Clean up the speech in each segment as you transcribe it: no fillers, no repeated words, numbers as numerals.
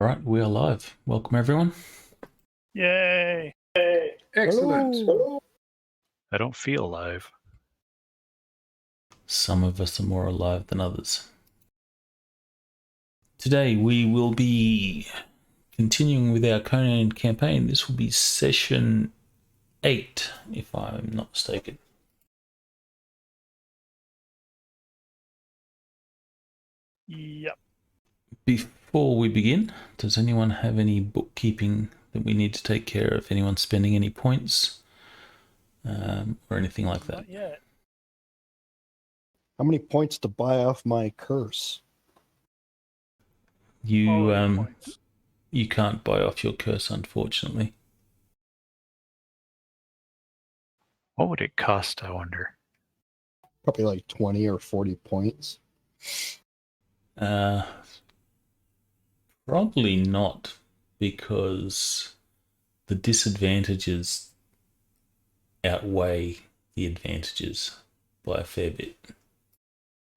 Right, we are live. Welcome, everyone. Yay! Excellent. Hello. I don't feel alive. Some of us are more alive than others. Today we will be continuing with our Conan campaign. This will be session 8, if I'm not mistaken. Yep. Before we begin, does anyone have any bookkeeping that we need to take care of? Anyone spending any points or anything like that? Not yet. How many points to buy off my curse? You can't buy off your curse, unfortunately. What would it cost, I wonder? Probably like 20 or 40 points. Probably not, because the disadvantages outweigh the advantages by a fair bit.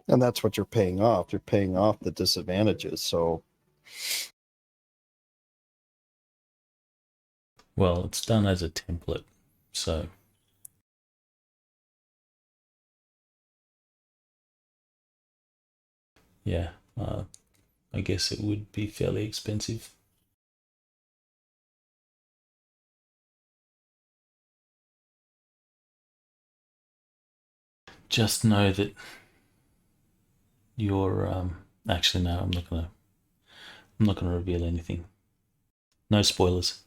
And that's what you're paying off. You're paying off the disadvantages, so... Well, it's done as a template, so... Yeah, I guess it would be fairly expensive. Just know that you're actually no, I'm not gonna reveal anything. No spoilers.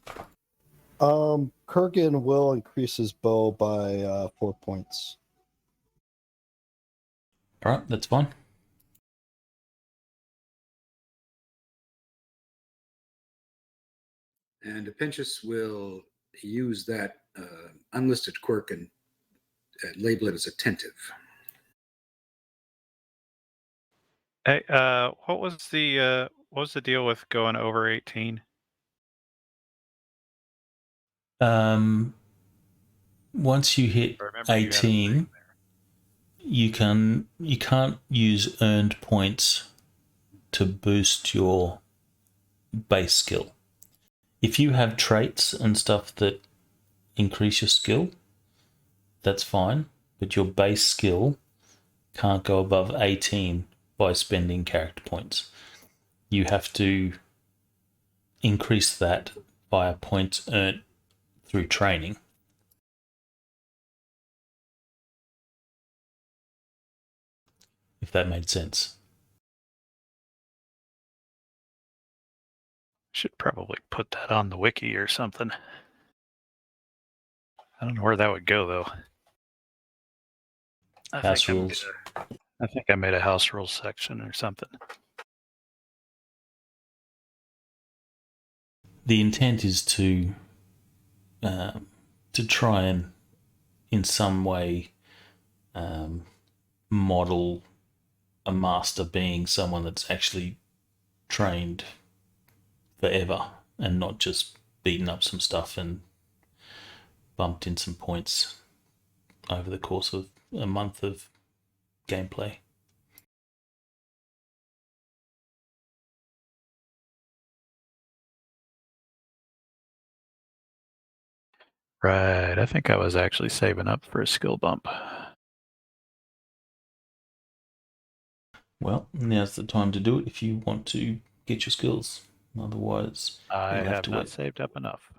Kurgan will increase his bow by 4 points. Alright, that's fine. And Apentius will use that unlisted quirk and label it as attentive. Hey, what was the deal with going over 18? Once you hit 18, you can't use earned points to boost your base skill. If you have traits and stuff that increase your skill, that's fine, but your base skill can't go above 18 by spending character points. You have to increase that via points earned through training. If that made sense. Should probably put that on the wiki or something. I don't know where that would go, though. House rules. I think I made a house rules section or something. The intent is to try and, in some way, model a master being someone that's actually trained forever and not just beaten up some stuff and bumped in some points over the course of a month of gameplay. Right, I think I was actually saving up for a skill bump. Well, now's the time to do it if you want to get your skills. Otherwise, I you'll have to not wait. saved up enough.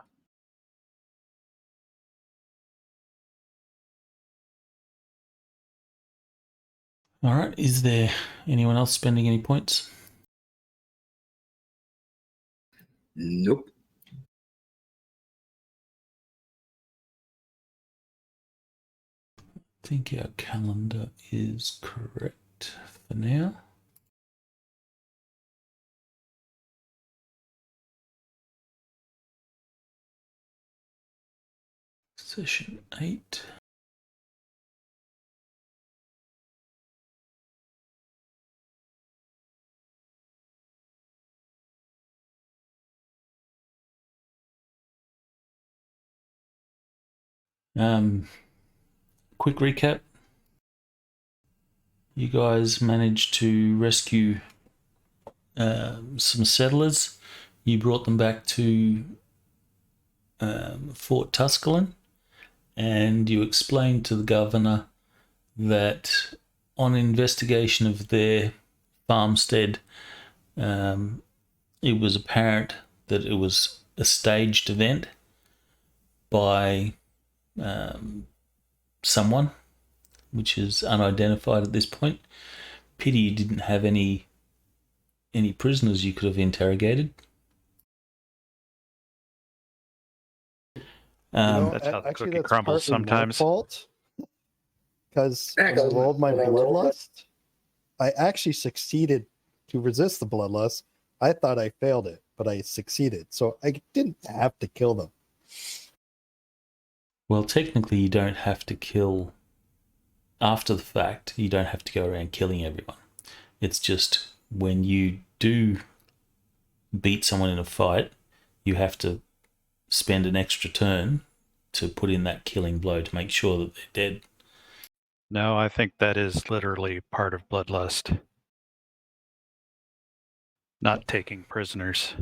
All right, is there anyone else spending any points? Nope. I think our calendar is correct for now. Session 8. Quick recap. You guys managed to rescue some settlers you brought them back to Fort Tusculum, and you explained to the governor that on investigation of their farmstead, it was apparent that it was a staged event by someone, which is unidentified at this point. Pity you didn't have any prisoners you could have interrogated. That's how the actually, cookie that's crumbles partly my sometimes. fault, because when I Excellent. rolled my bloodlust, I actually succeeded to resist the bloodlust. I thought I failed it, but I succeeded, so I didn't have to kill them. Well, technically, you don't have to kill after the fact. You don't have to go around killing everyone. It's just when you do beat someone in a fight, you have to spend an extra turn to put in that killing blow to make sure that they're dead. No, I think that is literally part of bloodlust. Not taking prisoners.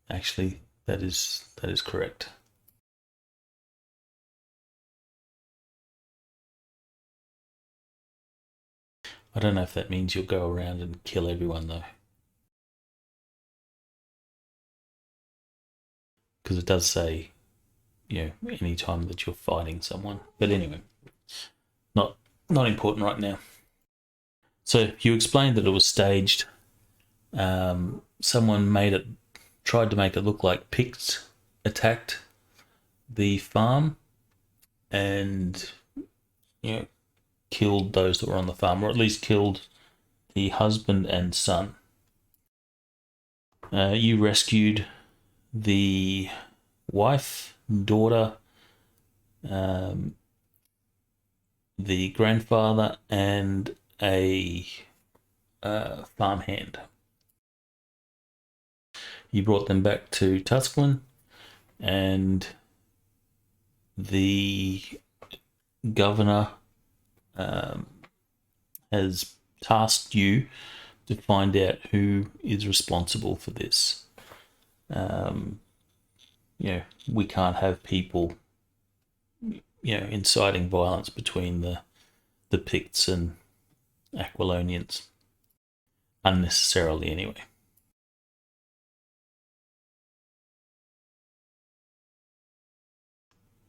Actually, that is correct. I don't know if that means you'll go around and kill everyone, though. Because it does say, any time that you're fighting someone. But anyway, not important right now. So you explained that it was staged. Someone tried to make it look like Picts attacked the farm and, killed those that were on the farm, or at least killed the husband and son. You rescued the wife, daughter, the grandfather, and a farmhand. You brought them back to Tusculum, and the governor has tasked you to find out who is responsible for this. We can't have people, inciting violence between the Picts and Aquilonians. Unnecessarily, anyway.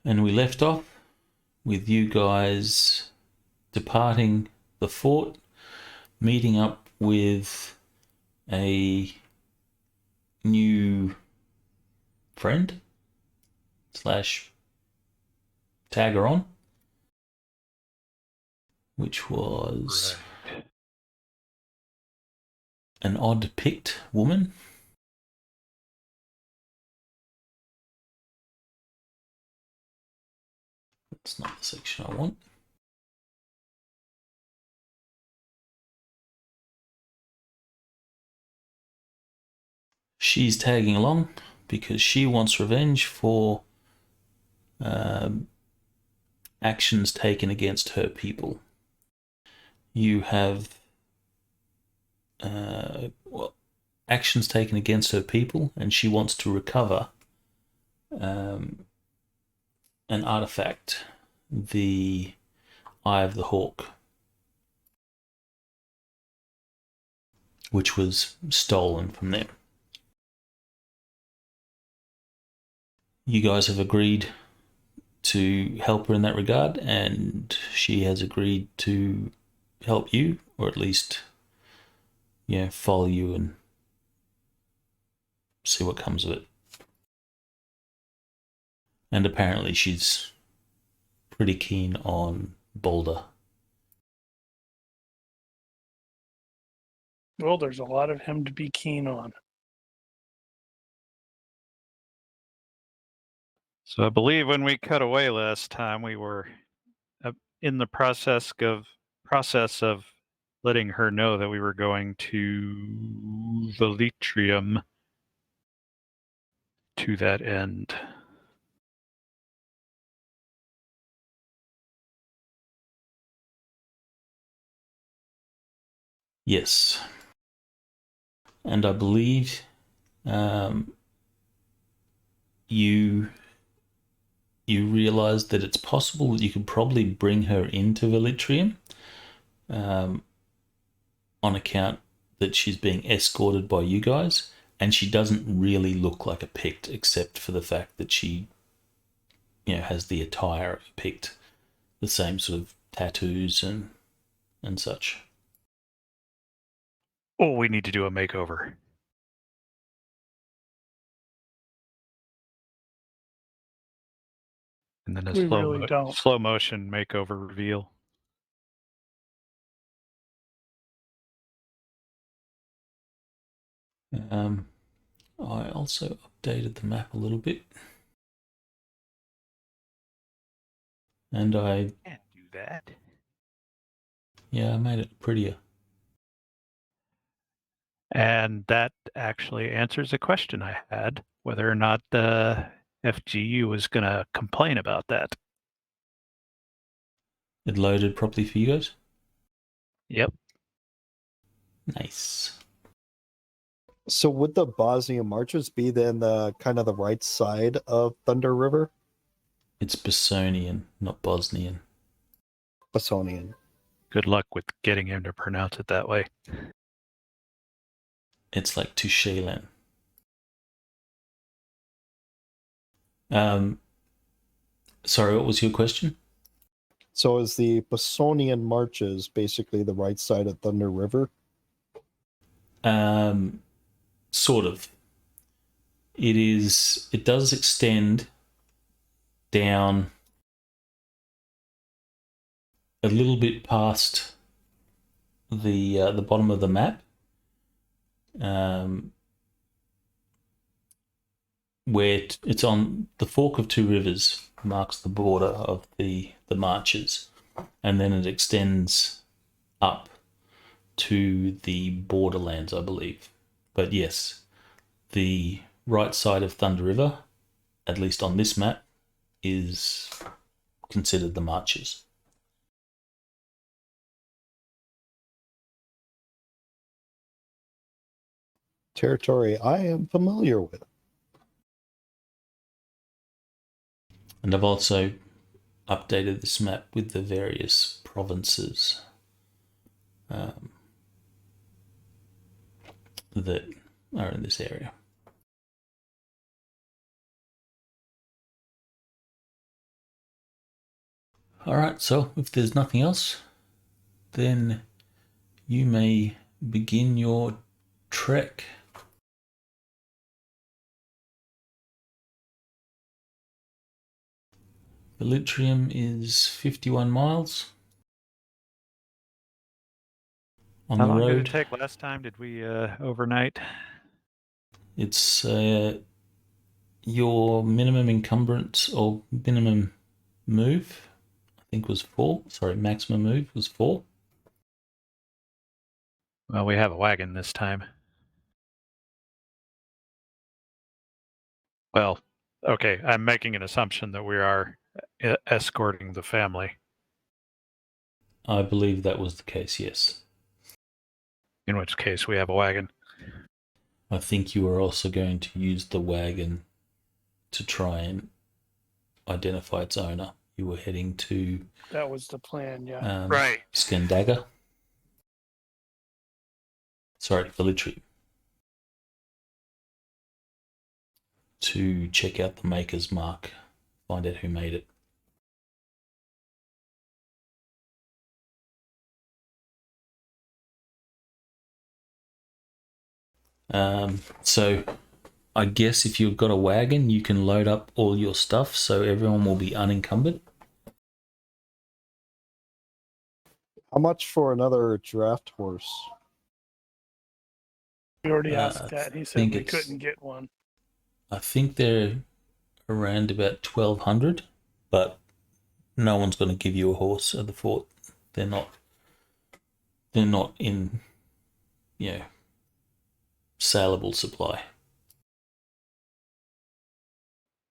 And we left off with you guys departing the fort, meeting up with a new friend / tagger on, which was an odd Pict woman. That's not the section I want. She's tagging along because she wants revenge for actions taken against her people. You have actions taken against her people, and she wants to recover an artifact, the Eye of the Hawk, which was stolen from them. You guys have agreed to help her in that regard, and she has agreed to help you, or at least, follow you and see what comes of it. And apparently she's pretty keen on Boulder. Well, there's a lot of him to be keen on. So I believe when we cut away last time, we were in the process of letting her know that we were going to Velitrium to that end. Yes. And I believe you realise that it's possible that you could probably bring her into Velitrium on account that she's being escorted by you guys, and she doesn't really look like a Pict except for the fact that she has the attire of a Pict, the same sort of tattoos and such. Oh, we need to do a makeover. And then a We really don't. slow motion makeover reveal. I also updated the map a little bit. And I Can't do that. I made it prettier. And that actually answers a question I had, whether or not the FGU was going to complain about that. It loaded properly for you guys? Yep. Nice. So would the Bosnian marches be then the kind of the right side of Thunder River? It's Bosonian, not Bosnian. Bosonian. Good luck with getting him to pronounce it that way. It's like Tushelan. Sorry, what was your question? So is the Bosonian marches basically the right side of Thunder River? Sort of. It does extend down a little bit past the bottom of the map, where it's on the fork of two rivers, marks the border of the marches, and then it extends up to the borderlands, I believe. But yes, the right side of Thunder River, at least on this map, is considered the marches. Territory I am familiar with. And I've also updated this map with the various provinces that are in this area. Alright, so if there's nothing else, then you may begin your trek. Velitrium is 51 miles on How the long road. did it take last time? Did we overnight? It's your minimum encumbrance or minimum move, I think was 4. Sorry, maximum move was 4. Well, we have a wagon this time. Well, okay, I'm making an assumption that we are escorting the family. I believe that was the case, yes. In which case, we have a wagon. I think you were also going to use the wagon to try and identify its owner. You were heading to... That was the plan, yeah. Right. Scandaga. Sorry, Velitrium. To check out the maker's mark. Find out who made it. So I guess if you've got a wagon, you can load up all your stuff so everyone will be unencumbered. How much for another draft horse? We already I asked that. He said think we it's- couldn't get one. I think they're around about 1,200, but no one's going to give you a horse at the fort. They're not in, saleable supply.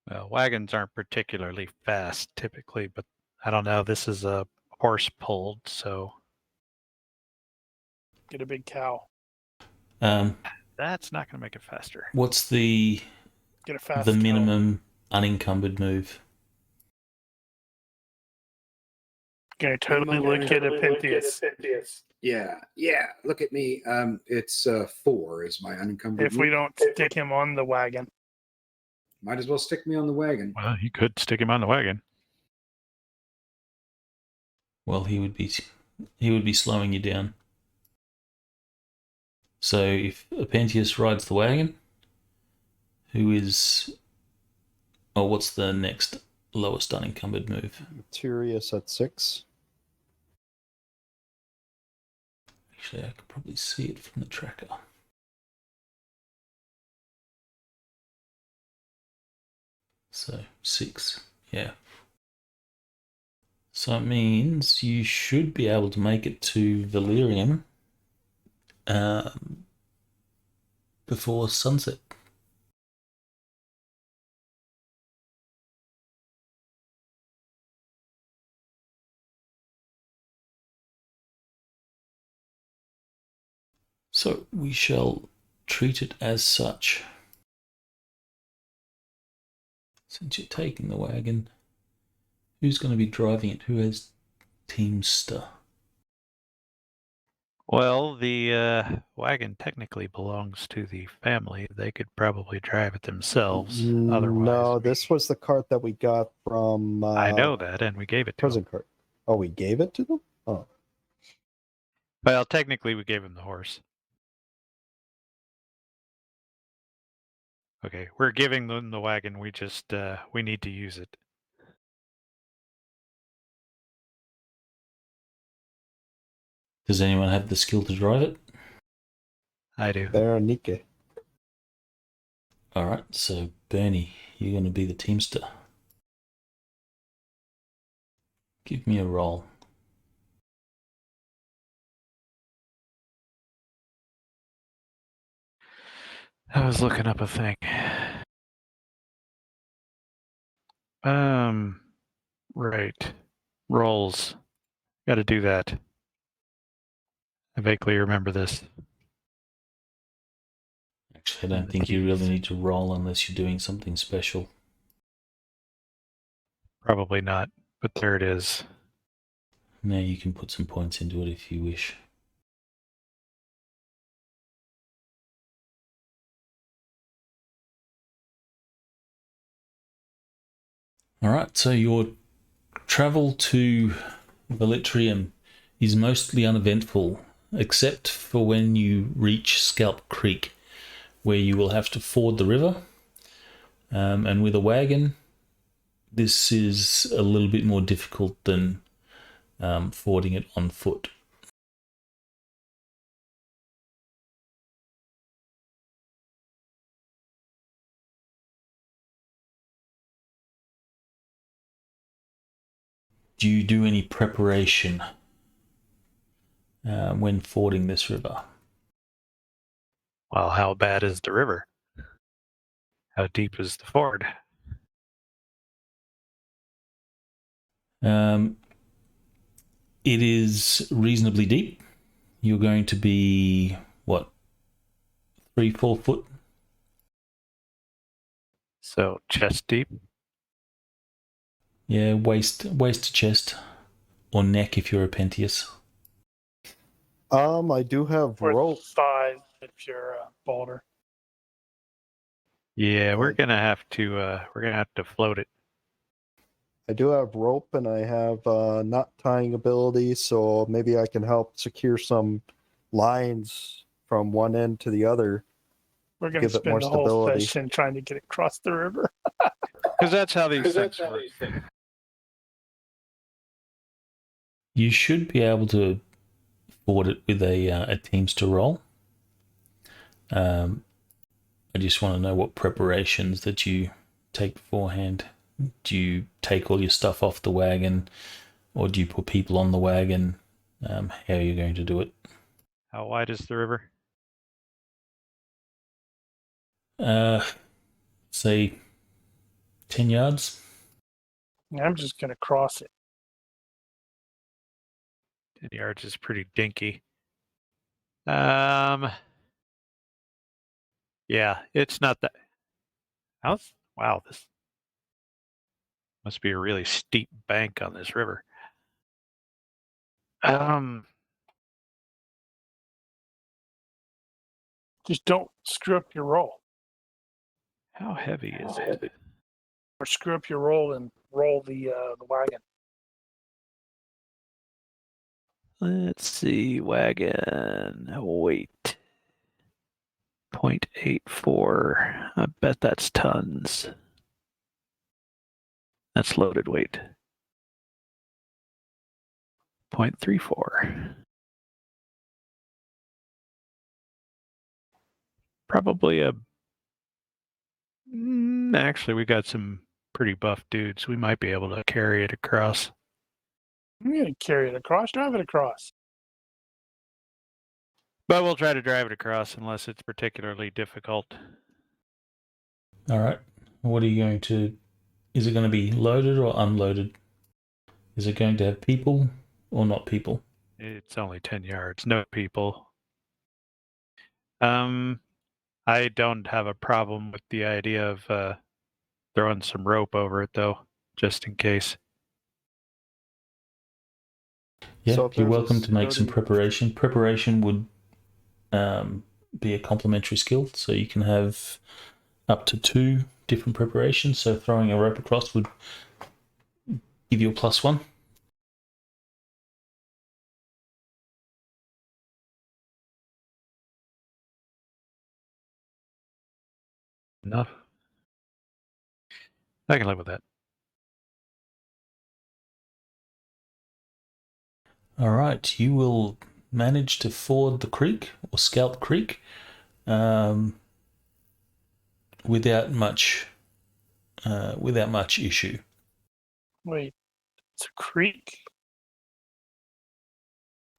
Well, wagons aren't particularly fast typically, but I don't know. This is a horse pulled, so Get a big cow. That's not going to make it faster. What's the Get a fast the count. minimum unencumbered move? Gonna totally look at a Pentheus. Yeah. Look at me. It's 4 is my unencumbered. If we move. don't stick him on the wagon. Might as well stick me on the wagon. Well, you could stick him on the wagon. Well, he would be slowing you down. So if Pentheus rides the wagon, what's the next lowest unencumbered move? Tiberias at 6. Actually, I could probably see it from the tracker. So 6, yeah. So it means you should be able to make it to Velitrium before sunset. So we shall treat it as such. Since you're taking the wagon, who's going to be driving it? Who has Teamster? Well, the wagon technically belongs to the family. They could probably drive it themselves. Otherwise, No, this was the cart that we got from. I know that, and we gave it to them. Prison cart. Oh, we gave it to them? Oh. Well, technically, we gave him the horse. Okay, we're giving them the wagon. We just we need to use it. Does anyone have the skill to drive it? I do. Veronike. Alright, so Bernie, you're going to be the Teamster. Give me a roll. I was looking up a thing. Right. Rolls. Got to do that. I vaguely remember this. Actually, I don't think you really need to roll unless you're doing something special. Probably not, but there it is. Now you can put some points into it if you wish. Alright, so your travel to Velitrium is mostly uneventful, except for when you reach Scalp Creek, where you will have to ford the river. And with a wagon, this is a little bit more difficult than fording it on foot. Do you do any preparation when fording this river? Well, how bad is the river? How deep is the ford? It is reasonably deep. You're going to be, 3-4 foot? So chest deep? Yeah, waist to chest, or neck if you're a Pentheus. I do have Or rope. thighs if you're a boulder. Yeah, we're gonna have to float it. I do have rope and I have knot tying ability, so maybe I can help secure some lines from one end to the other. We're going to Give it more spend the whole stability. session trying to get across the river. Because that's how these things work. You should be able to ford it with a Teamster roll. I just want to know what preparations that you take beforehand. Do you take all your stuff off the wagon, or do you put people on the wagon? How are you going to do it? How wide is the river? Say 10 yards. I'm just going to cross it. 10 yards is pretty dinky. Yeah, it's not that. Wow, this must be a really steep bank on this river. Just don't screw up your roll. How heavy is it? Or screw up your roll and roll the wagon. Let's see, wagon weight 0.84. I bet that's tons. That's loaded weight. 0.34. Probably actually, we got some pretty buff dudes. We might be able to carry it across. I'm going to carry it across, drive it across. But we'll try to drive it across unless it's particularly difficult. All right. What are you going to... Is it going to be loaded or unloaded? Is it going to have people or not people? It's only 10 yards. No people. I don't have a problem with the idea of throwing some rope over it, though, just in case. Yeah, So if you're there's a welcome to make some sturdy- preparation. Preparation would be a complementary skill, so you can have up to 2 different preparations. So throwing a rope across would give you a +1. Enough. I can live with that. All right, you will manage to ford the creek or scalp the creek without much issue. Wait, it's a creek?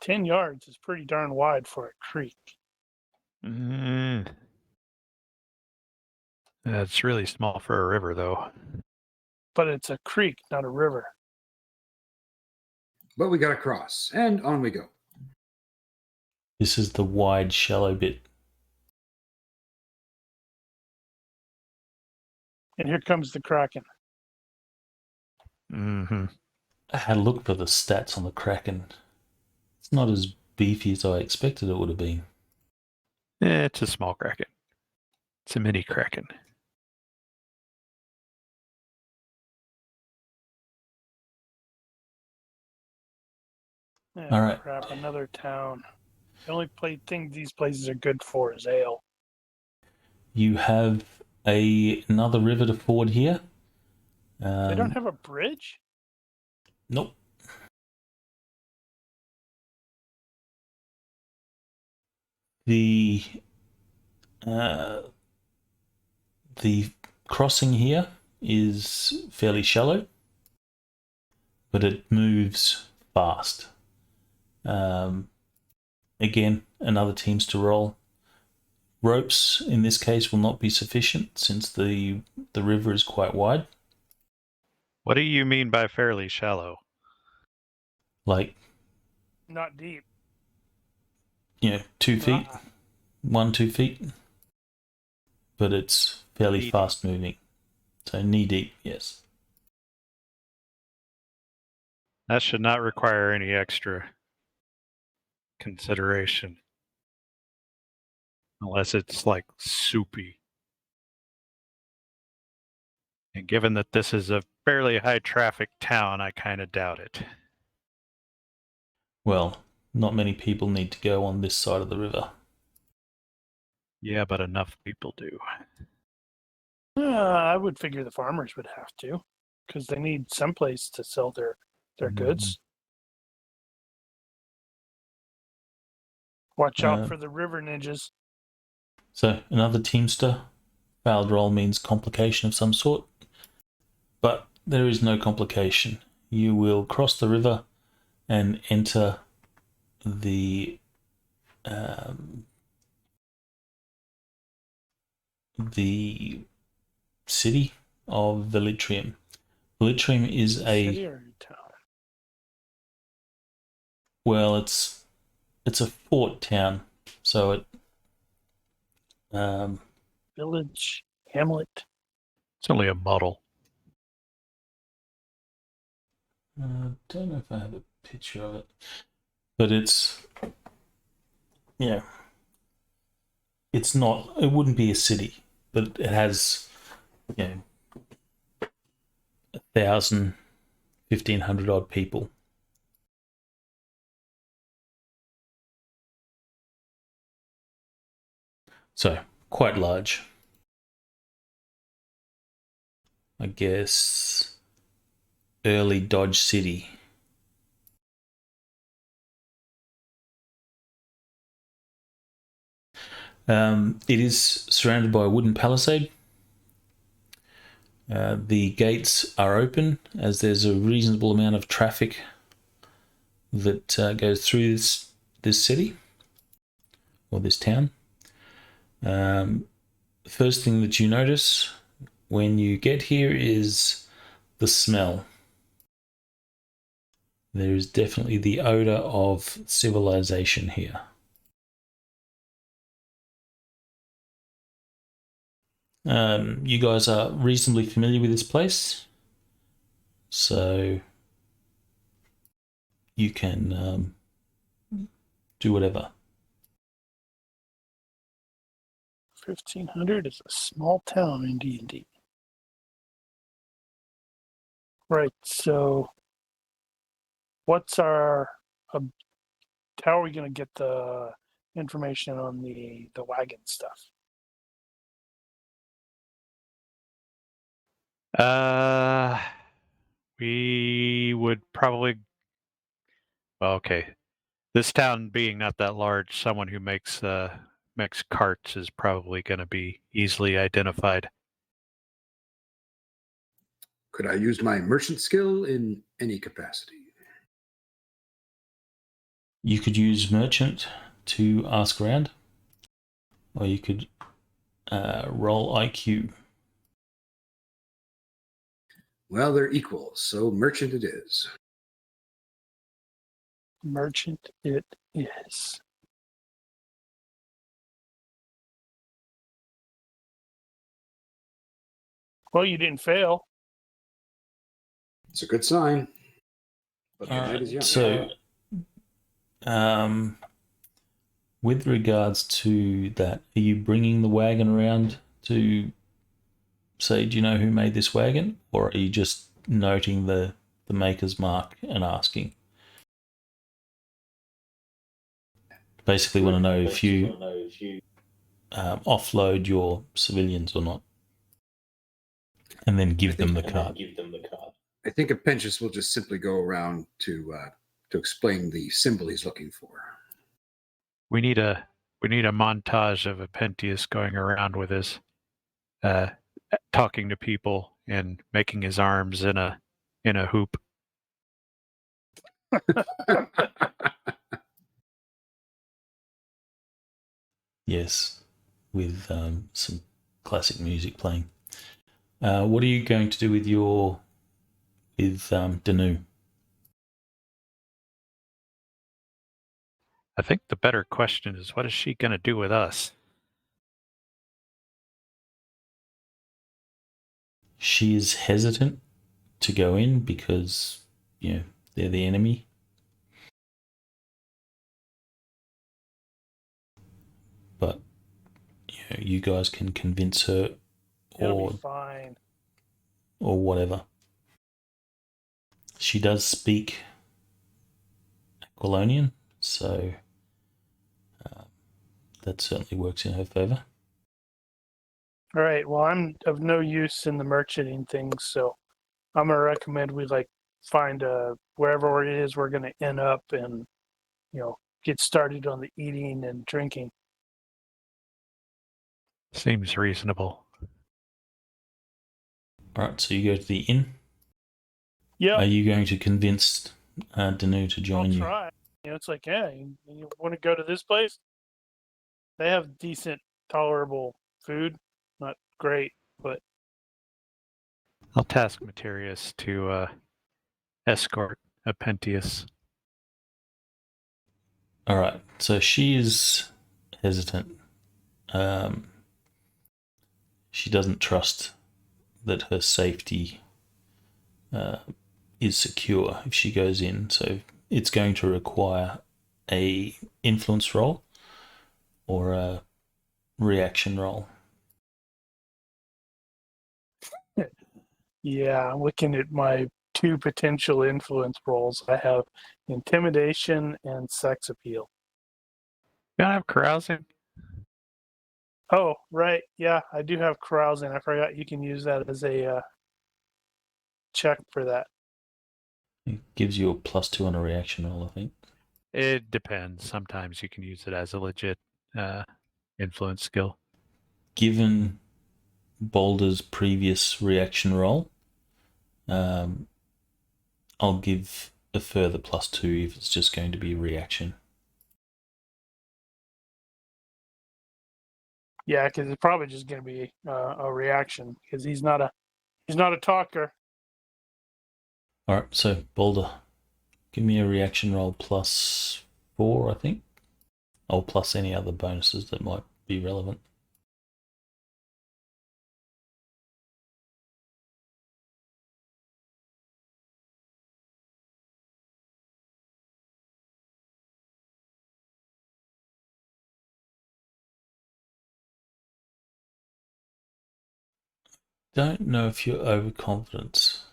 10 yards is pretty darn wide for a creek. That's really small for a river, though. But it's a creek, not a river. But we got to cross, and on we go. This is the wide, shallow bit. And here comes the Kraken. Mm-hmm. I had a look for the stats on the Kraken. It's not as beefy as I expected it would have been. It's a small kraken. It's a mini kraken. Oh, All right. crap, another town. The only thing these places are good for is ale. You have another river to ford here. They don't have a bridge? Nope. The crossing here is fairly shallow, but it moves fast. Again, another team's to roll. Ropes in this case will not be sufficient since the river is quite wide. What do you mean by fairly shallow? Like, Not deep. 2 feet, 1-2 feet, but it's fairly Knee fast moving. So knee deep, yes. That should not require any extra consideration. Unless it's like soupy. And given that this is a fairly high traffic town, I kind of doubt it. Well, not many people need to go on this side of the river. Yeah, but enough people do. I would figure the farmers would have to, because they need someplace to sell their goods. Watch out for the river ninjas. So another teamster. Failed roll means complication of some sort. But there is no complication. You will cross the river and enter the city of Velitrium. Velitrium is City or town? Well, it's a fort town, so it village, hamlet. It's only a muddle. Don't know if I have a picture of it, but it's it's not. It wouldn't be a city, but it has 1,000, 1,500 odd people. So quite large. I guess early Dodge City. It is surrounded by a wooden palisade. The gates are open as there's a reasonable amount of traffic that goes through this city or this town. First thing that you notice when you get here is the smell. There is definitely the odor of civilization here. You guys are reasonably familiar with this place, so you can do whatever. 1,500 is a small town in D&D. Right, so what's our... how are we going to get the information on the wagon stuff? We would probably... Well, okay. This town being not that large, someone who makes carts is probably going to be easily identified. Could I use my merchant skill in any capacity? You could use merchant to ask around, or you could roll IQ. Well, they're equal, so merchant it is. Merchant it is. Well, you didn't fail. It's a good sign. But the night is young. So, with regards to that, are you bringing the wagon around to say, do you know who made this wagon? Or are you just noting the maker's mark and asking? Basically want to know if you offload your civilians or not. And then give them the card. I think Apprentice will just simply go around to explain the symbol he's looking for. We need a montage of Apprentice going around with his talking to people and making his arms in a hoop. Yes, with some classic music playing. What are you going to do with Danu? I think the better question is, what is she going to do with us? She is hesitant to go in because, they're the enemy. But, you guys can convince her It'll be fine. Or whatever. She does speak Aquilonian, so that certainly works in her favor. All right. Well, I'm of no use in the merchanting things, so I'm gonna recommend we find wherever it is we're gonna end up, and get started on the eating and drinking. Seems reasonable. All right, so you go to the inn. Yeah. Are you going to convince Danu to join you? I'll try. It's like, yeah, you want to go to this place? They have decent, tolerable food. Not great, but I'll task Tiberias to escort Apprentice. All right, so she is hesitant. she doesn't trust that her safety is secure if she goes in. So it's going to require a influence roll or a reaction roll. Yeah, looking at my 2 potential influence rolls, I have intimidation and sex appeal. You don't have carousing? Oh, right. Yeah, I do have carousing. I forgot you can use that as a check for that. It gives you a +2 on a reaction roll, I think. It depends. Sometimes you can use it as a legit influence skill. Given Boulder's previous reaction roll, I'll give a further +2 if it's just going to be a reaction. Yeah, because it's probably just going to be a reaction because he's not a talker. All right, so Boulder, give me a reaction roll +4, I think, or plus any other bonuses that might be relevant. Don't know if your overconfidence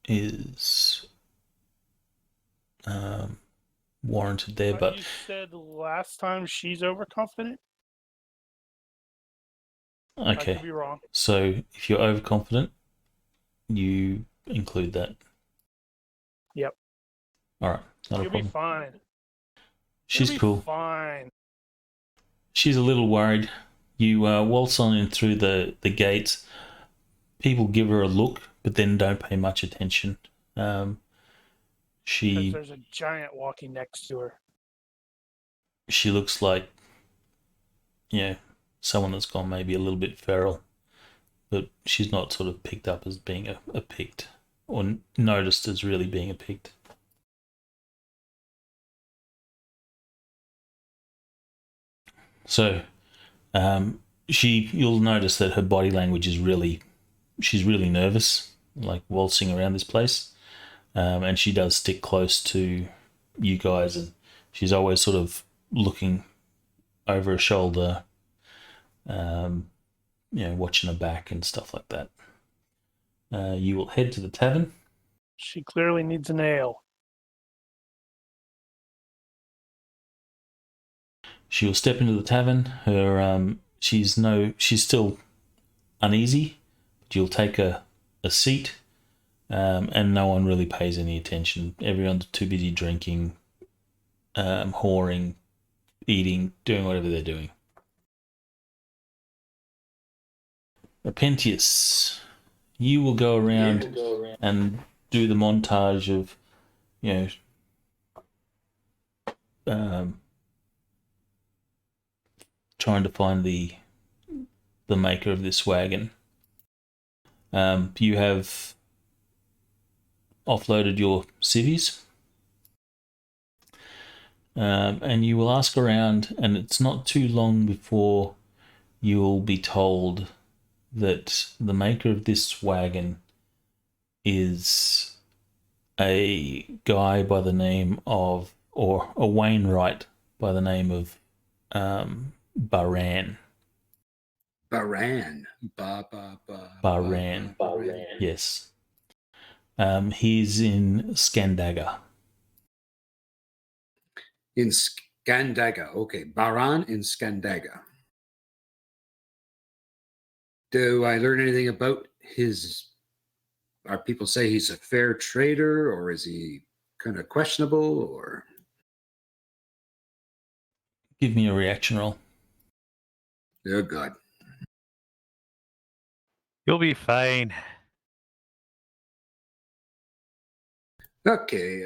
is warranted there, but You said last time she's overconfident. I okay. could be wrong. So if you're overconfident, you include that. Yep. All right, not a You'll problem. be fine. She's You'll be cool. Fine. She's a little worried. You waltz on in through the gates. People give her a look, but then don't pay much attention. Because She there's a giant walking next to her. looks like, someone that's gone maybe a little bit feral, but she's not sort of picked up as being a pict or noticed as really being a pict. So you'll notice that her body language is she's really nervous, like waltzing around this place. And she does stick close to you guys, and she's always sort of looking over her shoulder, watching her back and stuff like that. You will head to the tavern. She clearly needs an ale. She will step into the tavern. She's still uneasy, but you'll take a seat, and no one really pays any attention. Everyone's too busy drinking, whoring, eating, doing whatever they're doing. Apentius, you will go around and do the montage of, trying to find the maker of this wagon. You have offloaded your civvies, and you will ask around, and it's not too long before you will be told that the maker of this wagon is a guy by the name of, or a Wainwright by the name of Baran. Baran. Baran. Yes. He's in Scandaga. In Scandaga. Okay. Baran in Scandaga. Do I learn anything about are people say he's a fair trader, or is he kind of questionable, or? Give me a reaction roll. Oh, God. You'll be fine. Okay.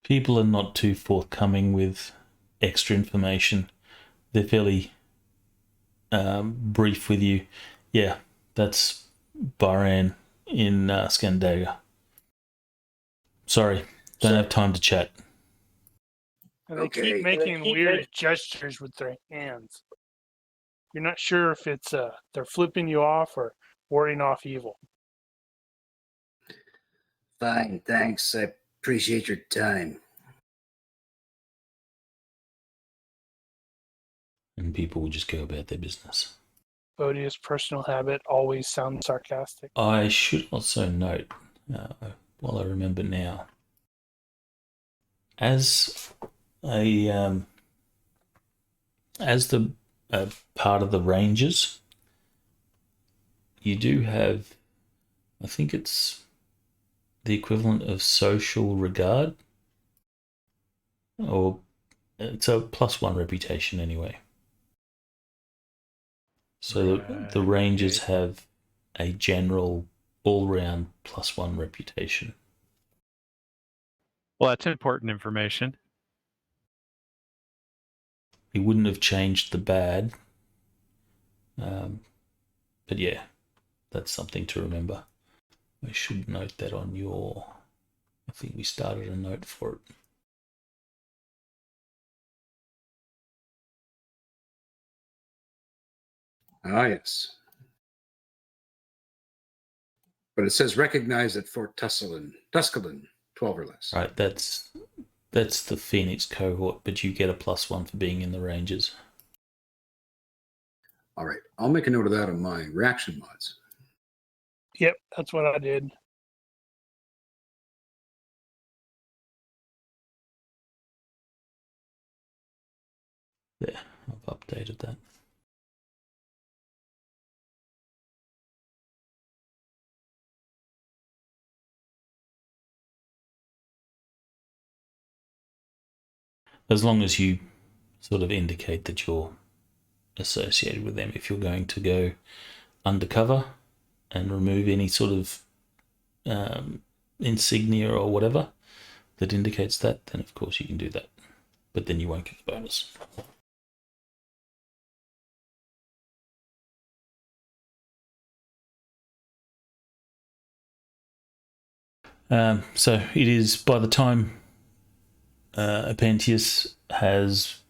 People are not too forthcoming with extra information. They're fairly brief with you. Yeah, that's Bahrain in Scandaga. Sorry, don't have time to chat. And they Okay. keep making weird gestures with their hands. You're not sure if it's they're flipping you off or warding off evil. Fine, thanks. I appreciate your time. And people will just go about their business. Odious personal habit, always sound sarcastic. I should also note, while I remember now, as a as the part of the Rangers, you do have, I think it's the equivalent of social regard, or it's a +1 reputation anyway. So the Rangers have a general all-round +1 reputation. Well, that's important information. He wouldn't have changed the bad. But yeah, that's something to remember. I should note that on your... I think we started a note for it. Ah, yes. But it says recognized at Fort Tusculum, 12 or less. Right, that's the Phoenix Cohort, but you get a +1 for being in the Rangers. All right. I'll make a note of that on my reaction mods. Yep, that's what I did. There, I've updated that. As long as you sort of indicate that you're associated with them. If you're going to go undercover and remove any sort of insignia or whatever that indicates that, then of course you can do that. But then you won't get the bonus. So it is, by the time Apentius has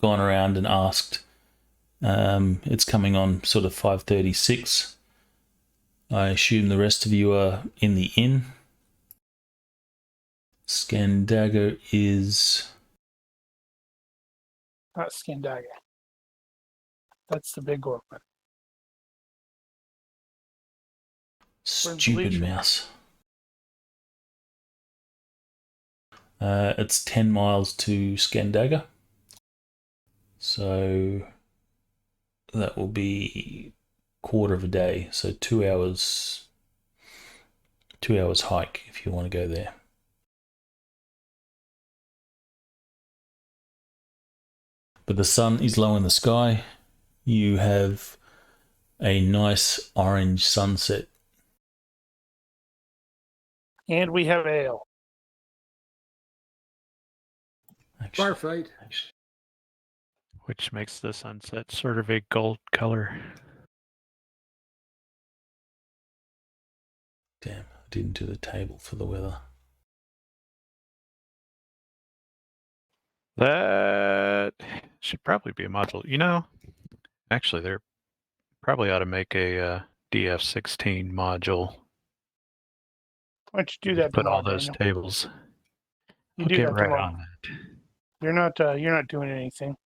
gone around and asked, it's coming on sort of 5:36. I assume the rest of you are in the inn. Scandaga is... Not Scandaga. That's the big orphan. Stupid Velitrium. mouse. It's 10 miles to Scandaga. So that will be quarter of a day. So 2 hours. 2 hours hike if you want to go there. But the sun is low in the sky. You have a nice orange sunset. And we have ale. Bar fight. Which makes the sunset sort of a gold color. Damn, I didn't do the table for the weather. That should probably be a module. You know, actually, they're probably ought to make a DF16 module. Why don't you do that Put tomorrow, all those Daniel? tables. You I'll do get that right tomorrow. on that. You're not doing anything.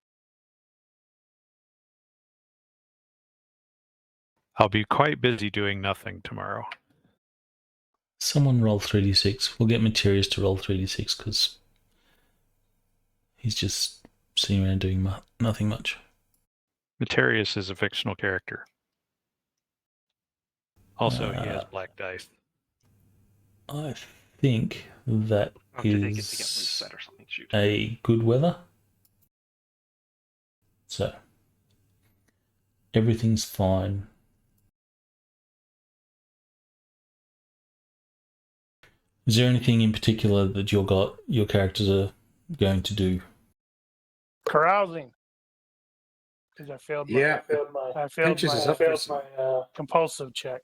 I'll be quite busy doing nothing tomorrow. Someone roll 3d6. We'll get Materius to roll 3d6 because he's just sitting around doing nothing much. Materius is a fictional character. Also, he has black dice. I think that do they get to get is reset or something? Shoot. a good weather. So everything's fine. Is there anything in particular that your characters are going to do? Carousing. because I failed. Yeah, I failed Pinches my, is up for some. compulsive check.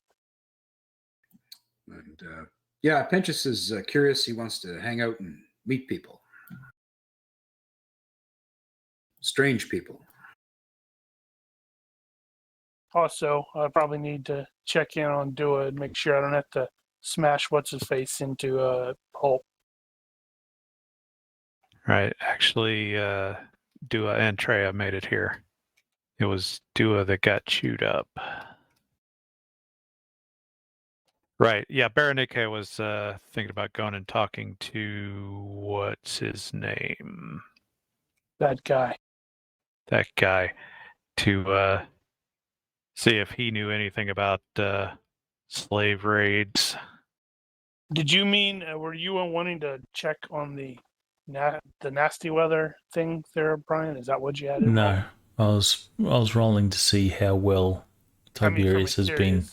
And yeah, Pinches is curious. He wants to hang out and meet people, strange people. Also, I probably need to check in on Dua and make sure I don't have to smash what's his face into a hole. Right. Actually, Dua and Treya made it here. It was Dua that got chewed up. Right. Yeah, Berenike was thinking about going and talking to what's his name? That guy. That guy to see if he knew anything about slave raids. Did you mean were you wanting to check on the nasty weather thing there, Brian? Is that what you had? No, I was rolling to see how well Tiberias has been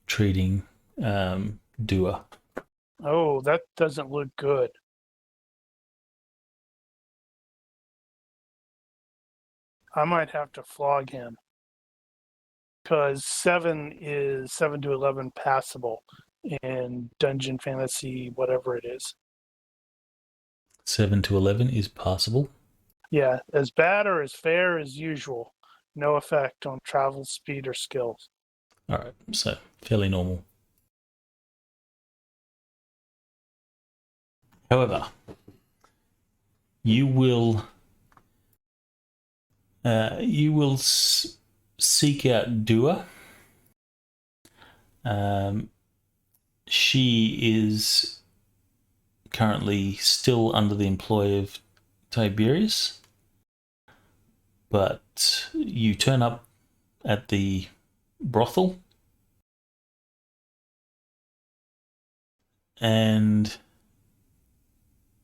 treating Dua. Oh, that doesn't look good. I might have to flog him because 7 to 11 passable in Dungeon Fantasy, whatever it is. 7 to 11 is passable. Yeah, as bad or as fair as usual. No effect on travel speed or skills. All right, so fairly normal. However, you will seek out Dua. She is currently still under the employ of Tiberias, but you turn up at the brothel and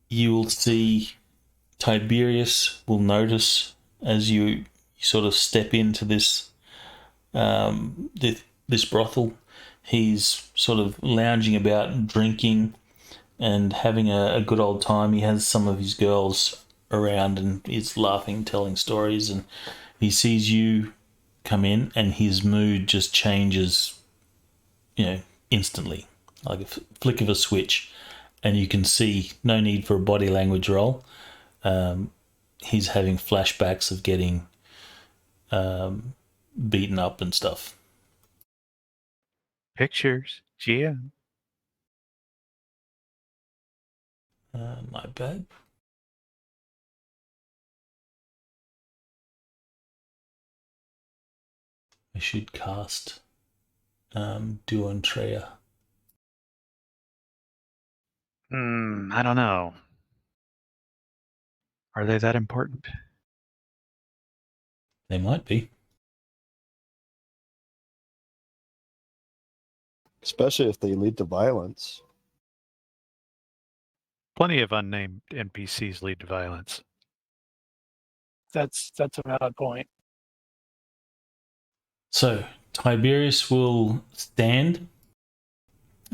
you will see Tiberias will notice as you sort of step into this this brothel. He's sort of lounging about, drinking and having a good old time. He has some of his girls around and is laughing, telling stories, and he sees you come in and his mood just changes, instantly, like a flick of a switch, and you can see no need for a body language roll. He's having flashbacks of getting beaten up and stuff. Pictures. GM. My bad. I should cast Dua and Treya. I don't know. Are they that important? They might be. Especially if they lead to violence. Plenty of unnamed NPCs lead to violence. That's a valid point. So Tiberias will stand,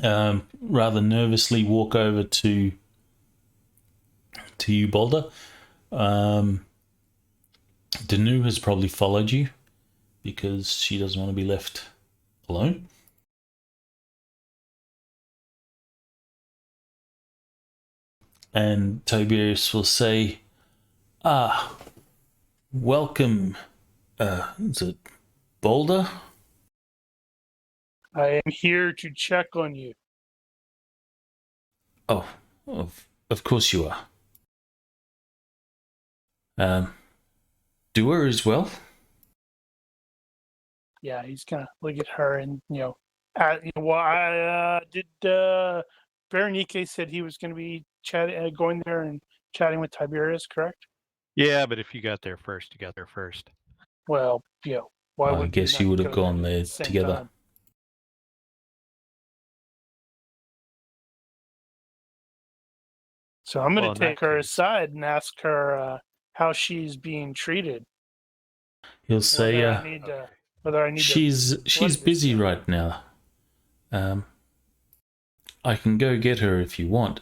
rather nervously walk over to you, Boulder. Danu has probably followed you because she doesn't want to be left alone. And Tiberias will say, welcome, is it Boulder? I am here to check on you. Oh, of course you are. Dua as well? Yeah, he's gonna look at her and did Berenike said he was gonna be going there and chatting with Tiberias, correct? Yeah, but if you got there first, you got there first. Well, why I would guess we you not would have go gone there there at the same together. time? So I'm going to take her aside and ask her how she's being treated. He'll say, whether I need she's busy right now. I can go get her if you want.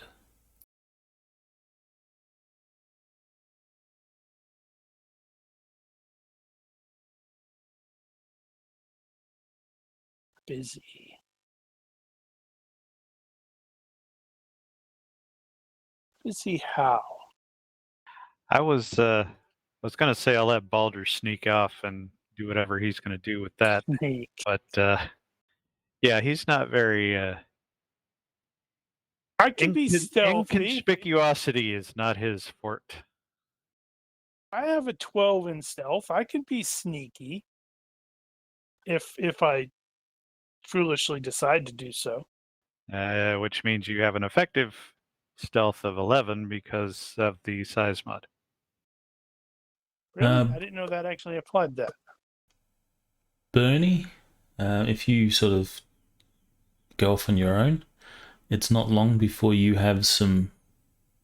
busy. Busy how? I was gonna say I'll let Baldur sneak off and do whatever he's gonna do with that, Sneak. but yeah, he's not very I can be stealthy. inconspicuosity is not his forte. I have a 12 in stealth. I can be sneaky if I foolishly decide to do so. Which means you have an effective stealth of 11 because of the size mod. Really? I didn't know that actually applied that. Bernie, if you sort of go off on your own, it's not long before you have some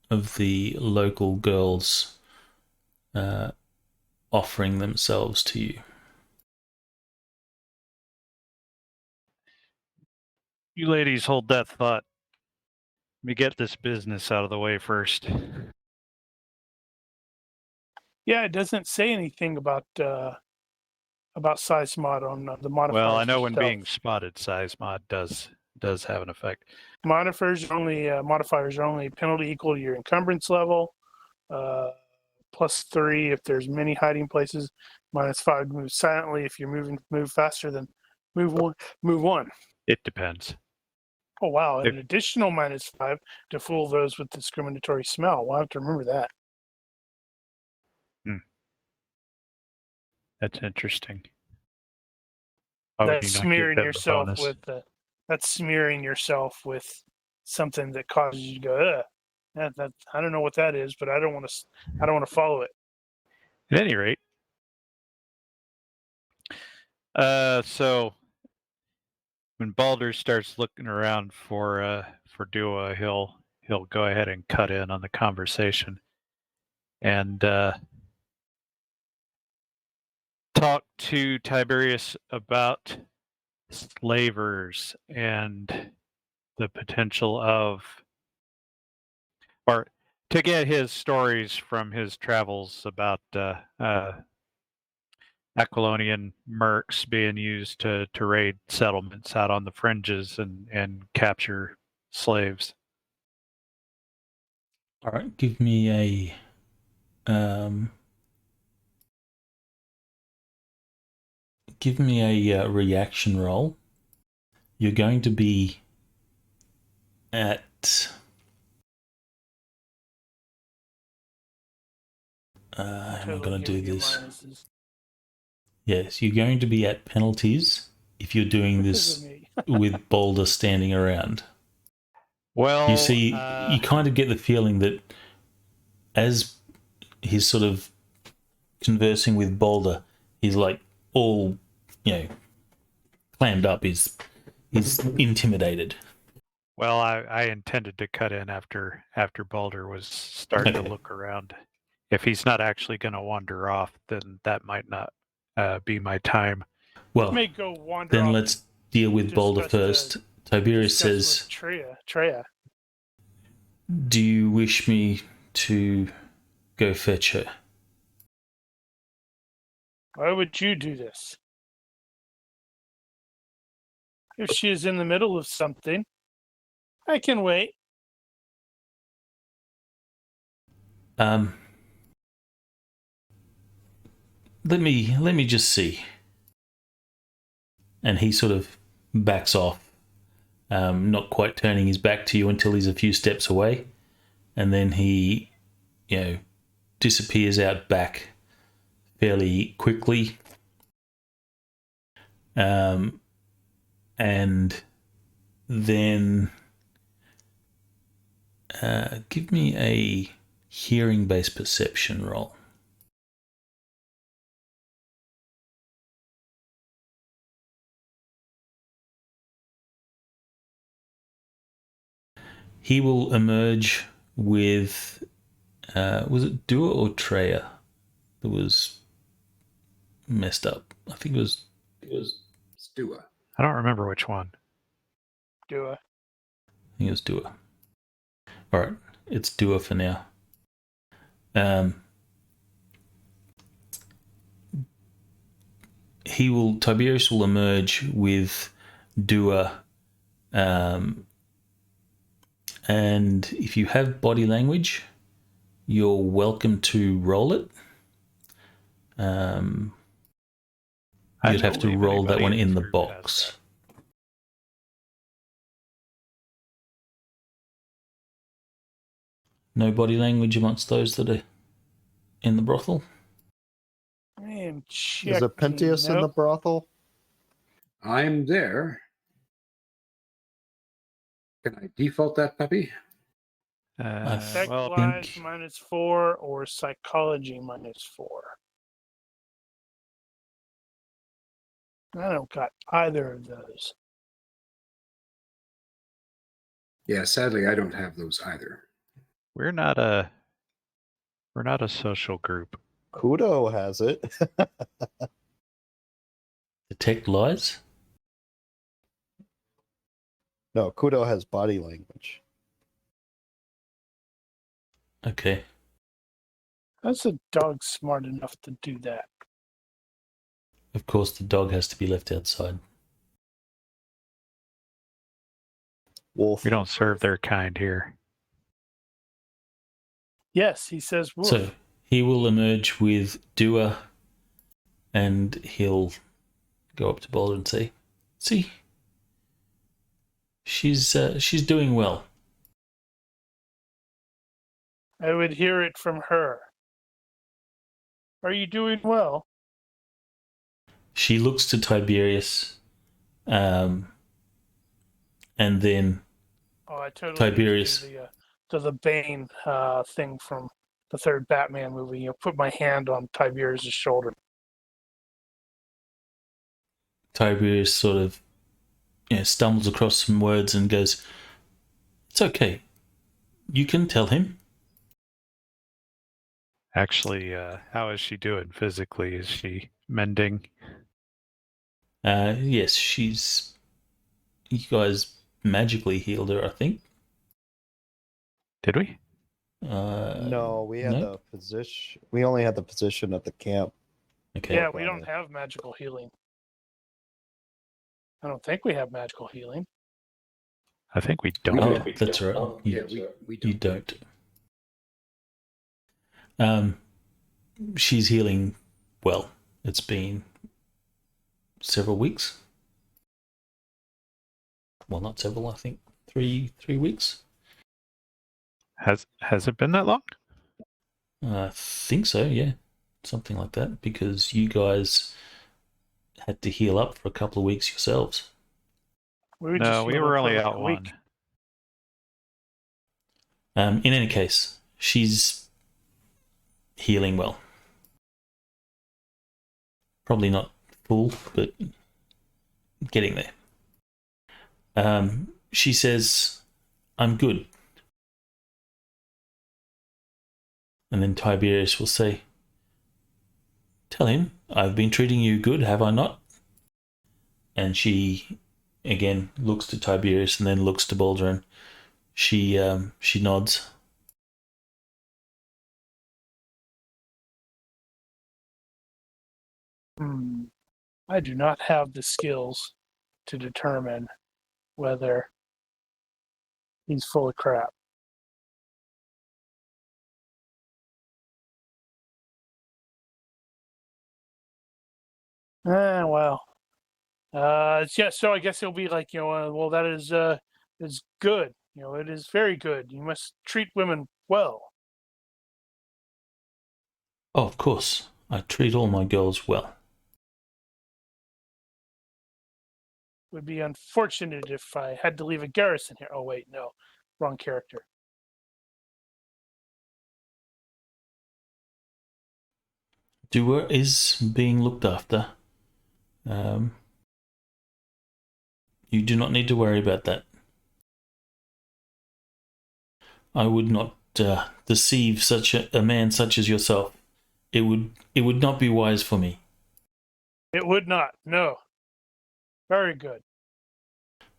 of the local girls offering themselves to you. You ladies hold that thought. Let me get this business out of the way first. Yeah, it doesn't say anything about size mod on the modifiers. Well, I know when itself. being spotted, size mod does have an effect. Modifiers are only penalty equal to your encumbrance level. +3 if there's many hiding places. -5 move silently if you're move faster than move one. It depends. Oh wow! And an additional -5 to fool those with discriminatory smell. We'll have to remember that. That's interesting. That's smearing yourself with something that causes you to go, ugh. That I don't know what that is, but I don't want to follow it. At any rate, so when Baldur starts looking around for Dua, he'll go ahead and cut in on the conversation and talk to Tiberias about slavers and the potential of, or to get his stories from his travels about Aquilonian mercs being used to raid settlements out on the fringes and capture slaves. All right, give me a reaction roll. You're going to be at how am I going to do this? Yes, you're going to be at penalties if you're doing this with Baldur standing around. Well, you see, you kind of get the feeling that as he's sort of conversing with Baldur, he's like all, clammed up. He's intimidated. Well, I intended to cut in after Baldur was starting to look around. If he's not actually going to wander off, then that might not be my time. Well, may go wander then off let's deal with Baldur first. Tiberias says, Treya. do you wish me to go fetch her? Why would you do this? If she is in the middle of something, I can wait. Let me just see. And he sort of backs off, not quite turning his back to you until he's a few steps away, and then he, disappears out back fairly quickly. And then give me a hearing-based perception roll. He will emerge with, was it Dua or Treya that was messed up? I think it was Dua. I don't remember which one. Dua. I think it was Dua. All right, it's Dua for now. Tiberias will emerge with Dua, and if you have body language, you're welcome to roll it. You'd have to roll that one in the box. No body language amongst those that are in the brothel? I am checking. Is it Pentius in the brothel? I'm there. Can I default that puppy? Tech well, wise think- -4 or psychology -4. I don't got either of those. Yeah, sadly, I don't have those either. We're not a social group. Kudo has it. Detect lies? No, Kudo has body language. Okay. That's a dog smart enough to do that. Of course, the dog has to be left outside. Wolf. We don't serve their kind here. Yes, he says wolf. So he will emerge with Dua, and he'll go up to Boulder and say, "See, she's doing well." I would hear it from her. Are you doing well? She looks to Tiberias, and then Oh, I totally Tiberius. do the Bane thing from the third Batman movie. You know, put my hand on Tiberius' shoulder. Tiberius sort of stumbles across some words and goes, "It's okay. You can tell him." Actually, how is she doing physically? Is she mending? Yes, you guys magically healed her, I think. Did we? No, we had nope. the physician. We only had the physician at the camp. Okay. Yeah, we don't have magical healing. I don't think we have magical healing. I think we don't. Oh, that's right. We You don't. She's healing well. It's been several weeks. Well, not several. I think 3 weeks. Has it been that long? I think so. Yeah, something like that. Because you guys had to heal up for a couple of weeks yourselves. We were No, just we healing were for only like out a week. one. In any case, she's healing well. Probably not full, but getting there. She says, "I'm good." And then Tiberius will say, "Tell him I've been treating you good, have I not?" And she again looks to Tiberius and then looks to Baldrin. She nods. I do not have the skills to determine whether he's full of crap. Well. Yeah, so I guess it'll be like, well, that is good. It is very good. You must treat women well. Oh, of course. I treat all my girls well. Would be unfortunate if I had to leave a garrison here. Oh, wait, no. Wrong character. Dua is being looked after. You do not need to worry about that. I would not deceive such a man such as yourself. It would not be wise for me. It would not. No. Very good.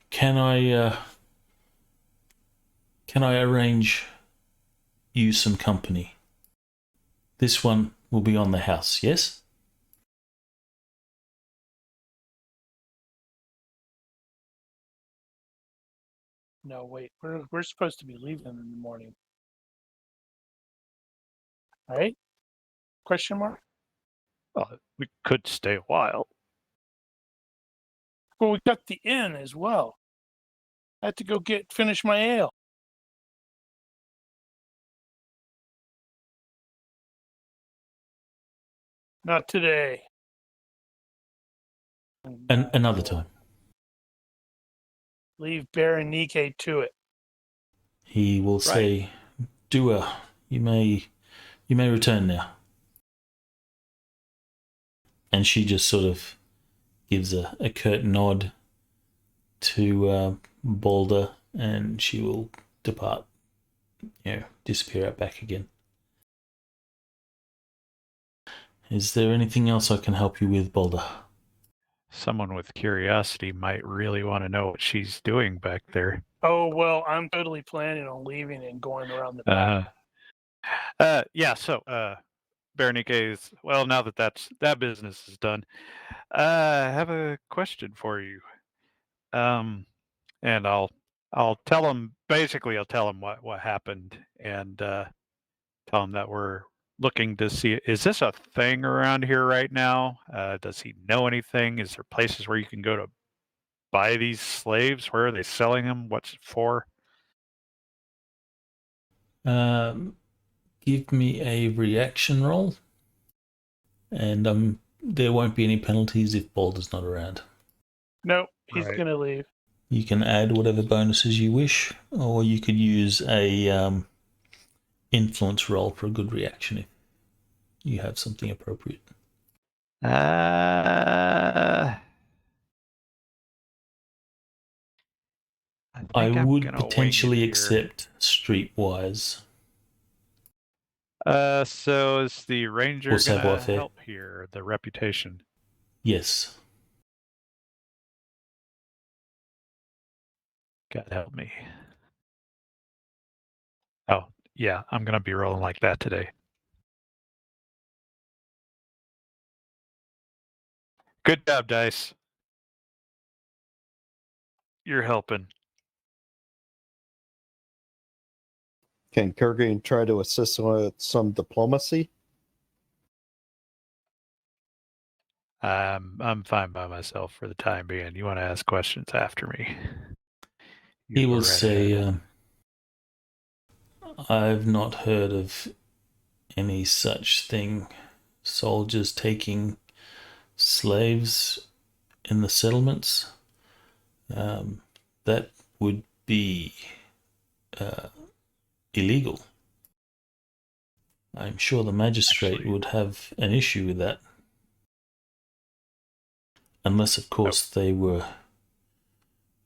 Can I arrange you some company? This one will be on the house, yes? No, wait. We're supposed to be leaving in the morning. Right? Question mark? Well, we could stay a while. Well, we got the inn as well. I had to go finish my ale. Not today. And another time. Leave Berenike to it. He will say, Dua, you may return now. And she just sort of gives a curt nod to Balder, and she will depart, disappear out back again. Is there anything else I can help you with, Balder? Someone with curiosity might really want to know what she's doing back there. Oh, well, I'm totally planning on leaving and going around the back. Berenike is, well, now that business is done, I have a question for you. And I'll tell him, basically I'll tell him what happened, and tell him that we're looking to see, is this a thing around here right now? Does he know anything? Is there places where you can go to buy these slaves? Where are they selling them? What's it for? Give me a reaction roll, and there won't be any penalties if Balder's not around. Nope, he's Right. going to leave. You can add whatever bonuses you wish, or you could use a influence roll for a good reaction if you have something appropriate. I would potentially accept Streetwise. So is the ranger Or gonna savoir-faire. help here? The reputation. Yes. God help me. Oh, yeah, I'm gonna be rolling like that today. Good job, Dice. You're helping. Can Kurgan try to assist with some diplomacy? I'm fine by myself for the time being. You want to ask questions after me? He will say, I've not heard of any such thing. Soldiers taking slaves in the settlements. That would be illegal. I'm sure the magistrate would have an issue with that. Unless, of course, they were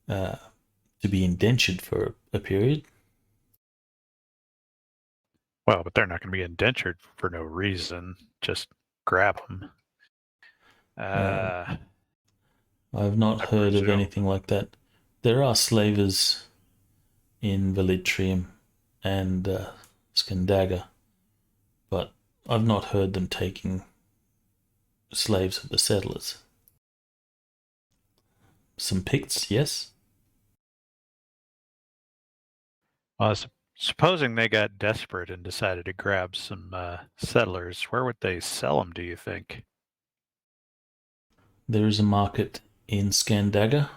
to be indentured for a period. Well, but they're not going to be indentured for no reason. Just grab them. I've not heard of anything like that. There are slavers in Velitrium and Scandaga, but I've not heard them taking slaves of the settlers. Some Picts, yes? Well, supposing they got desperate and decided to grab some settlers, where would they sell them, do you think? There is a market in Scandaga,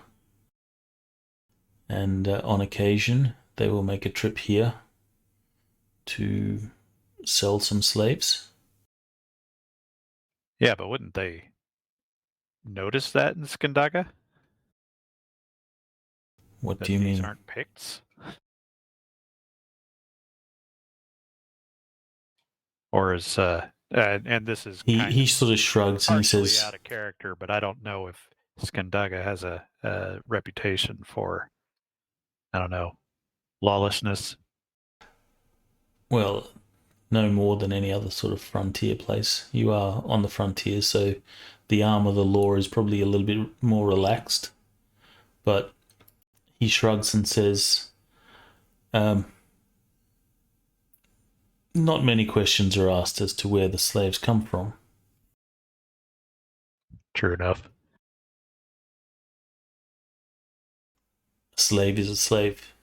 and on occasion they will make a trip here to sell some slaves. Yeah, but wouldn't they notice that in Scandaga? What That do you these mean? aren't Picts? Or is and this is He sort of shrugs and he partially says, out of character, but I don't know if Scandaga has a reputation for, I don't know, lawlessness. well, no more than any other sort of frontier place. You are on the frontier, so the arm of the law is probably a little bit more relaxed. But he shrugs and says, not many questions are asked as to where the slaves come from. True enough. A slave is a slave.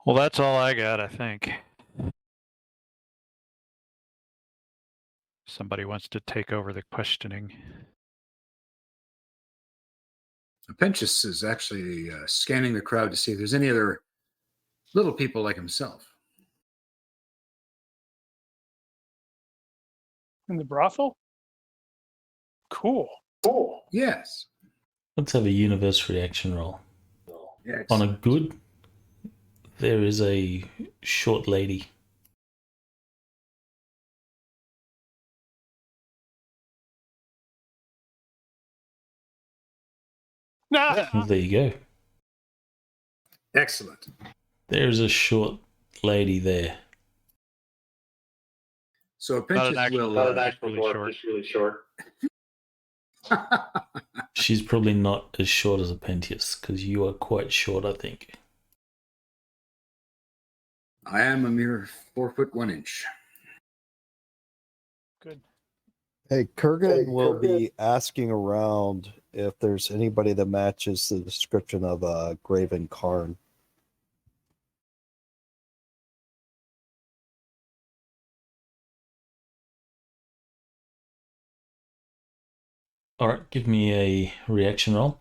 Well, that's all I got, I think. Somebody wants to take over the questioning. Penchus is actually scanning the crowd to see if there's any other little people like himself. In the brothel? Cool. Yes. Let's have a universe reaction roll. Yes. On a good, there is a short lady. Nah. There you go. Excellent. There's a short lady there. So Not Penchus an actual will. dwarf, just really short. She's probably not as short as a Pentius, because you are quite short, I think. I am a mere 4 foot 1 inch. Good. Hey, Kurgan will be asking around if there's anybody that matches the description of Graven Karn. All right, give me a reaction roll.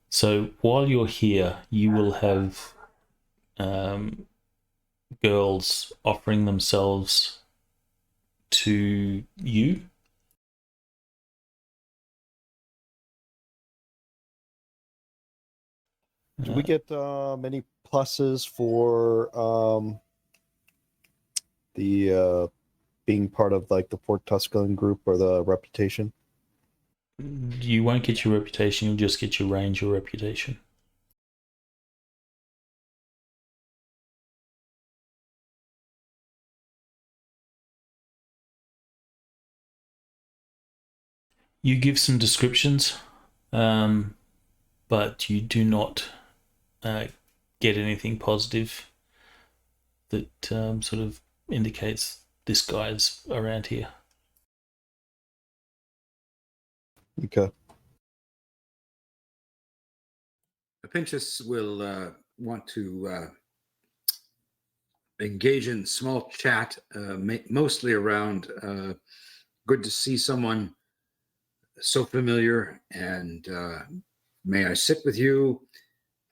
So while you're here, you will have girls offering themselves to you. Do we get any pluses for the being part of like the Fort Tuscan group or the reputation? You won't get your reputation, you'll just get your range or reputation. You give some descriptions, but you do not get anything positive that sort of indicates this guy's around here. Okay. Penchus will want to engage in small chat, mostly around good to see someone so familiar, and may I sit with you?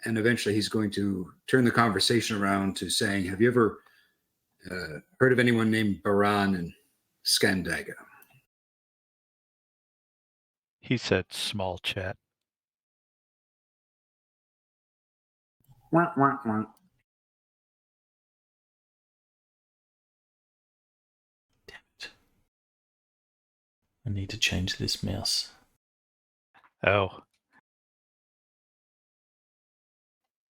And eventually he's going to turn the conversation around to saying, have you ever heard of anyone named Baran and Scandaga? He said small chat. Wah, wah, wah. Damn it. I need to change this mouse. Oh.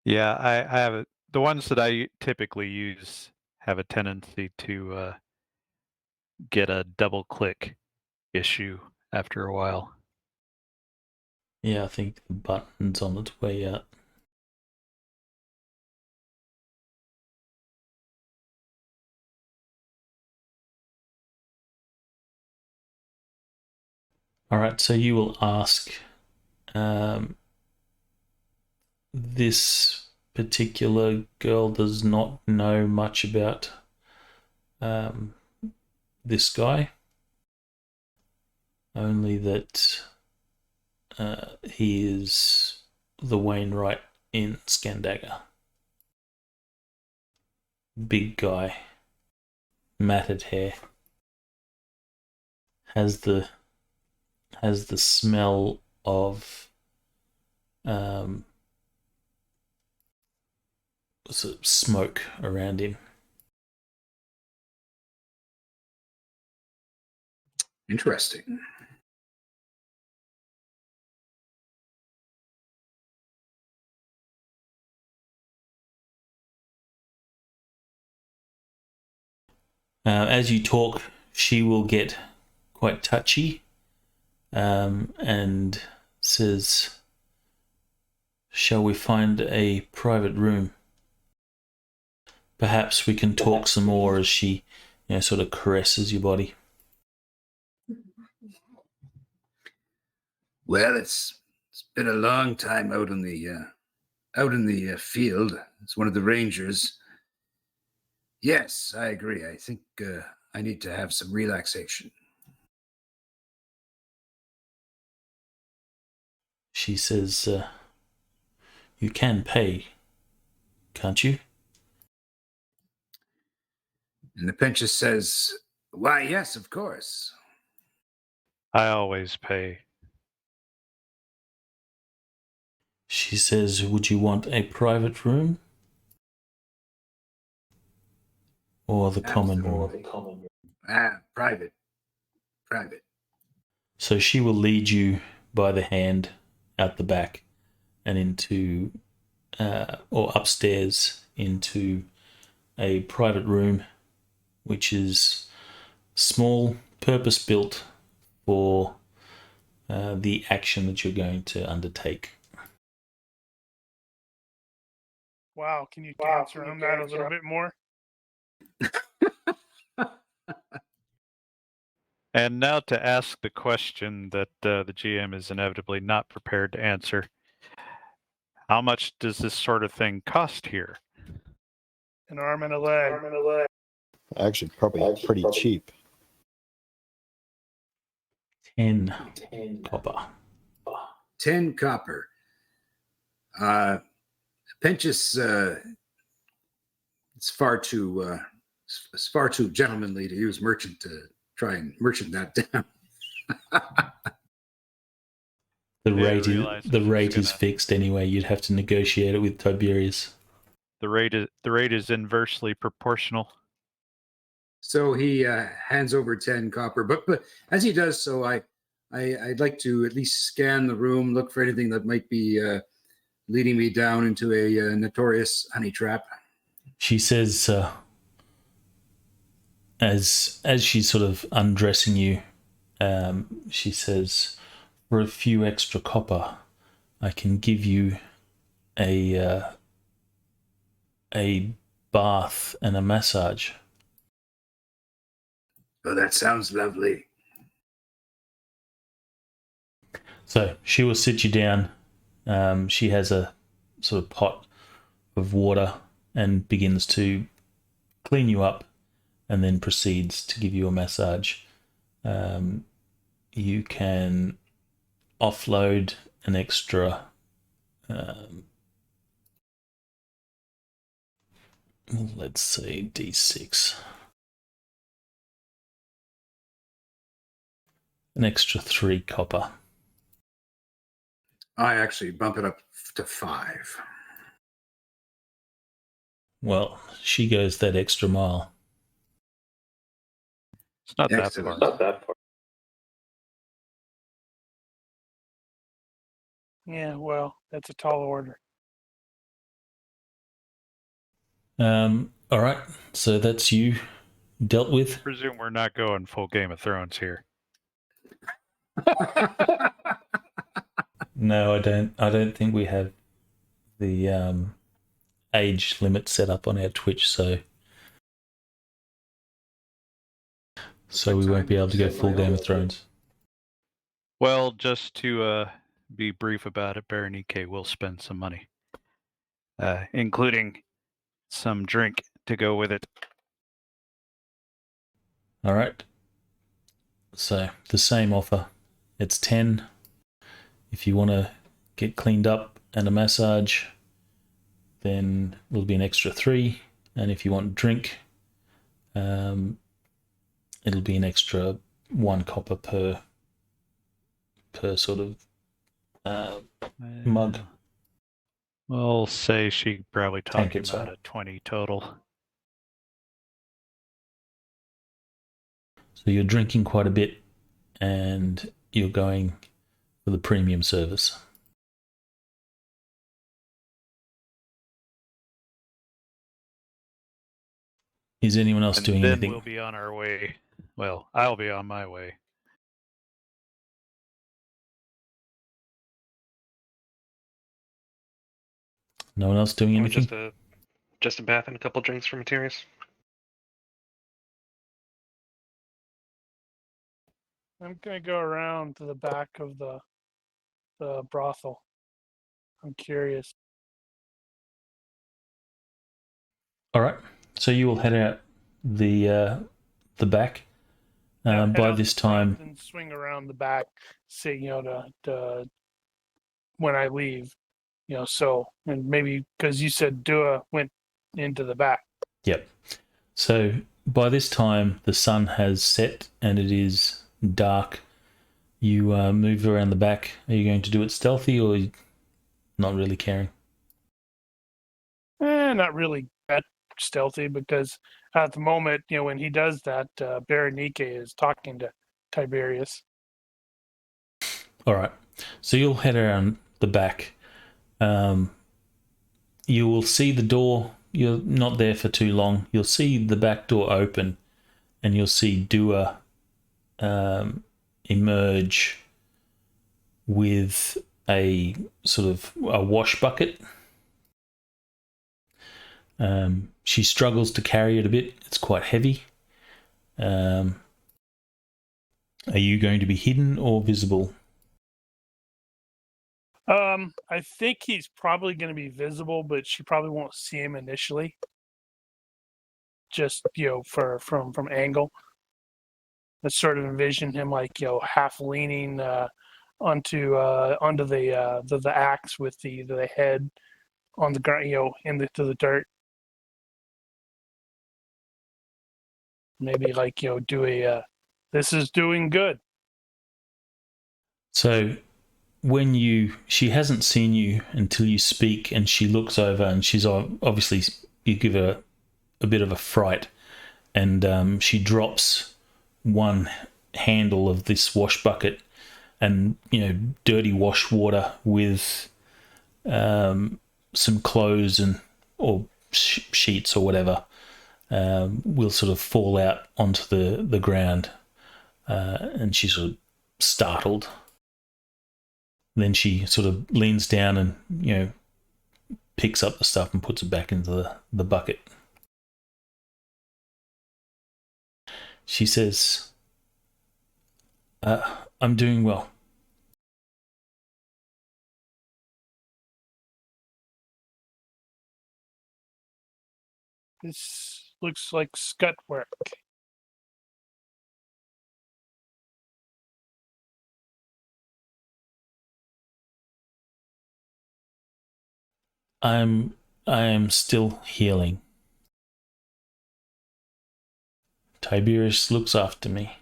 Yeah, I have it. The ones that I typically use have a tendency to get a double click issue after a while. Yeah, I think the button's on its way out. All right, so you will ask this particular girl does not know much about this guy, only that he is the Wainwright in Scandaga. Big guy, matted hair, has the smell of sort of smoke around him. Interesting. As you talk, she will get quite touchy and says, "Shall we find a private room? Perhaps we can talk some more," as she, sort of caresses your body. Well, it's been a long time out in the field. It's one of the rangers. Yes, I agree. I think I need to have some relaxation. She says, you can pay, can't you? And the Penchus says, why, yes, of course. I always pay. She says, would you want a private room? Or the common room? Private. So she will lead you by the hand out the back and into, or upstairs into a private room, which is small, purpose-built for the action that you're going to undertake. Wow, can you dance around that a little bit more? And now to ask the question that the GM is inevitably not prepared to answer. How much does this sort of thing cost here? An arm and a leg. Actually, probably pretty cheap. 10 copper. 10 copper. Penchus, it's far too gentlemanly to use merchant to try and merchant that down. The rate is fixed anyway. You'd have to negotiate it with Tiberias. The rate is inversely proportional. So he hands over 10 copper, but as he does so, I'd like to at least scan the room, look for anything that might be leading me down into a notorious honey trap. She says, as she's sort of undressing you, she says, for a few extra copper, I can give you a bath and a massage. Oh, that sounds lovely. So she will sit you down. She has a sort of pot of water and begins to clean you up and then proceeds to give you a massage. You can offload an extra let's say D6. An extra 3 copper. I actually bump it up to 5. Well, she goes that extra mile. It's not Excellent. that far. Yeah, well, that's a tall order. All right, so that's you dealt with. I presume we're not going full Game of Thrones here. No, I don't think we have the age limit set up on our Twitch, so we won't be able to go full Game of Thrones. Well, just to be brief about it, Ronnke will spend some money, including some drink to go with it. All right. So the same offer. It's 10. If you want to get cleaned up and a massage, then it'll be an extra 3. And if you want drink, it'll be an extra 1 copper per sort of mug. We'll say she probably talked Tankard, about sorry. a 20 total. So you're drinking quite a bit and you're going for the premium service. Is anyone else And doing then anything? we'll be on our way. Well, I'll be on my way. No one else doing anything? Just a bath and a couple drinks for Tiberias. I'm gonna go around to the back of the brothel. I'm curious. All right. So you will head out the back. Head By out this the front time, and swing around the back, say, to when I leave, so, and maybe because you said Dua went into the back. yep. So by this time, the sun has set and it is dark. You move around the back. Are you going to do it stealthy or not really caring? Not really that stealthy, because at the moment, when he does that, Berenike is talking to Tiberias. All right. So you'll head around the back. You will see the door. You're not there for too long. You'll see the back door open and you'll see Dua emerge with a sort of a wash bucket. She struggles to carry it a bit. It's quite heavy. Are you going to be hidden or visible? I think he's probably going to be visible, but she probably won't see him initially. Just from angle. I sort of envision him like half leaning onto the axe with the head on the ground, into the dirt. Maybe like do a this is doing good. So when she hasn't seen you until you speak, and she looks over and she's obviously, you give her a bit of a fright, and she drops one handle of this wash bucket and dirty wash water with some clothes or sheets or whatever will sort of fall out onto the ground, and she's sort of startled. Then she sort of leans down and picks up the stuff and puts it back into the bucket. She says, I'm doing well. This looks like scut work. I am still healing. Tiberias looks after me.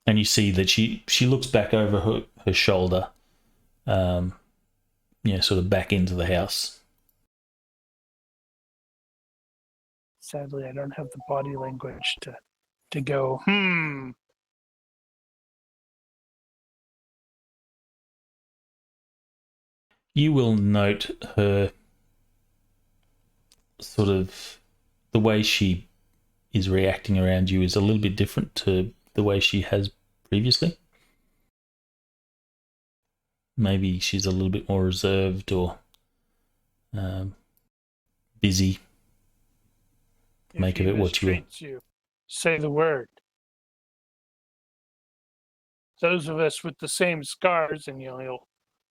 And you see that she looks back over her shoulder, sort of back into the house. Sadly, I don't have the body language to go, You will note her sort of, the way she is reacting around you is a little bit different to the way she has previously. Maybe she's a little bit more reserved or busy. Make of it what you will. Say the word. Those of us with the same scars, and he'll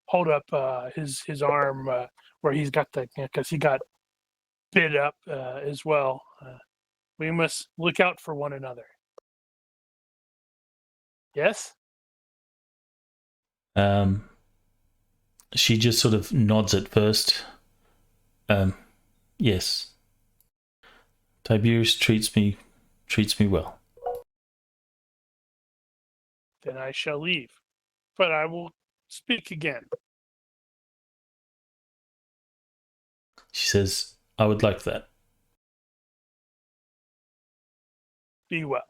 hold up his arm where he's got because he got bit up as well. We must look out for one another. Yes? She just sort of nods at first. Yes. Tiberias treats me well. Then I shall leave, but I will speak again. She says, I would like that. Be well.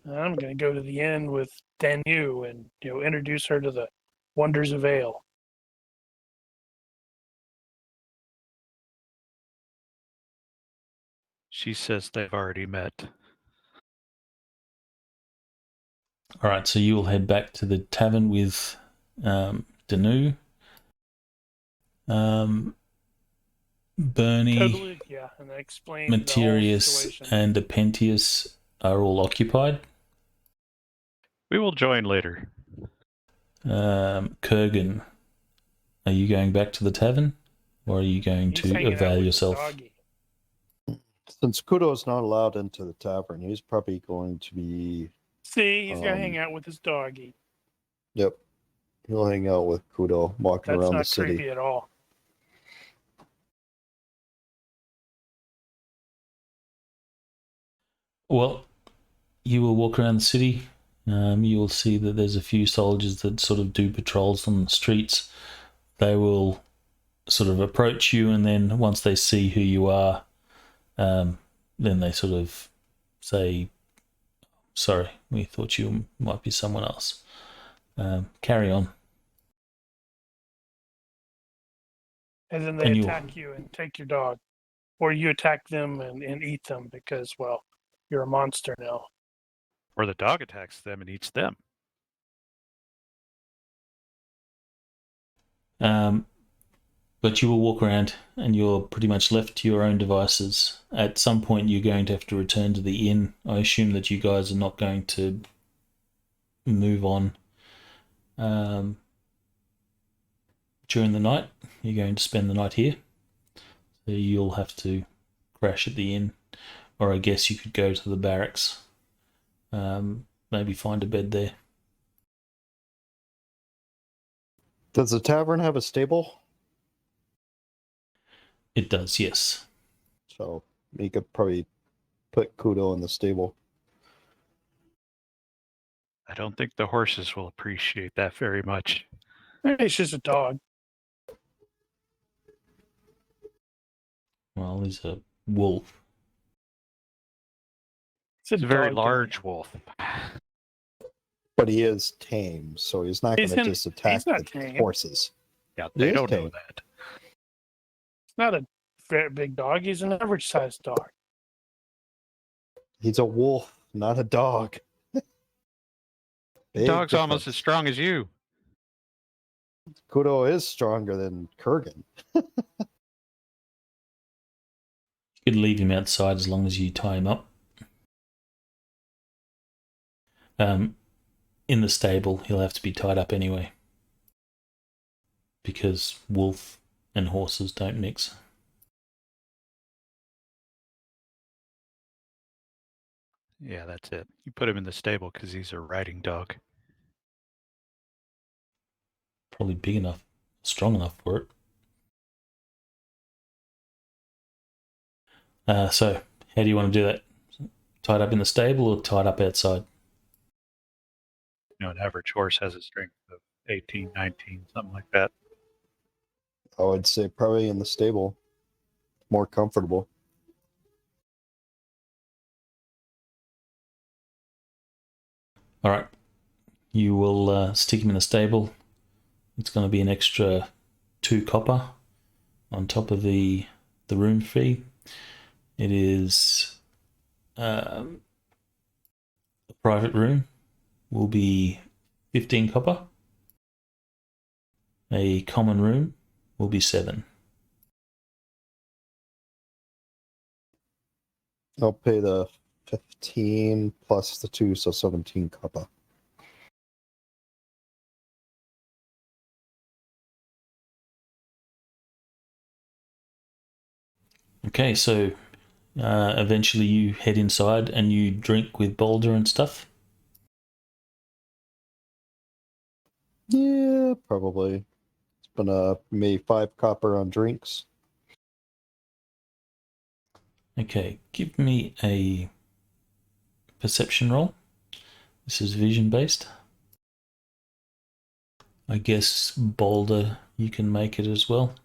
I'm going to go to the inn with Danu and introduce her to the wonders of ale. She says they've already met. All right, so you will head back to the tavern with Danu. Bernie, totally, yeah, and I explained Materius, and Apentius are all occupied. We will join later. Kurgan, are you going back to the tavern, or are you going He's to hanging out avail with yourself? the doggy. Since Kudo's not allowed into the tavern, he's probably going to be. See, he's gonna hang out with his doggy. Yep. He'll hang out with Kudo walking That's around the not city. creepy at all. Well, you will walk around the city. You will see that there's a few soldiers that sort of do patrols on the streets. They will sort of approach you, and then once they see who you are, then they sort of say, sorry, we thought you might be someone else. Carry on. And then they And attack you and take your dog. Or you attack them and eat them because, well, you're a monster now. Or the dog attacks them and eats them. But you will walk around and you're pretty much left to your own devices. At some point, you're going to have to return to the inn. I assume that you guys are not going to move on during the night. You're going to spend the night here. So you'll have to crash at the inn. Or I guess you could go to the barracks. Maybe find a bed there. Does the tavern have a stable? It does, yes. So you could probably put Kudo in the stable. I don't think the horses will appreciate that very much. It's just a dog. Well, he's a wolf. It's a very dog large wolf. But he is tame, so he's not going to just attack not the tame. horses. Yeah, He they is don't know tame. that. It's not a very big dog. He's an average sized dog. He's a wolf, not a dog. The Big dog's almost difference. as strong as you. Kudo is stronger than Kurgan. You could leave him outside as long as you tie him up. In the stable, he'll have to be tied up anyway. Because wolf and horses don't mix. Yeah, that's it. You put him in the stable because he's a riding dog. Probably big enough, strong enough for it. So, how do you want to do that? Tied up in the stable or tied up outside? You know, an average horse has a strength of 18, 19, something like that. I would say probably in the stable. More comfortable. All right. You will stick him in the stable. It's going to be an extra 2 copper on top of the room fee. It is a private room. Will be 15 copper. A common room will be 7. I'll pay the 15 plus the 2, so 17 copper. Okay, so eventually you head inside and you drink with Boulder and stuff. Yeah, probably. It's been maybe 5 copper on drinks. Okay, give me a perception roll. This is vision based. I guess Boulder, you can make it as well.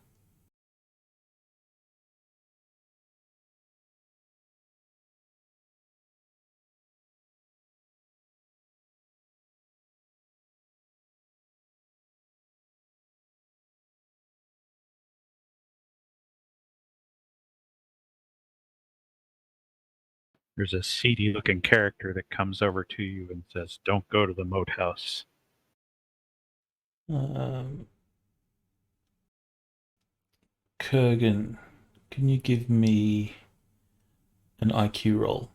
There's a seedy looking character that comes over to you and says, "Don't go to the moat house." Kurgan, can you give me an IQ roll?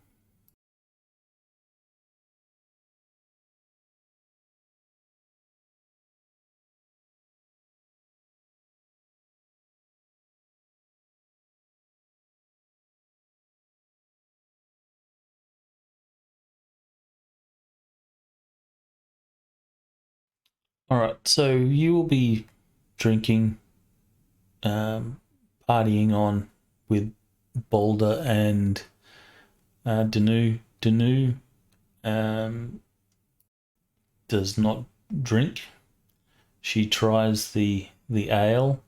All right, so you will be drinking, partying on with Boulder and Danu. Danu does not drink. She tries the ale,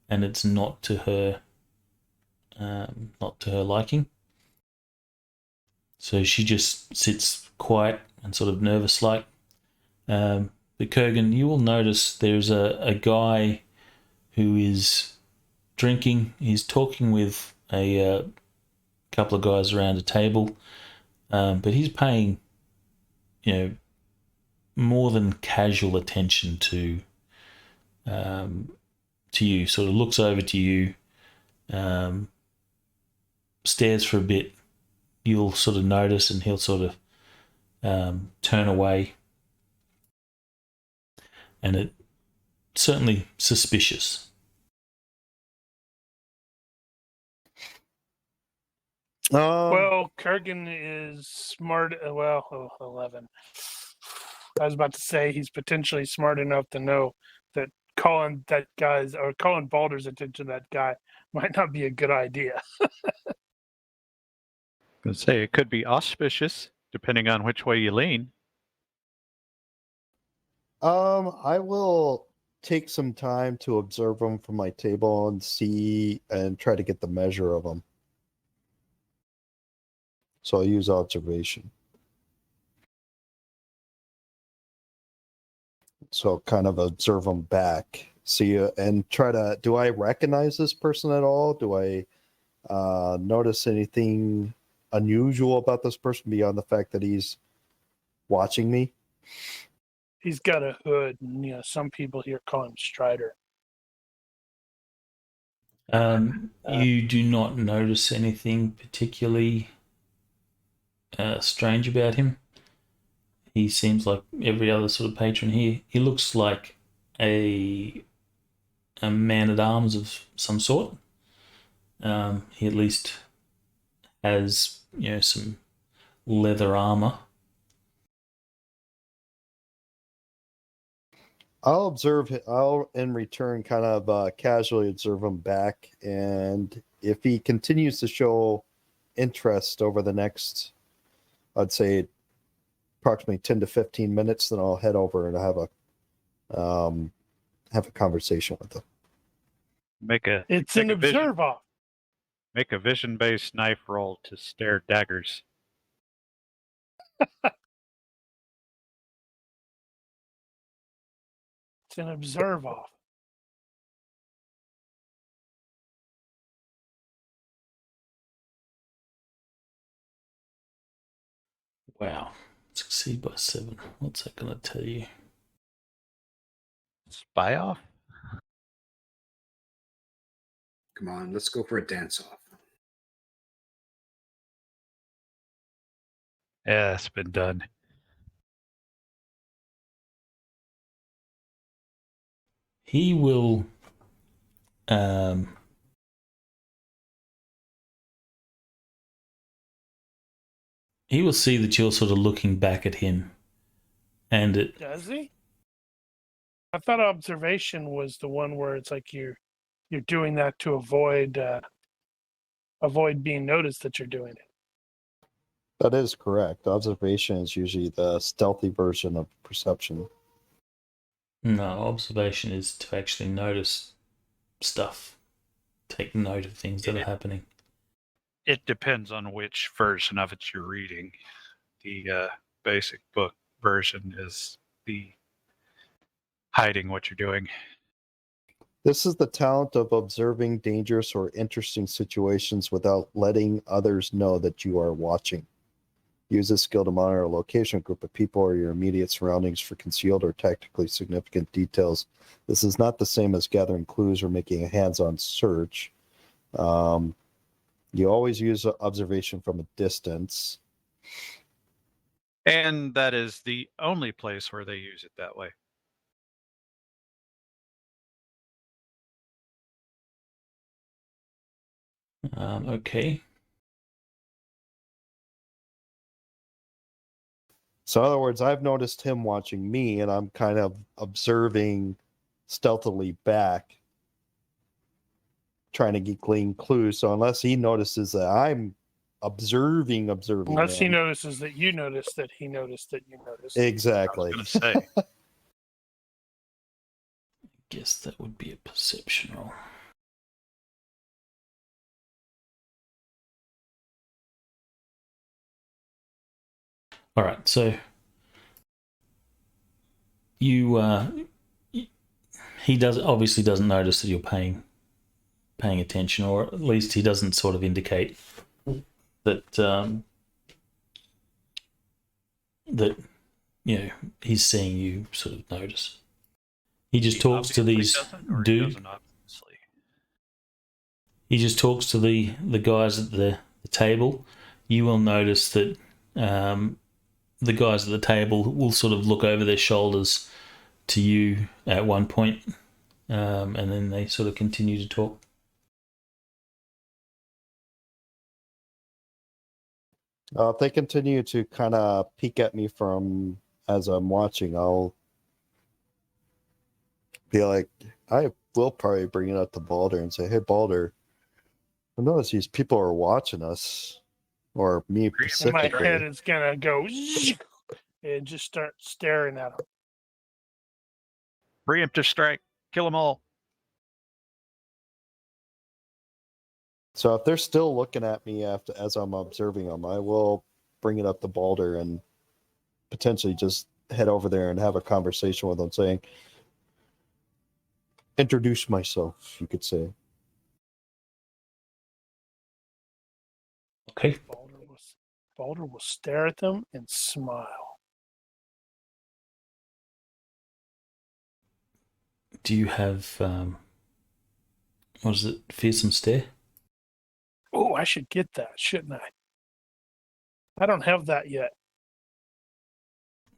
and it's not to her liking. So she just sits quiet and sort of nervous like. But Kurgan, you will notice there's a guy who is drinking. He's talking with a couple of guys around a table, but he's paying, more than casual attention to you. Sort of looks over to you, stares for a bit. You'll sort of notice, and he'll sort of turn away, and it's certainly suspicious. Well, Kurgan is smart. 11. I was about to say he's potentially smart enough to know that calling Balder's attention to that guy might not be a good idea. Gonna say it could be auspicious, depending on which way you lean. I will take some time to observe them from my table and see and try to get the measure of them. So I'll use observation. So kind of observe them back. See and try to. Do I recognize this person at all? Do I notice anything unusual about this person beyond the fact that he's watching me? He's got a hood, and some people here call him Strider. You do not notice anything particularly strange about him. He seems like every other sort of patron here. He looks like a man-at-arms of some sort. He at least has, some leather armor. I'll in return kind of casually observe him back, and if he continues to show interest over the next, I'd say approximately 10 to 15 minutes, then I'll head over and have a conversation with him. It's an observe off. Make a vision-based knife roll to stare daggers. It's an observe off. Wow. Succeed by 7. What's that going to tell you? Spy off? Come on, let's go for a dance off. Yeah, it's been done. He will see that you're sort of looking back at him, and it Does he? I thought observation was the one where it's like you're doing that to avoid being noticed that you're doing it. That is correct. Observation is usually the stealthy version of perception. No, observation is to actually notice stuff, take note of things that are happening. It depends on which version of it you're reading. The basic book version is the hiding what you're doing. This is the talent of observing dangerous or interesting situations without letting others know that you are watching. Use this skill to monitor a location, group of people, or your immediate surroundings for concealed or tactically significant details. This is not the same as gathering clues or making a hands-on search. You always use observation from a distance. And that is the only place where they use it that way. Okay. So in other words, I've noticed him watching me, and I'm kind of observing stealthily back, trying to glean clues. So unless he notices that I'm observing Unless he him, notices that you noticed that he noticed that you noticed. exactly. I was going to say. Guess that would be a perception roll. All right, so he obviously doesn't notice that you're paying attention, or at least he doesn't sort of indicate that that he's seeing you sort of notice. He just talks to these dude. He just talks to the guys at the table. You will notice that the guys at the table will sort of look over their shoulders to you at one point, and then they sort of continue to talk. If they continue to kind of peek at me from as I'm watching, I'll be like, I will probably bring it up to Balder and say, "Hey, Balder, I notice these people are watching us, or me And my specifically." head is gonna go and just start staring at him. Preemptive strike. Kill them all. So if they're still looking at me as I'm observing them, I will bring it up to Balder and potentially just head over there and have a conversation with them, saying, "Introduce myself," you could say. Okay. Balder will stare at them and smile. Do you have what is it? Fearsome stare? Oh, I should get that, shouldn't I? I don't have that yet.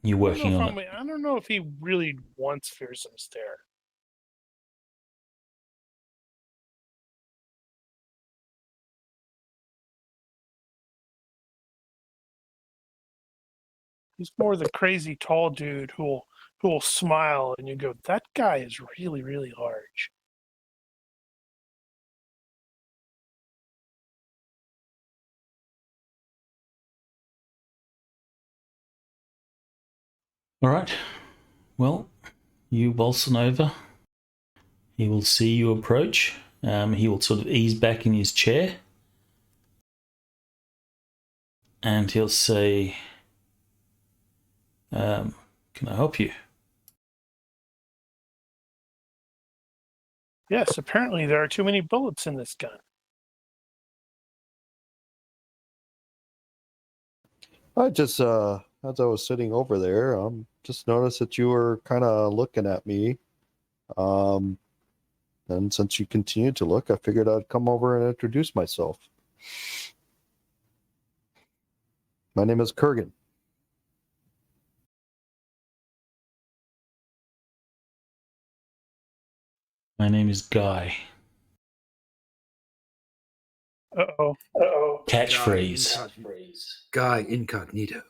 You're working on it. I don't know if he really wants fearsome stare. He's more the crazy tall dude who will smile and you go, that guy is really, really large. All right. Well, you waltzing over. He will see you approach. He will sort of ease back in his chair. And he'll say, can I help you? Yes, apparently there are too many bullets in this gun. I just, as I was sitting over there, just noticed that you were kind of looking at me. And since you continued to look, I figured I'd come over and introduce myself. My name is Kurgan. My name is Guy. Uh-oh. Catchphrase. Guy incognito.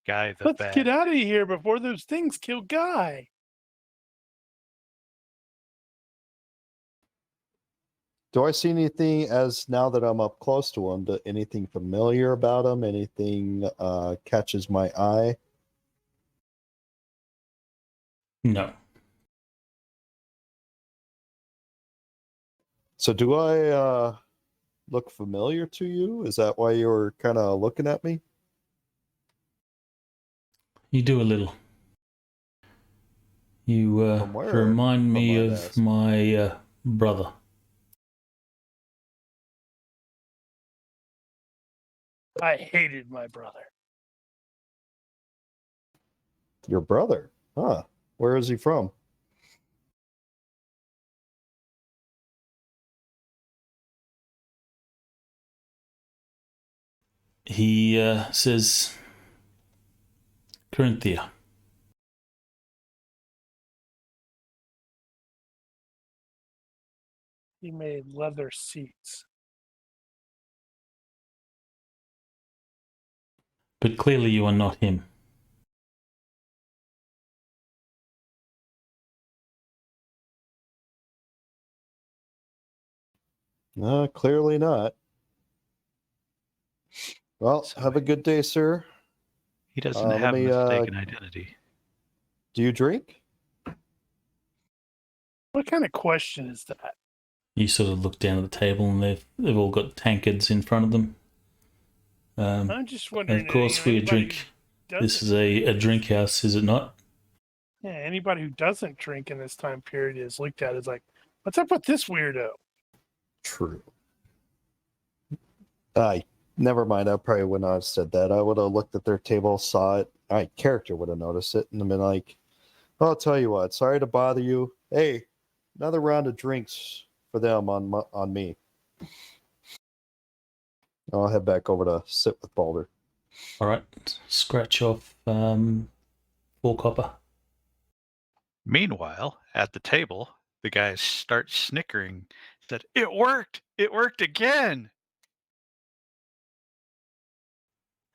Guy the Let's bad. get out of here before those things kill Guy. Do I see anything as now that I'm up close to him? Anything familiar about him? Anything catches my eye? No. So do I look familiar to you? Is that why you were kind of looking at me? You do a little. You From where, remind me I might of ask? my brother. I hated my brother. Your brother? Huh. Where is he from? He says, Corinthia. He made leather seats. But clearly you are not him. Clearly not. Well, So have a good day, sir. He doesn't let have me, mistaken identity. Do you drink? What kind of question is that? You sort of look down at the table and they've all got tankards in front of them. I'm just wondering. Of course, we drink. This is a drink house, is it not? Yeah, anybody who doesn't drink in this time period is looked at as like, what's up with this weirdo? True. Never mind. I probably would not have said that. I would have looked at their table, saw it. My character would have noticed it and been like, well, I'll tell you what. Sorry to bother you. Hey, another round of drinks for them on me. I'll head back over to sit with Balder. All right. Scratch off 4 copper. Meanwhile, at the table, the guys start snickering. Said, "It worked! It worked again!"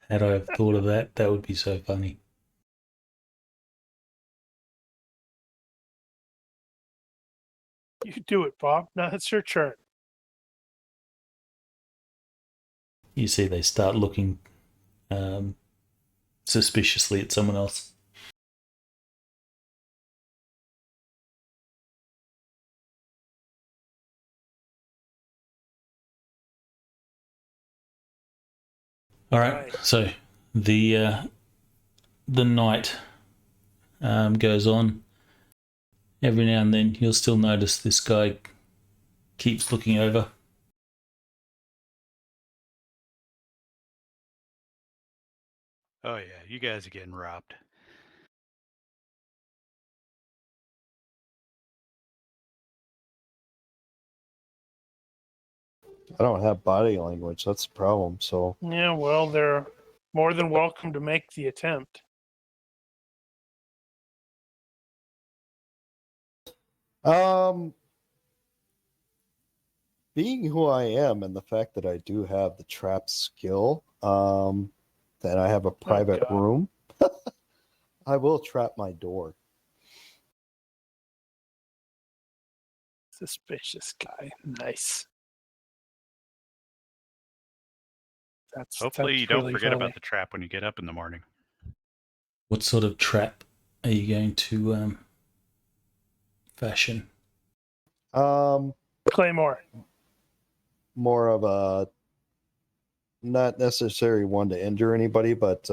Had I have thought of that, that would be so funny. You do it, Bob. Now it's your turn. You see, they start looking suspiciously at someone else. All right. So the night goes on. Every now and then, you'll still notice this guy keeps looking over. Oh yeah, you guys are getting robbed. I don't have body language. That's the problem. So Yeah, well, they're more than welcome to make the attempt. being who I am and the fact that I do have the trap skill, that I have a private room, I will trap my door. Suspicious guy. Nice. Hopefully, you really don't forget funny. about the trap when you get up in the morning. What sort of trap are you going to fashion? Claymore. More of a not necessarily one to injure anybody, but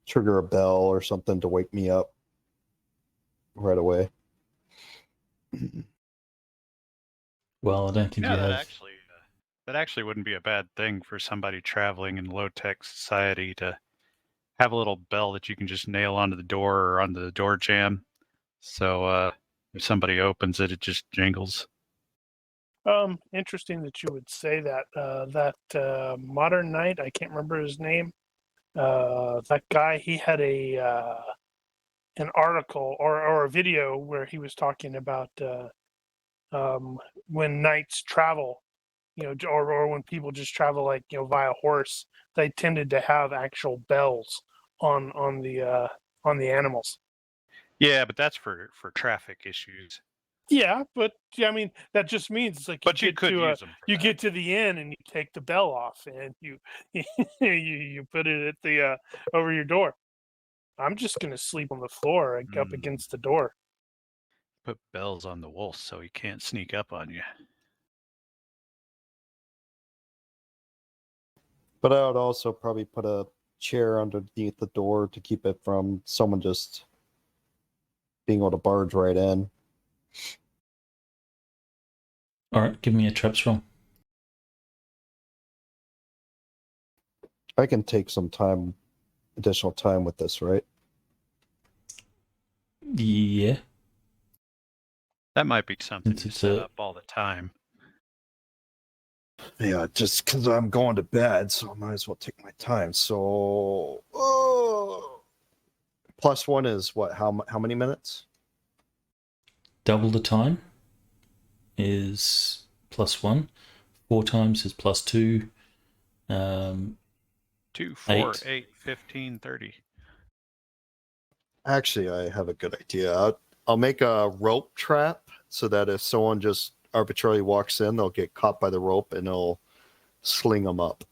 trigger a bell or something to wake me up right away. Well, I don't think you have. That actually wouldn't be a bad thing for somebody traveling in low-tech society to have a little bell that you can just nail onto the door or onto the door jamb. So if somebody opens it, it just jingles. Interesting that you would say that. That modern knight, I can't remember his name. That guy, he had an article or a video where he was talking about when knights travel, or when people just travel like via horse, they tended to have actual bells on the animals. Yeah, but that's for traffic issues. Yeah, but I mean that just means it's like But you could use them. You get to the inn and you take the bell off and you you put it at the over your door. I'm just gonna sleep on the floor up against the door. Put bells on the wolf so he can't sneak up on you. But I would also probably put a chair underneath the door to keep it from someone just being able to barge right in. All right, give me a traps roll. I can take some time, additional time with this, right? Yeah. That might be something It's you set up all the time. Yeah, just because I'm going to bed, so I might as well take my time. So, +1 is what? How many minutes? Double the time is +1. 4 times is +2. 2, 4, 8, 15, 30. Actually, I have a good idea. I'll make a rope trap so that if someone just arbitrarily walks in, they'll get caught by the rope and it'll sling them up.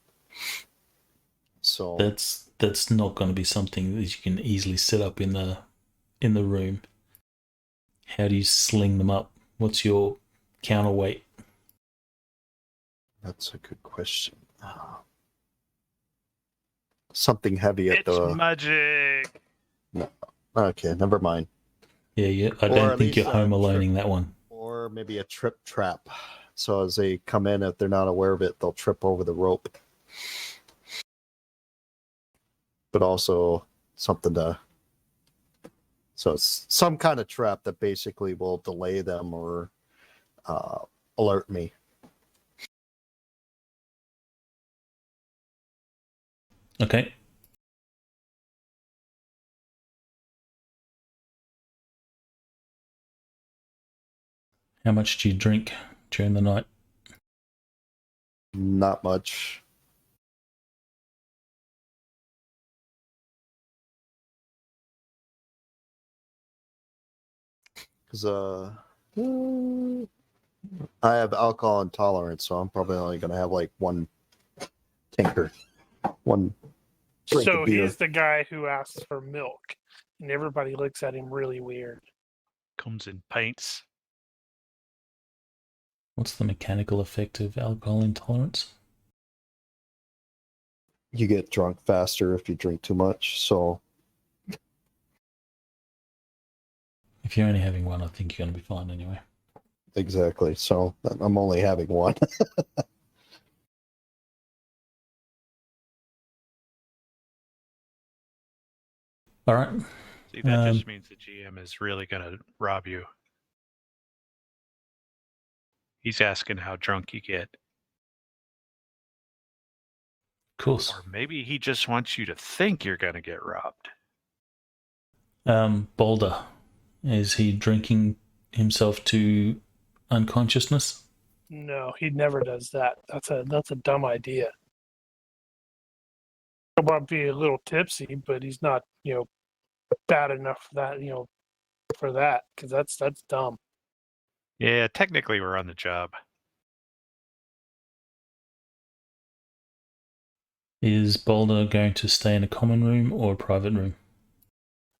So that's not going to be something that you can easily set up in the room. How do you sling them up? What's your counterweight? that's a good question. Something heavy at It's the. magic. Okay, never mind. Yeah. I Or don't at think you're least a home aloneing that one. Or maybe a trip trap. So as they come in, if they're not aware of it, they'll trip over the rope. But also something to. So it's some kind of trap that basically will delay them or alert me. Okay. How much do you drink during the night? Not much. Because I have alcohol intolerance, so I'm probably only going to have like one tinker, one drink So of beer. he's the guy who asks for milk, and everybody looks at him really weird. Comes in pints. What's the mechanical effect of alcohol intolerance? You get drunk faster if you drink too much. So If you're only having one, I think you're going to be fine anyway. exactly. So I'm only having one. All right. See, that just means the GM is really going to rob you. He's asking how drunk you get. Of course. Or maybe he just wants you to think you're going to get robbed. Boulder, is he drinking himself to unconsciousness? No, he never does that. That's a dumb idea. He'll probably be a little tipsy, but he's not, bad enough for that, for that, because that's dumb. Yeah, technically we're on the job. Is Boulder going to stay in a common room or a private room?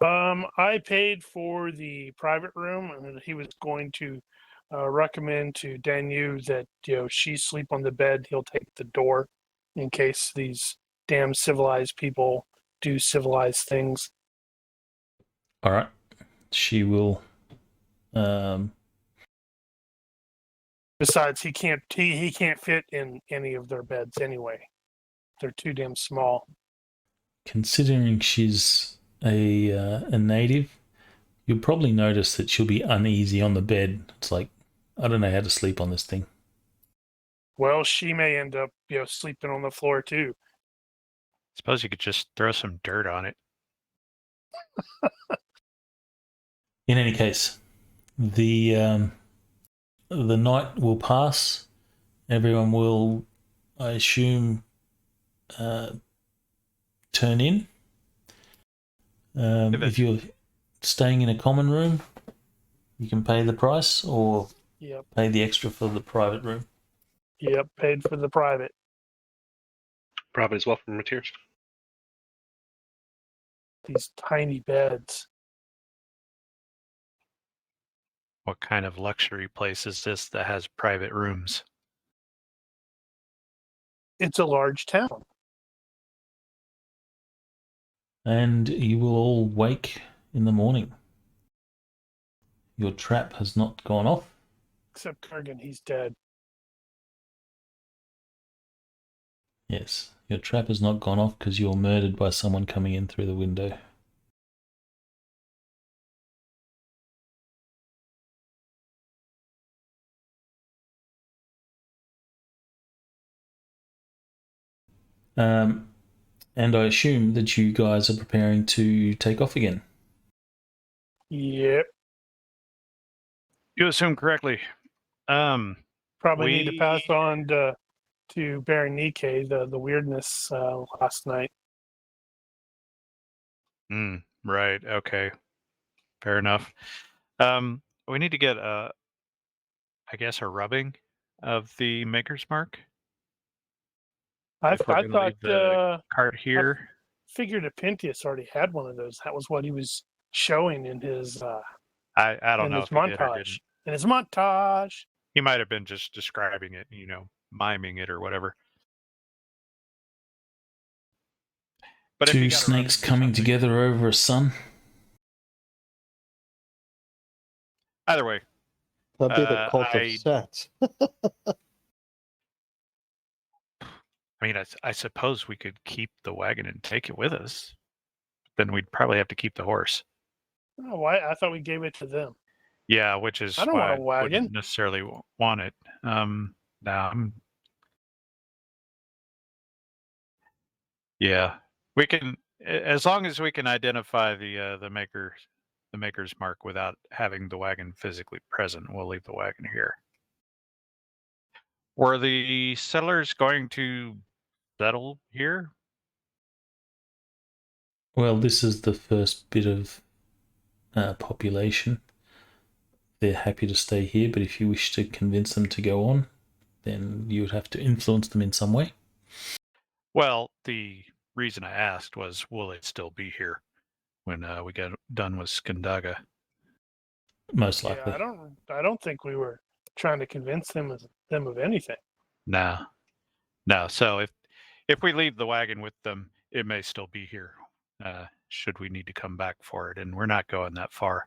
I paid for the private room, and he was going to recommend to Danu that she sleep on the bed. He'll take the door in case these damn civilized people do civilized things. All right. She will. Besides, he can't fit in any of their beds anyway. They're too damn small. Considering she's a native, you'll probably notice that she'll be uneasy on the bed. It's like, I don't know how to sleep on this thing. Well, she may end up, sleeping on the floor too. Suppose you could just throw some dirt on it. In any case, the night will pass. Everyone will, I assume, turn in. If you're staying in a common room, you can pay the price or pay the extra for the private room. Yep, paid for the private. Private as well for materials. These tiny beds. What kind of luxury place is this that has private rooms? It's a large town. And you will all wake in the morning. Your trap has not gone off. Except Kurgan, he's dead. Yes, your trap has not gone off because you're murdered by someone coming in through the window. And I assume that you guys are preparing to take off again. Yep. You assume correctly. Probably need to pass on to Berenike the weirdness last night. Right. Okay. Fair enough. We need to get I guess, a rubbing of the Maker's Mark. I If we're gonna leave the thought cart here. figured Apentius already had one of those. That was what he was showing in his I don't know if he did or montage. didn't. In his montage. He might have been just describing it, miming it or whatever. But if Two you got a rubbing snakes or coming something- together over a sun. Either way, That'd be the cult I- of Set. I mean, I suppose we could keep the wagon and take it with us. Then we'd probably have to keep the horse. Oh, why? I thought we gave it to them. Yeah, which is I don't why want a wagon. wouldn't necessarily want it. Yeah, we can, as long as we can identify the maker's mark without having the wagon physically present. We'll leave the wagon here. Were the settlers going to settle here? Well, this is the first bit of population. They're happy to stay here, but if you wish to convince them to go on, then you would have to influence them in some way. Well, the reason I asked was, will it still be here when we get done with Scandaga? Most likely. Yeah, I don't think we were trying to convince them of anything. No. So if we leave the wagon with them, it may still be here. Should we need to come back for it, and we're not going that far.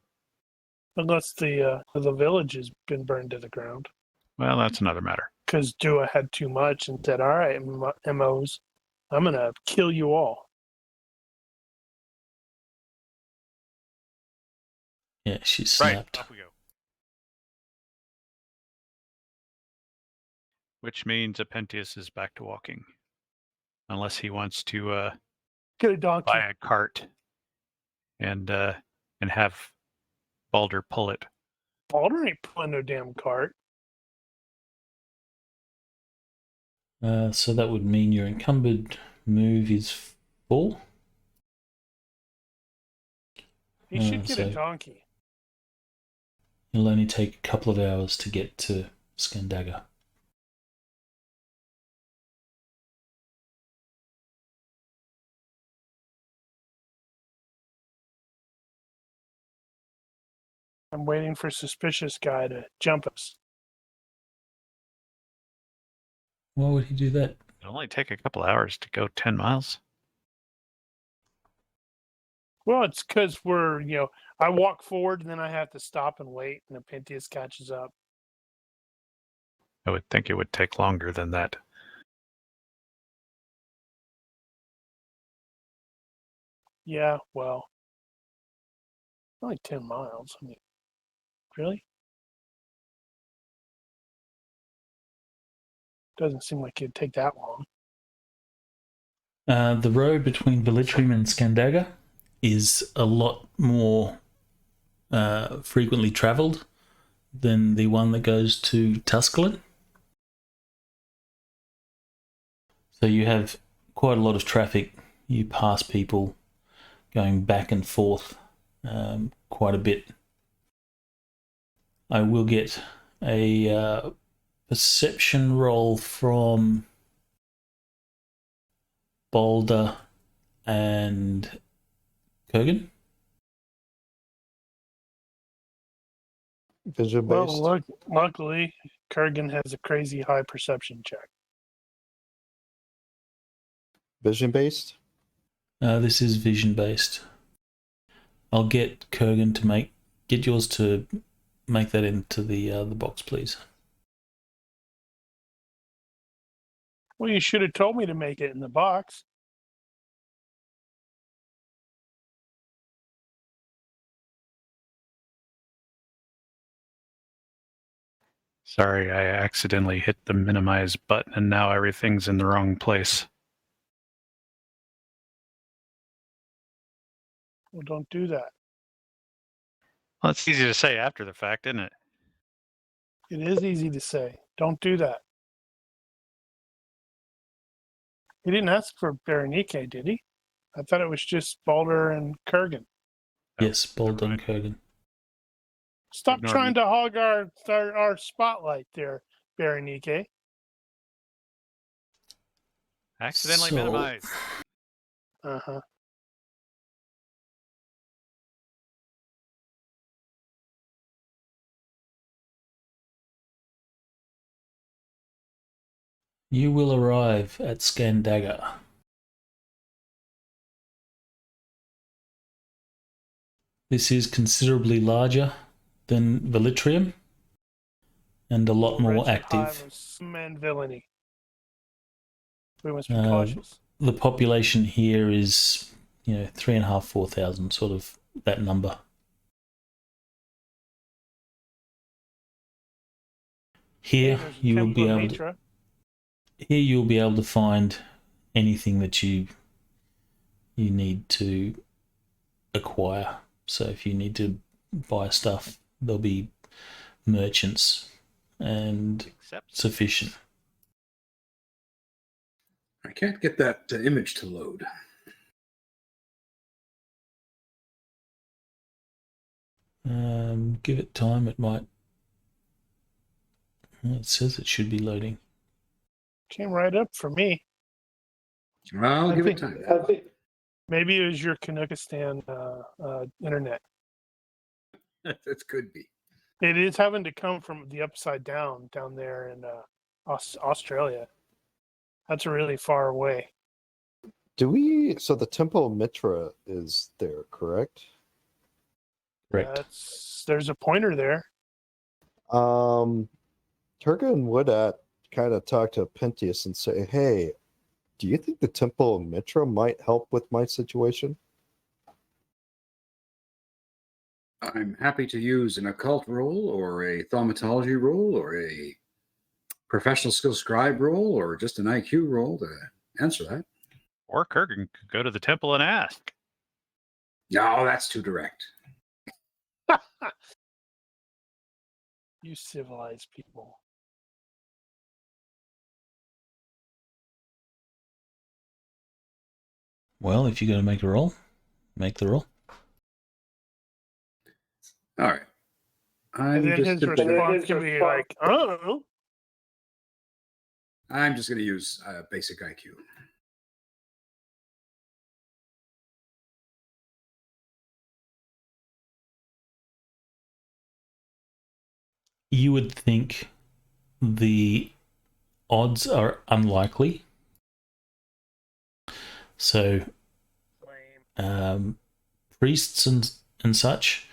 Unless the village has been burned to the ground. Well, that's another matter. Because Dua had too much and said, all right, MOs, I'm going to kill you all. Yeah, she snapped. Right, off we go. Which means Apentius is back to walking. Unless he wants to Get a donkey. buy a cart and have Balder pull it. Balder ain't pulling no damn cart. So that would mean your encumbered move is 4. He should get a so- donkey. It'll only take a couple of hours to get to Scandaga. I'm waiting for Suspicious Guye to jump us. Why would he do that? It'll only take a couple hours to go 10 miles. Well, it's because I walk forward and then I have to stop and wait, and Apentius catches up. I would think it would take longer than that. Yeah, well, only 10 miles. I mean, really? Doesn't seem like it'd take that long. The road between Velitrium and Scandaga is a lot more frequently travelled than the one that goes to Tusculum. So you have quite a lot of traffic. You pass people going back and forth quite a bit. I will get a perception roll from Balder and Kurgan. Vision based. Well, luckily, Kurgan has a crazy high perception check. Vision based. This is vision based. I'll get Kurgan to get yours to make that into the box, please. Well, you should have told me to make it in the box. Sorry, I accidentally hit the minimize button and now everything's in the wrong place. Well, don't do that. Well, it's easy to say after the fact, isn't it? It is easy to say. Don't do that. He didn't ask for Berenike, did he? I thought it was just Balder and Kurgan. Oh, Yes, Balder and never Kurgan. Stop Ignore trying me. to hog our spotlight there, Berenike. Accidentally So- minimized. Uh-huh. You will arrive at Scandaga. This is considerably larger than Velitrium and a lot more Wretched active. hive of scum and villainy. We must be Uh, cautious. The population here is, 3,500, 4,000, sort of that number. Hey, Here there's a you will temple be of able to, Mitra. here you'll be able to find anything that you need to acquire. So if you need to buy stuff, there'll be merchants and Except sufficient. I can't get that image to load. Give it time, it might. It says it should be loading. Came right up for me. I'll I give it think- time. Maybe it was your Kanukistan internet. That could be. It is having to come from the upside down there in Australia. That's really far away. So the Temple of Mitra is there, correct? Correct. There's a pointer there. Turga and Woodat kind of talk to Pentius and say, hey, do you think the Temple of Mitra might help with my situation? I'm happy to use an occult roll or a thaumatology roll or a professional skill scribe roll or just an IQ roll to answer that. or Kurgan could go to the temple and ask. No, that's too direct. You civilized people. Well, if you're going to make a roll, make the roll. All right. And then his response can be like, oh. I'm just going to use basic IQ. You would think the odds are unlikely. So, priests and such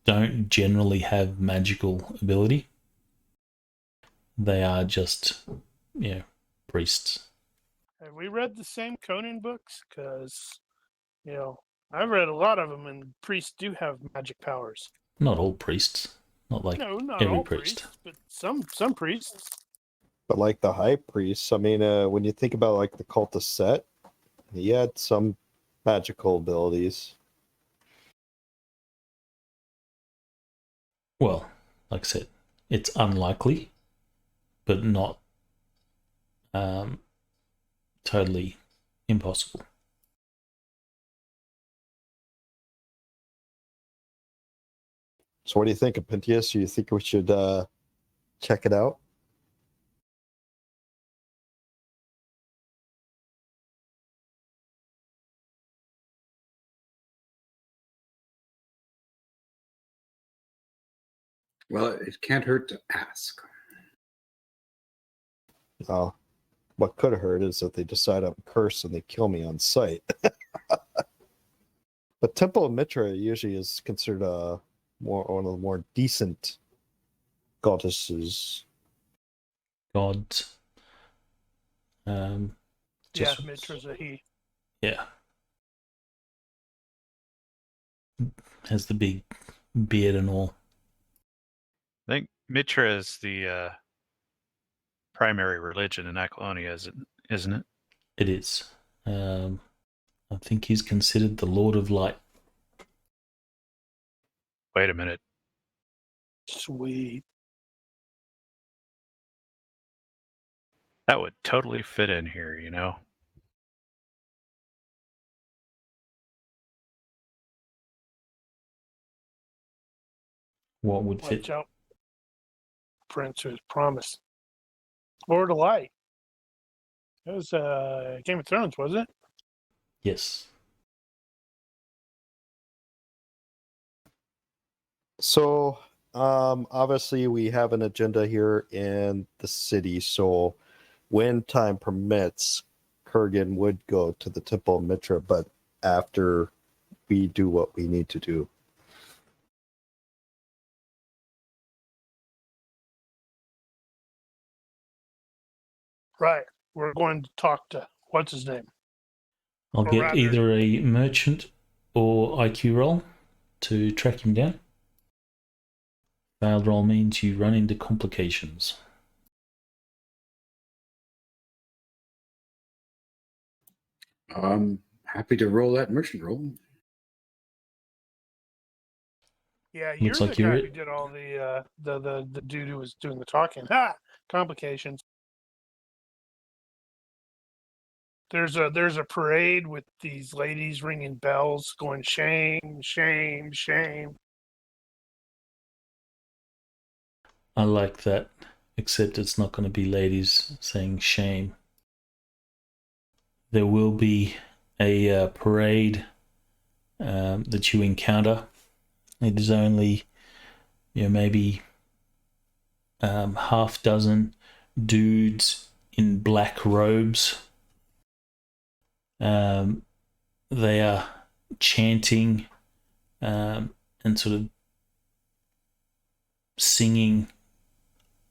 don't generally have magical ability. They are just, priests. Have we read the same Conan books? Because, I've read a lot of them, and priests do have magic powers. Not all priests. Not like No, not every all priest. priests, but some priests. But like the high priest, I mean, when you think about like the cult of Set, he had some magical abilities. Well, like I said, it's unlikely, but not totally impossible. So what do you think of Pentius? Do you think we should check it out? Well, it can't hurt to ask. What could have hurt is if they decide I'm cursed and they kill me on sight. But Temple of Mitra usually is considered one of the more decent goddesses. Gods. Just, Mitra's a he. yeah. Has the big beard and all. I think Mitra is the primary religion in Aclonia, isn't it? It is. I think he's considered the Lord of Light. Wait a minute. Sweet. That would totally fit in here, you know? What would fit? Watch out. Prince who is promised. Lord of Light. That was Game of Thrones, was it? Yes. So, obviously, we have an agenda here in the city. So, when time permits, Kurgan would go to the Temple of Mitra, but after we do what we need to do. Right. We're going to talk to what's his name? I'll Or get rather- either a merchant or IQ roll to track him down. Failed roll means you run into complications. I'm happy to roll that merchant roll. Yeah, you're Looks the like you're guy it. who did all the dude who was doing the talking. Ha! Complications. There's a parade with these ladies ringing bells, going shame, shame, shame. I like that, except it's not going to be ladies saying shame. There will be a parade that you encounter. It is only, maybe half dozen dudes in black robes. They are chanting and sort of singing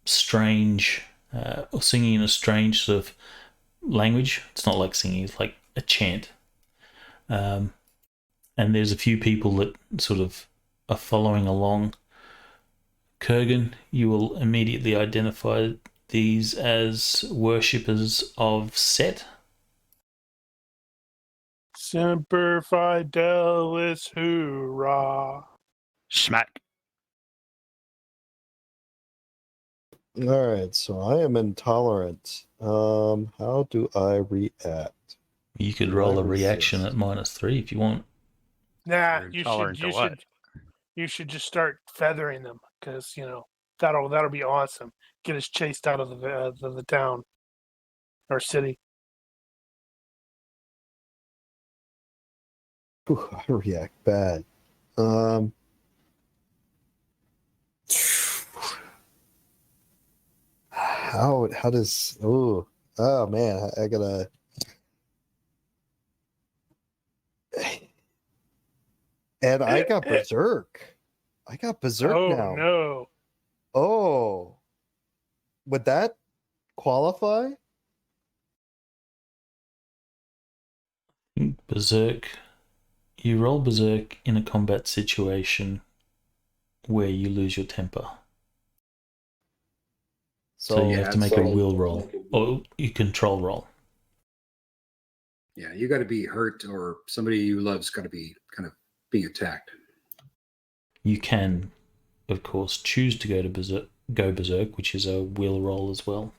strange, or singing in a strange sort of language. It's not like singing, it's like a chant. And there's a few people that sort of are following along. Kurgan, you will immediately identify these as worshippers of Set. Semper Fidelis, hoorah. Smack. All right, so I am intolerant. How do I react? You could Do roll I a reaction resist? at -3 if you want. Nah, You're you intolerant should to what? you should just start feathering them because that'll be awesome. Get us chased out of the town or city. Ooh, I react bad. How does oh man, I gotta and I got berserk. I got berserk Oh now. no. Oh, would that qualify? Berserk. You roll Berserk in a combat situation where you lose your temper. So you have to make a will roll, or you control roll. Yeah, you got to be hurt, or somebody you love's got to be kind of being attacked. You can, of course, choose to go berserk, which is a will roll as well.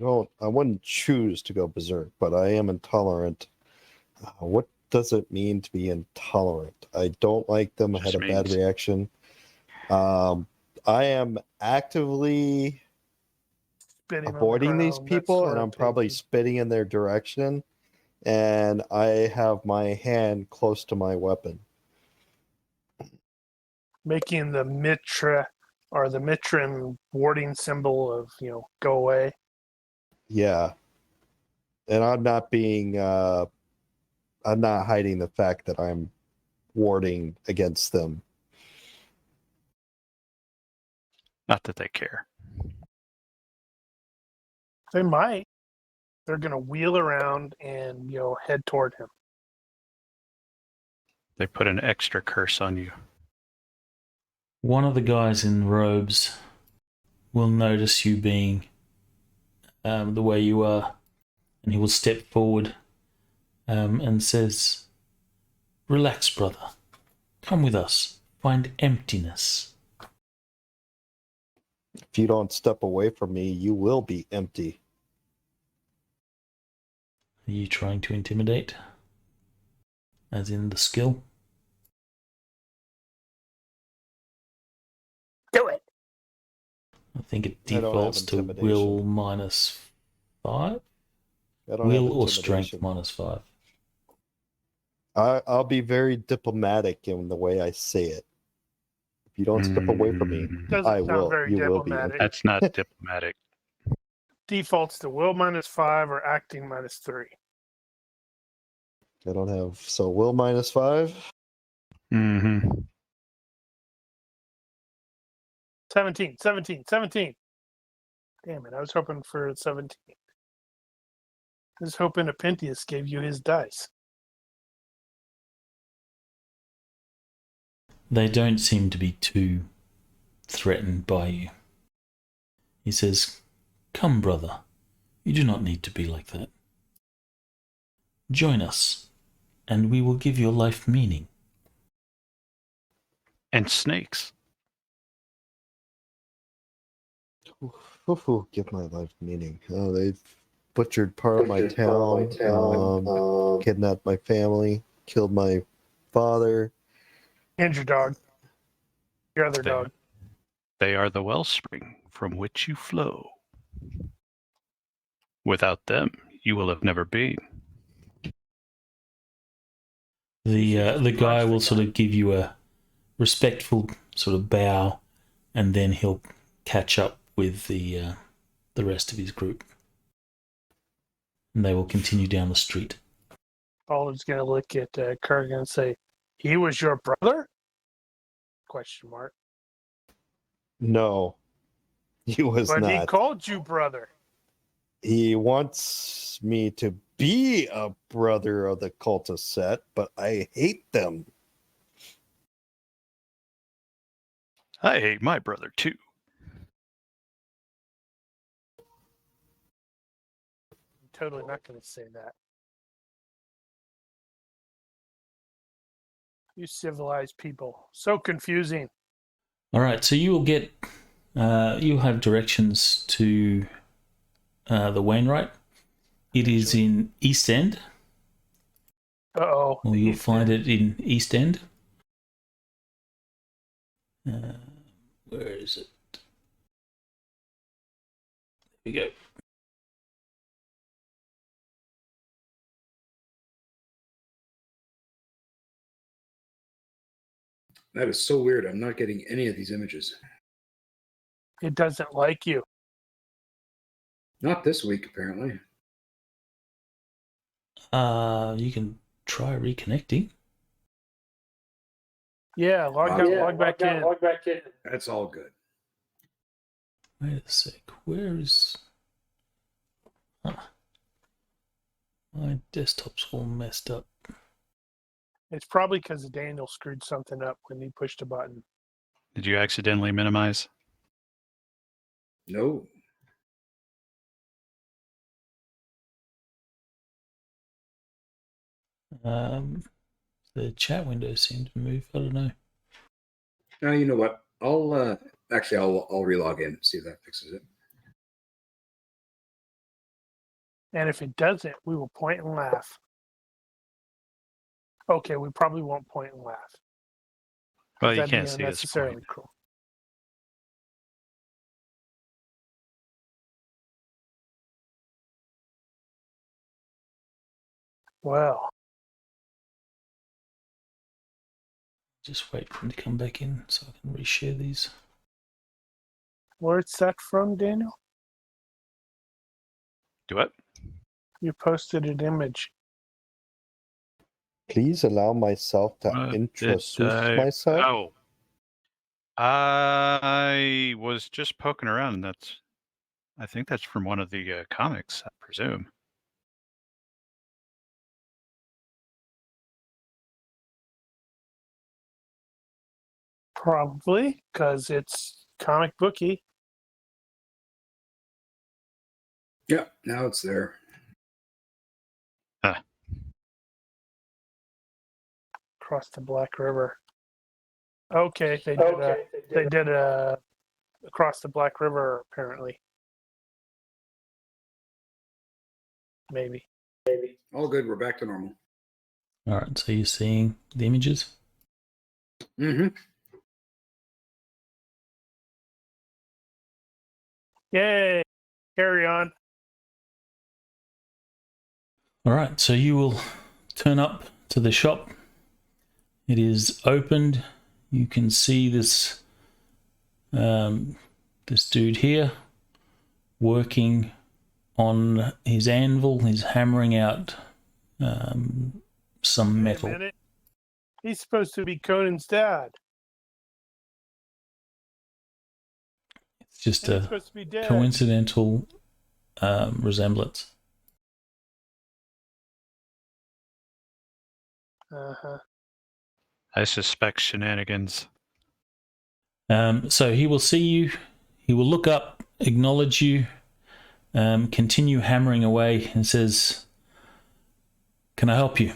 I wouldn't choose to go berserk, but I am intolerant. What does it mean to be intolerant? I don't like them. I had a bad reaction. I am actively Spitting on the avoiding these ground, that people, sort and of I'm probably taking. spitting in their direction. And I have my hand close to my weapon. Making the Mitra or the Mitran warding symbol of, go away. Yeah. And I'm not hiding the fact that I'm warding against them. Not that they care. They might. They're going to wheel around and, head toward him. They put an extra curse on you. One of the guys in robes will notice you being the way you are, and he will step forward and says, "Relax, brother. Come with us. Find emptiness." If you don't step away from me, you will be empty. Are you trying to intimidate? As in the skill? I think it I don't have defaults to intimidation. will -5. I don't have Will or strength intimidation. -5. I'll be very diplomatic in the way I say it. If you don't step away from me, Doesn't I sound will. very You will be. diplomatic. That's not diplomatic. Defaults to will -5 or acting -3. I don't have will -5. Mm-hmm. 17. Damn it, I was hoping for 17. I was hoping Apentius gave you his dice. They don't seem to be too threatened by you. He says, "Come, brother, you do not need to be like that. Join us, and we will give your life meaning." And snakes. Give my life meaning. Oh, they've butchered part of my town, kidnapped my family, killed my father. And your dog. Your other They- dog. They are the wellspring from which you flow. Without them, you will have never been. The guy will sort of give you a respectful sort of bow, and then he'll catch up with the rest of his group, and they will continue down the street. Olive's going to look at Kurgan and say, "He was your brother?" Question mark. No, he was But not. he called you brother. He wants me to be a brother of the cultist set, but I hate them. I hate my brother too. I'm totally not going to say that. You civilized people. So confusing. All right, so you will get you'll have directions to the Wainwright. It is in East End, Uh-oh. or you'll find it in East End. Where is it? There we go. That is so weird. I'm not getting any of these images. It doesn't like you. Not this week, apparently. You can try reconnecting. Yeah, log back in. That's all good. Wait a sec. Where is... My desktop's all messed up. It's probably because Daniel screwed something up when he pushed a button. Did you accidentally minimize? No. The chat window seemed to move. I don't know. You know what? I'll relog in and see if that fixes it. And if it doesn't, we will point and laugh. Okay, we probably won't point and laugh. Well, you That'd can't be see us unnecessarily point. cruel. Well, Just wait for him to come back in so I can reshare these. where's that from, Daniel? Do what? You posted an image. Please allow myself to What introduce did myself. Oh. I was just poking around, and I think that's from one of the comics, I presume. Probably, because it's comic booky. Yeah, now it's there. Across the Black River. Okay, they did a across the Black River, apparently. Maybe. All good. We're back to normal. All right, so you're seeing the images? Mm-hmm. Yay! Carry on. All right, so you will turn up to the shop. It is opened. You can see this this dude here working on his anvil. He's hammering out some Wait a metal. minute. He's supposed to be Conan's dad. It's just And he's a supposed to be dead. coincidental resemblance. Uh-huh. I suspect shenanigans. So he will see you. He will look up, acknowledge you, continue hammering away, and says, "Can I help you?"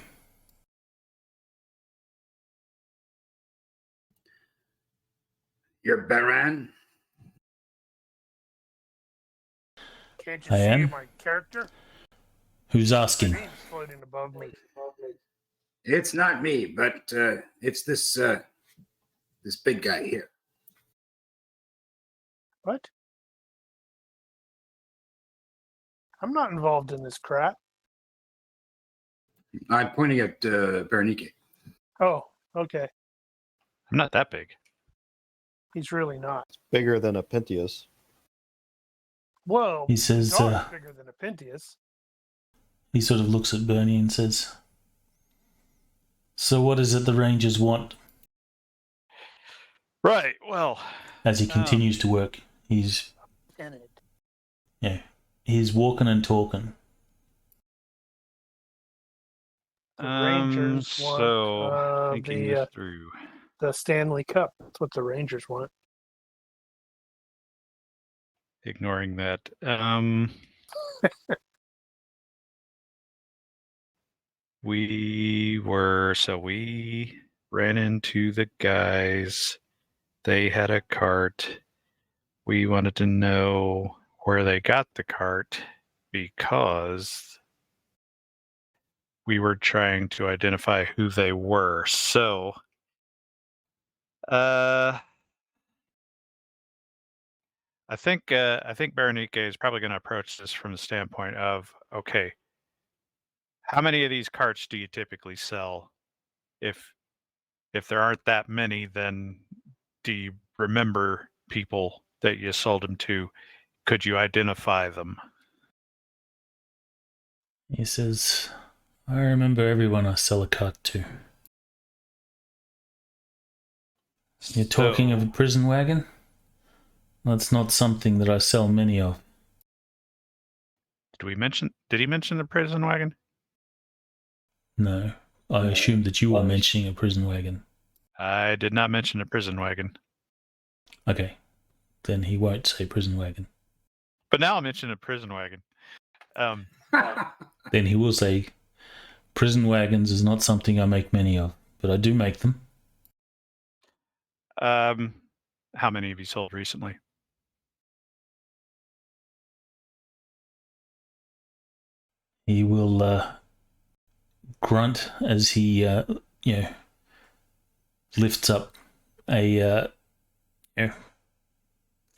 You're Baran? Can't you I see am. my character? Who's My asking? name's floating above me. It's not me, but it's this this big guy here. What? I'm not involved in this crap. I'm pointing at Ronnke. Oh, okay. I'm not that big. He's really not. Bigger than a Pentius. Whoa. He says, Dog's bigger than a Pentius. he sort of looks at Bernie and says, "So what is it the Rangers want?" Right. Well, As he continues to work, he's he's walking and talking. The Rangers want thinking this through. the Stanley Cup. That's what the Rangers want. Ignoring that. We ran into the guys. They had a cart. We wanted to know where they got the cart because we were trying to identify who they were. So, I think Ronnke is probably going to approach this from the standpoint of, okay, how many of these carts do you typically sell? If there aren't that many, then do you remember people that you sold them to? Could you identify them? He says, "I remember everyone I sell a cart to." You're talking of a prison wagon? That's not something that I sell many of. Did he mention the prison wagon? No, I assumed that you were mentioning a prison wagon. I did not mention a prison wagon. Okay, then he won't say prison wagon. But now I'll mention a prison wagon. Then he will say, "Prison wagons is not something I make many of, but I do make them." How many have you sold recently? He will grunt as he, lifts up a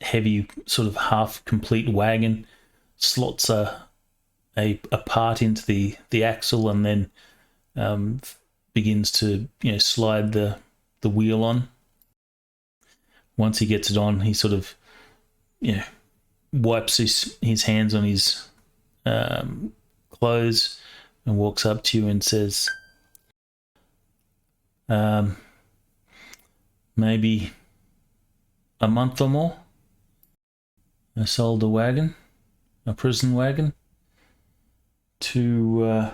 heavy, sort of half-complete wagon, slots a part into the axle, and then begins to slide the wheel on. Once he gets it on, he sort of wipes his hands on his clothes and walks up to you and says, "Maybe a month or more, I sold a wagon, a prison wagon, to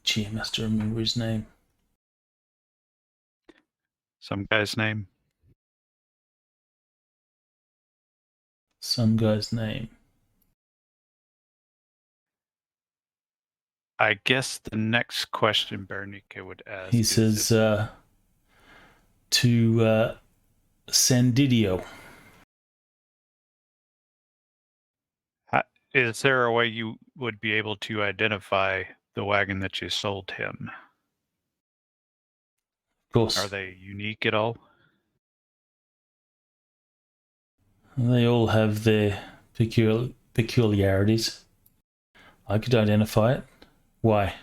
gee, I must remember his name. Some guy's name? Some guy's name. I guess the next question Ronnke would ask. He says, to Sandidio." Is there a way you would be able to identify the wagon that you sold him? Of course. Are they unique at all? They all have their peculiarities. I could identify it. Why?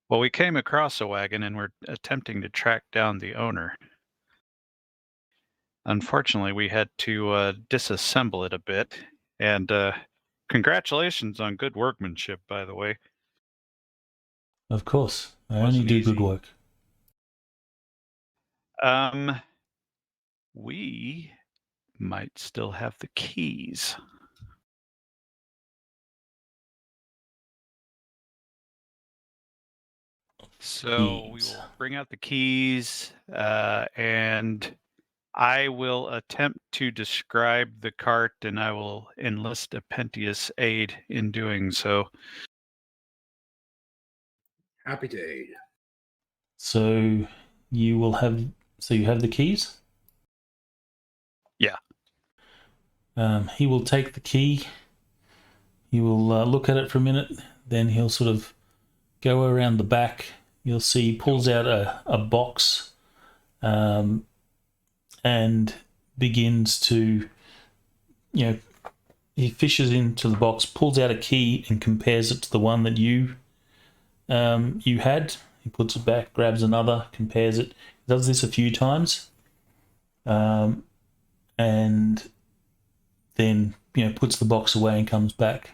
Well, we came across a wagon and we're attempting to track down the owner. Unfortunately, we had to disassemble it a bit. And congratulations on good workmanship, by the way. Of course, I only Wasn't do easy. good work. We might still have the keys. So we Keys. will bring out the keys, and I will attempt to describe the cart, and I will enlist a Pentious aid in doing so. Happy to aid. So you will have. So you have the keys. Yeah. He will take the key. He will look at it for a minute. Then he'll sort of go around the back. You'll see he pulls out a box, and begins to, he fishes into the box, pulls out a key, and compares it to the one that you had. He puts it back, grabs another, compares it. He does this a few times, and then puts the box away and comes back.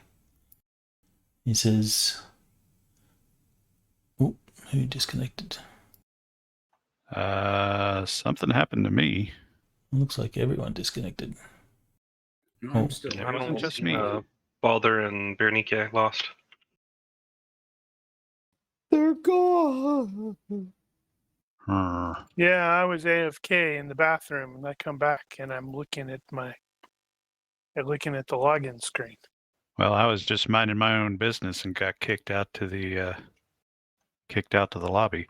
He says, "Oh, who disconnected? Something happened to me. Looks like everyone disconnected." No, Oh. I'm still. It wasn't just me. Balder and Bernice lost. They're gone. Yeah, I was AFK in the bathroom, and I come back and I'm looking at the login screen. Well, I was just minding my own business and got kicked out to the lobby.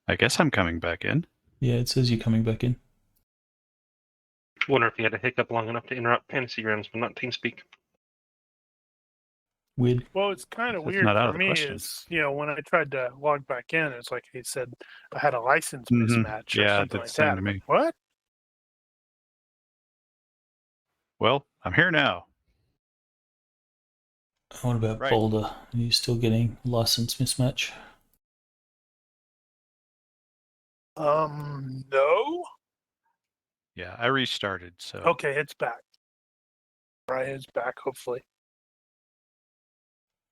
I guess I'm coming back in. Yeah, it says you're coming back in. Wonder if he had a hiccup long enough to interrupt fantasy rounds, but not TeamSpeak. Weird. Well, it's kind of That's weird not out for of the me question. is, when I tried to log back in, it's like he said I had a license mismatch or Yeah, something that's like the same that. to I'm me. like, what? Well, I'm here now. What about Right. Boulder? Are you still getting license mismatch? No. Yeah, I restarted, so. Okay, it's back. Right, it's back, hopefully.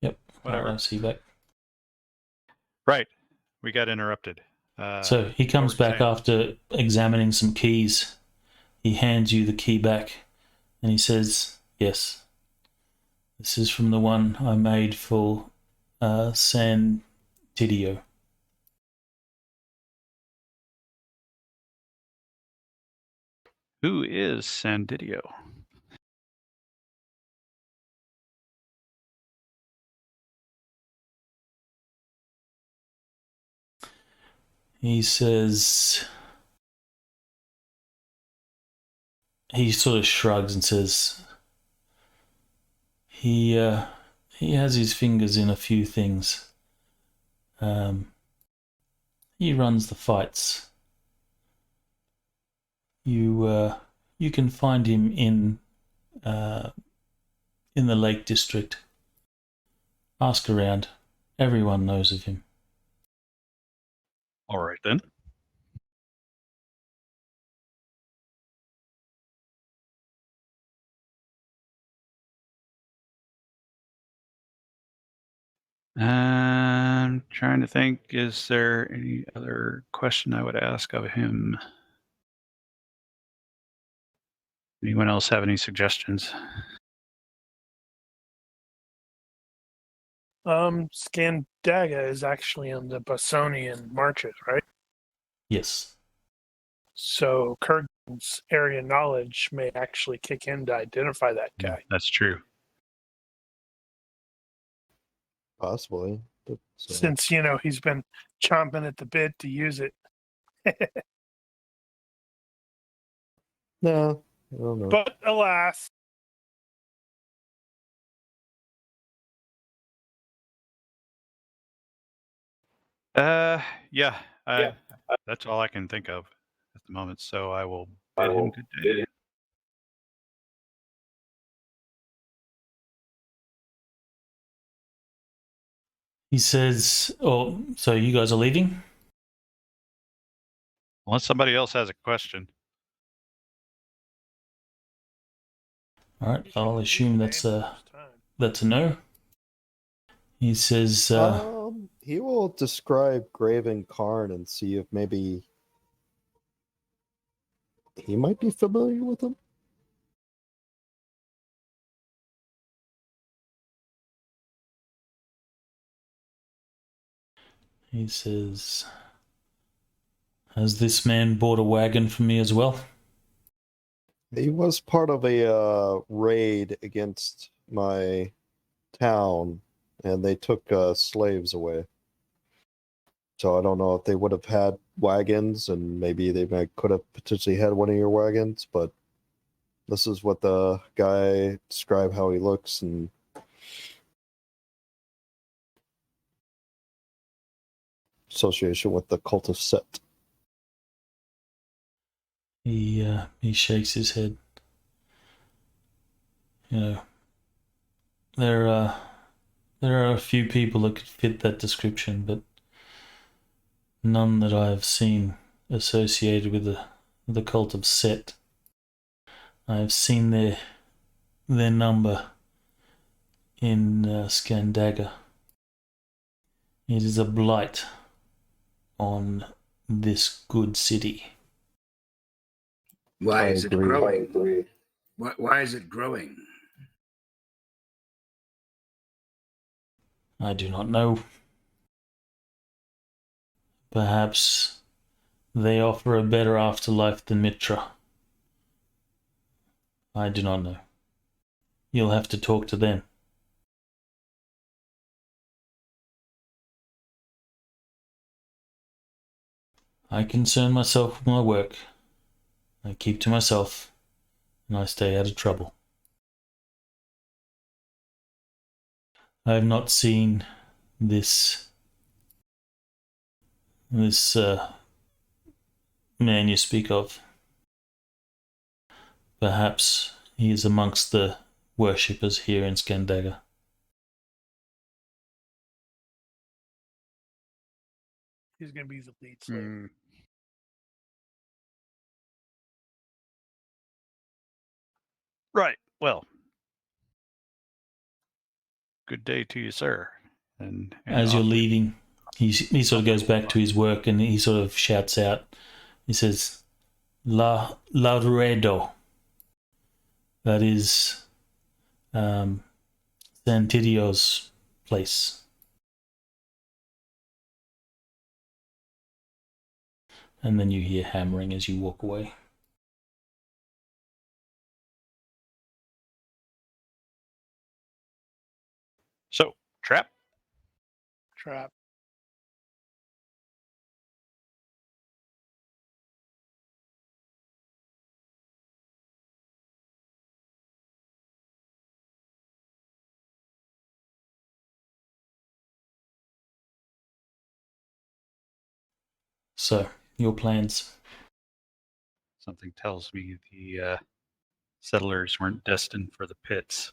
Yep. Whatever. I see you back. Right. We got interrupted. So he comes what were you back saying? after examining some keys. He hands you the key back and he says, "Yes, this is from the one I made for Scandaga." Who is Sandidio? He says, he sort of shrugs and says, he has his fingers in a few things. He runs the fights. You can find him in the Lake District. Ask around. Everyone knows of him. All right, then. I'm trying to think, is there any other question I would ask of him? Anyone else have any suggestions? Scandaga is actually on the Bosonian marches, right? Yes. So Kurgan's area knowledge may actually kick in to identify that guy. That's true. Possibly. But, Since, he's been chomping at the bit to use it. no, I don't know. But alas. Yeah. That's all I can think of the moment, so I will bid him good day. He says, "Oh, so you guys are leaving?" Unless somebody else has a question. All right, I'll assume that's a no. He says, he will describe Graven Karn and see if maybe he might be familiar with him. he says, "Has this man bought a wagon for me as well?" He was part of a raid against my town, and they took slaves away. So I don't know if they would have had wagons, and maybe they could have potentially had one of your wagons, but this is what the guy described how he looks and association with the cult of Set. He shakes his head. You know, there are a few people that could fit that description, but none that I have seen associated with the cult of Set. I have seen their number in Scandaga. It is a blight on this good city. Why is it agree. growing? Why is it growing? I do not know. Perhaps they offer a better afterlife than Mitra. I do not know. You'll have to talk to them. I concern myself with my work. I keep to myself, and I stay out of trouble. I have not seen this man you speak of. Perhaps he is amongst the worshippers here in Scandaga. He's going to be the lead slave. Right. Well, good day to you, sir. And As you're leaving, he sort of goes back to his work and he sort of shouts out. He says, Laredo. That is Santidio's place. And then you hear hammering as you walk away. So, trap? Trap. So, your plans? Something tells me the settlers weren't destined for the pits.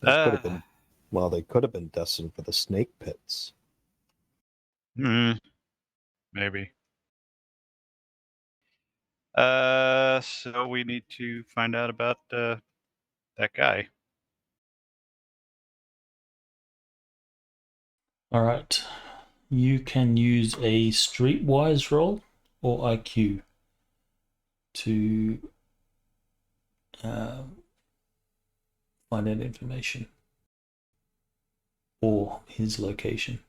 Could have been, well, they could have been destined for the snake pits. Maybe. So we need to find out about that guy. All right. You can use a streetwise roll or IQ to find out information or his location.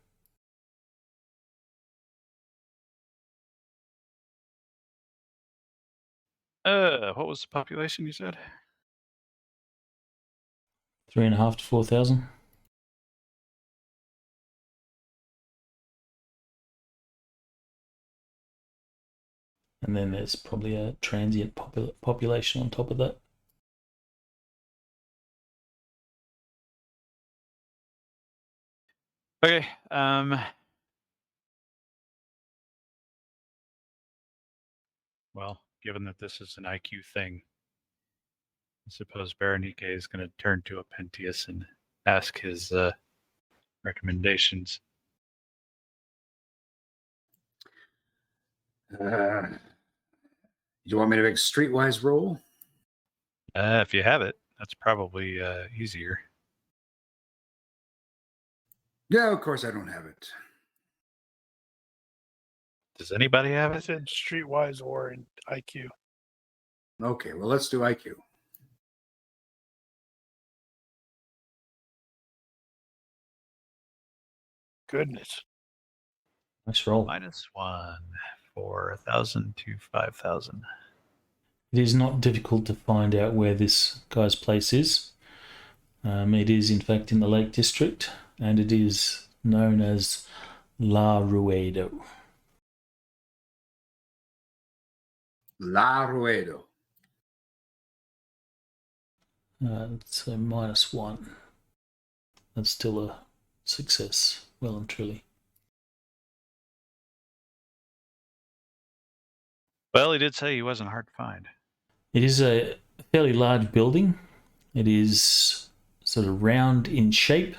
What was the population you said? 3,500 to 4,000. And then there's probably a transient population on top of that. Okay. Well, given that this is an IQ thing, I suppose Berenike is going to turn to Apentius and ask his recommendations. You want me to make a streetwise roll? If you have it, that's probably easier. Yeah, of course I don't have it. Does anybody have I it? said streetwise or in IQ. Okay, well, let's do IQ. Goodness. Nice roll. -1 for 1,000 to 5,000. It is not difficult to find out where this guy's place is. It is, in fact, in the Lake District, and it is known as La Ruedo. La Ruedo. So -1. That's still a success, well and truly. Well, he did say he wasn't hard to find. It is a fairly large building. It is sort of round in shape.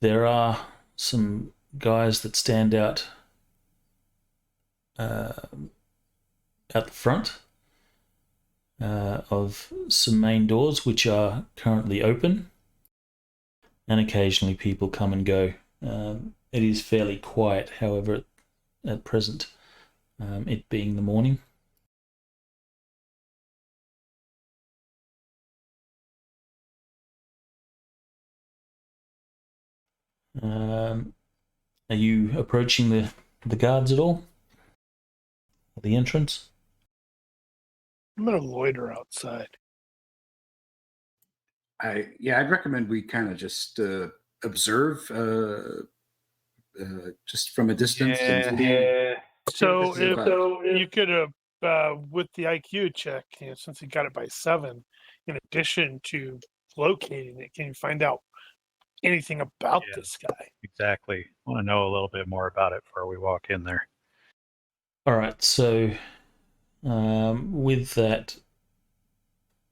There are some guys that stand out at the front of some main doors, which are currently open, and occasionally people come and go. It is fairly quiet, however, at present, it being the morning. Are you approaching the guards at all? At the entrance? I'm going to loiter outside. I'd recommend we kind of just observe just from a distance. So This is if you could have, with the IQ check, since he got it by 7, in addition to locating it, can you find out anything about Yeah. this guy? Exactly. I want to know a little bit more about it before we walk in there. All right, so with that,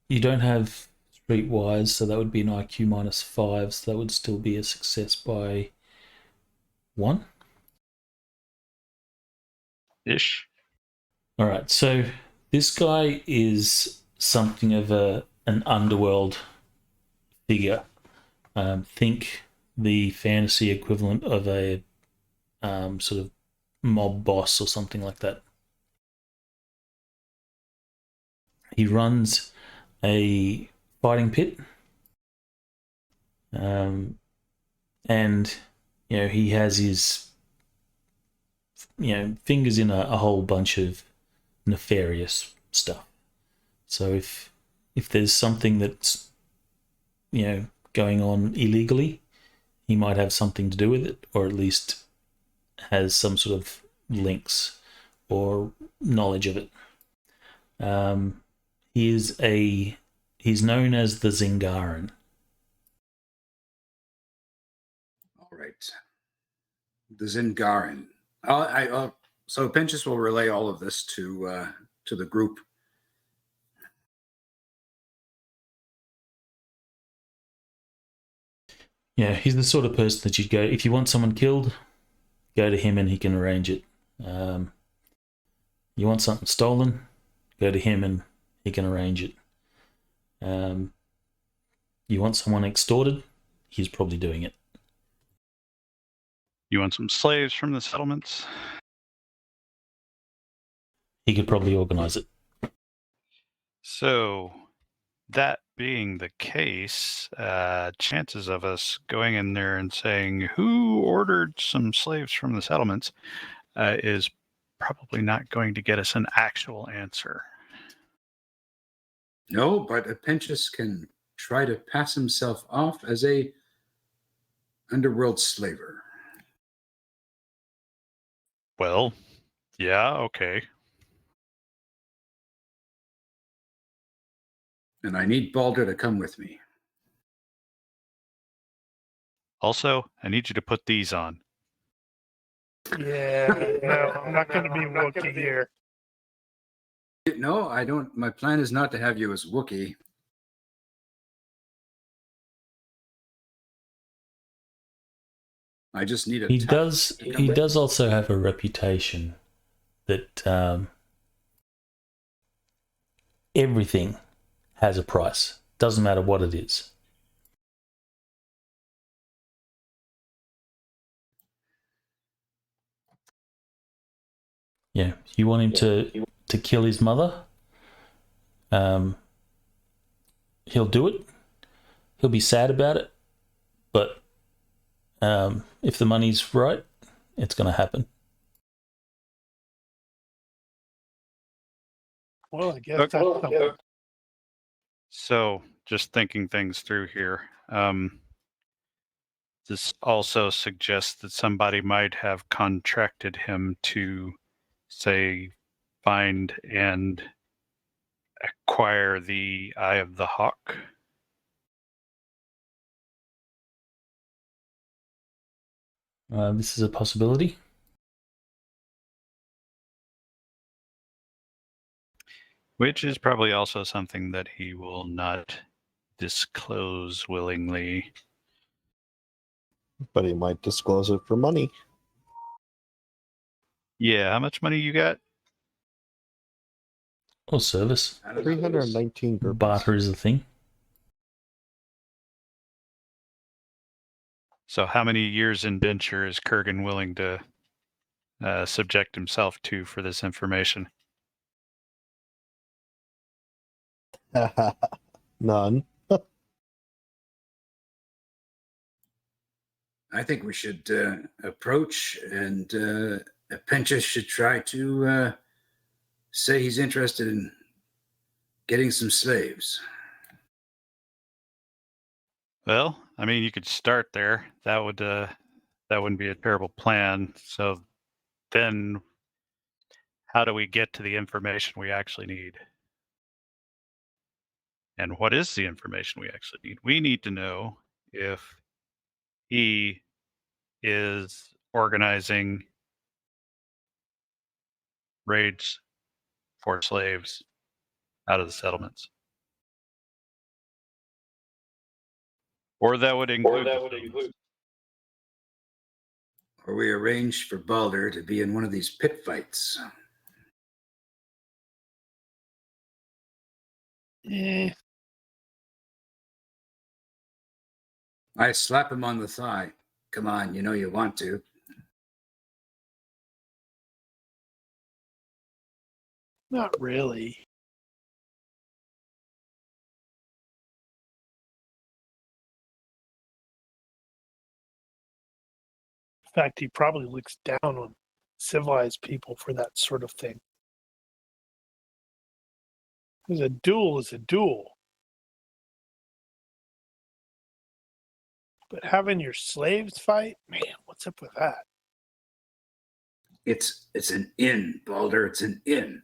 you don't have streetwise, so that would be an IQ -5, so that would still be a success by 1. Ish. All right, so this guy is something of an underworld figure. Think the fantasy equivalent of a sort of mob boss or something like that. He runs a fighting pit, and he has his fingers in a whole bunch of nefarious stuff. So if there's something that's going on illegally, he might have something to do with it, or at least has some sort of links or knowledge of it. He's known as the Zingaran. All right. The Zingaran. So Pinchas will relay all of this to the group. Yeah, he's the sort of person that you'd go, if you want someone killed, go to him and he can arrange it. You want something stolen, go to him and he can arrange it. You want someone extorted, he's probably doing it. You want some slaves from the settlements? He could probably organize it. So, that being the case, chances of us going in there and saying, who ordered some slaves from the settlements, is probably not going to get us an actual answer. No, but Pinchas can try to pass himself off as a underworld slaver. Well, yeah, okay. And I need Balder to come with me. Also, I need you to put these on. Yeah, no, I'm not going to be Wookiee here. No, I don't. My plan is not to have you as Wookiee. I just need a. He does also have a reputation that everything has a price. Doesn't matter what it is. Yeah, you want him to kill his mother? He'll do it. He'll be sad about it, but if the money's right, it's going to happen. Well, I guess that's something. So, just thinking things through here. This also suggests that somebody might have contracted him to, say, find and acquire the Eye of the Hawk. This is a possibility. Which is probably also something that he will not disclose willingly. But he might disclose it for money. Yeah, how much money you got? Or service. 319 GURPS. Barter is a thing. So how many years indenture is Kurgan willing to subject himself to for this information? None. I think we should approach, and Penchas should try to say he's interested in getting some slaves. Well, I mean, you could start there. That wouldn't be a terrible plan. So then, how do we get to the information we actually need? And what is the information we actually need? We need to know if he is organizing raids for slaves out of the settlements. Or that would include. Or we arrange for Balder to be in one of these pit fights. I slap him on the thigh. Come on, you know you want to. Not really. In fact, he probably looks down on civilized people for that sort of thing. Because a duel is a duel. But having your slaves fight, man, what's up with that? It's an inn, Balder. It's an inn.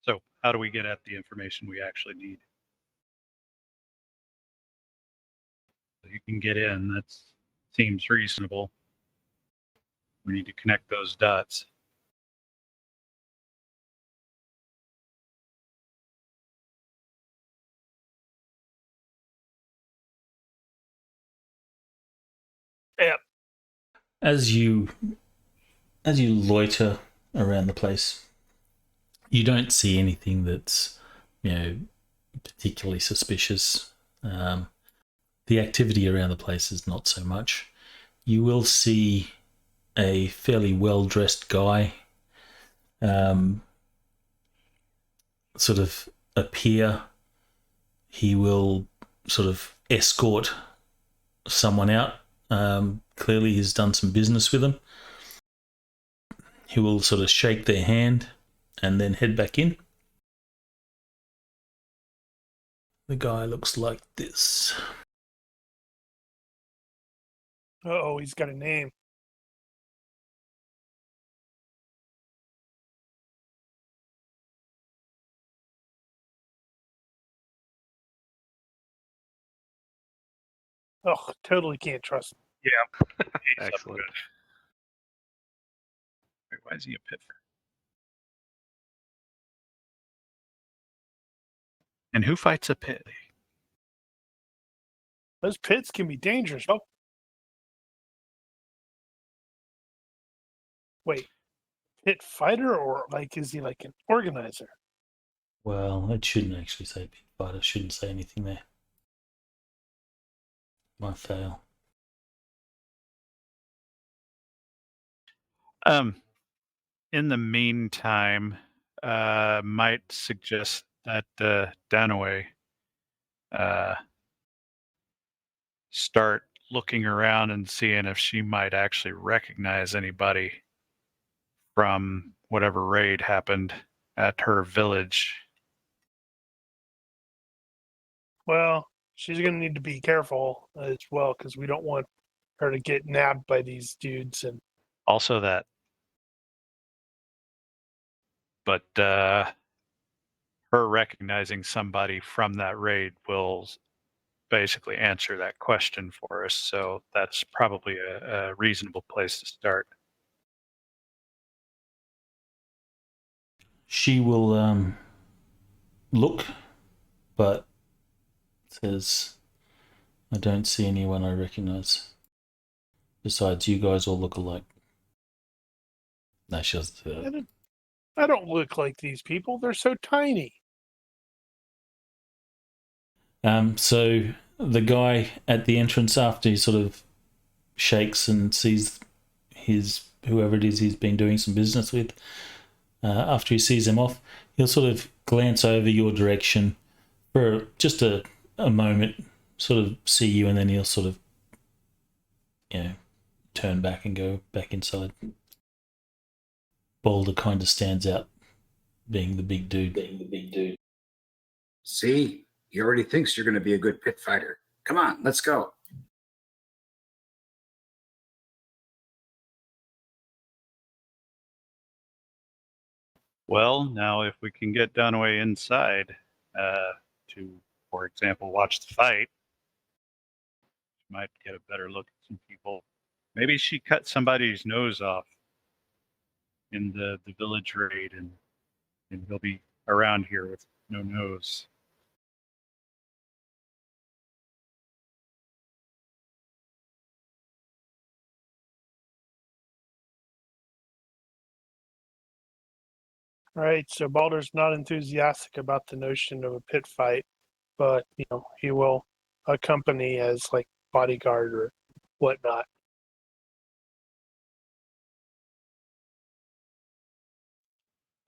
So how do we get at the information we actually need? You can get in. That seems reasonable. We need to connect those dots. Yep. As you loiter around the place, you don't see anything that's, particularly suspicious. The activity around the place is not so much. You will see a fairly well-dressed guy sort of appear. He will sort of escort someone out. Clearly he's done some business with them. He will sort of shake their hand and then head back in. The guy looks like this. Oh, he's got a name. Oh, totally can't trust him. He's up Excellent. good. Wait, why is he a pit? And who fights a pit? Those pits can be dangerous. Oh. Wait, pit fighter or like is he like an organizer? Well, it shouldn't actually say pit fighter. It shouldn't say anything there. Might fail. In the meantime, might suggest that Danaway start looking around and seeing if she might actually recognize anybody from whatever raid happened at her village. Well, she's going to need to be careful as well because we don't want her to get nabbed by these dudes. And Also that. But her recognizing somebody from that raid will basically answer that question for us. So that's probably a reasonable place to start. She will look, but says, I don't see anyone I recognize. Besides, you guys all look alike. No, she doesn't do that. I don't look like these people. They're so tiny. So the guy at the entrance, after he sort of shakes and sees his whoever it is he's been doing some business with, after he sees him off, he'll sort of glance over your direction for just a moment, sort of see you, and then he'll sort of, turn back and go back inside. Boulder kind of stands out, being the big dude. See, he already thinks you're going to be a good pit fighter. Come on, let's go. Well, now if we can get Dunaway inside to, for example, watch the fight, we might get a better look at some people. Maybe she cut somebody's nose off in the village raid, and he'll be around here with no nose. All right, so Balder's not enthusiastic about the notion of a pit fight, but he will accompany as like bodyguard or whatnot.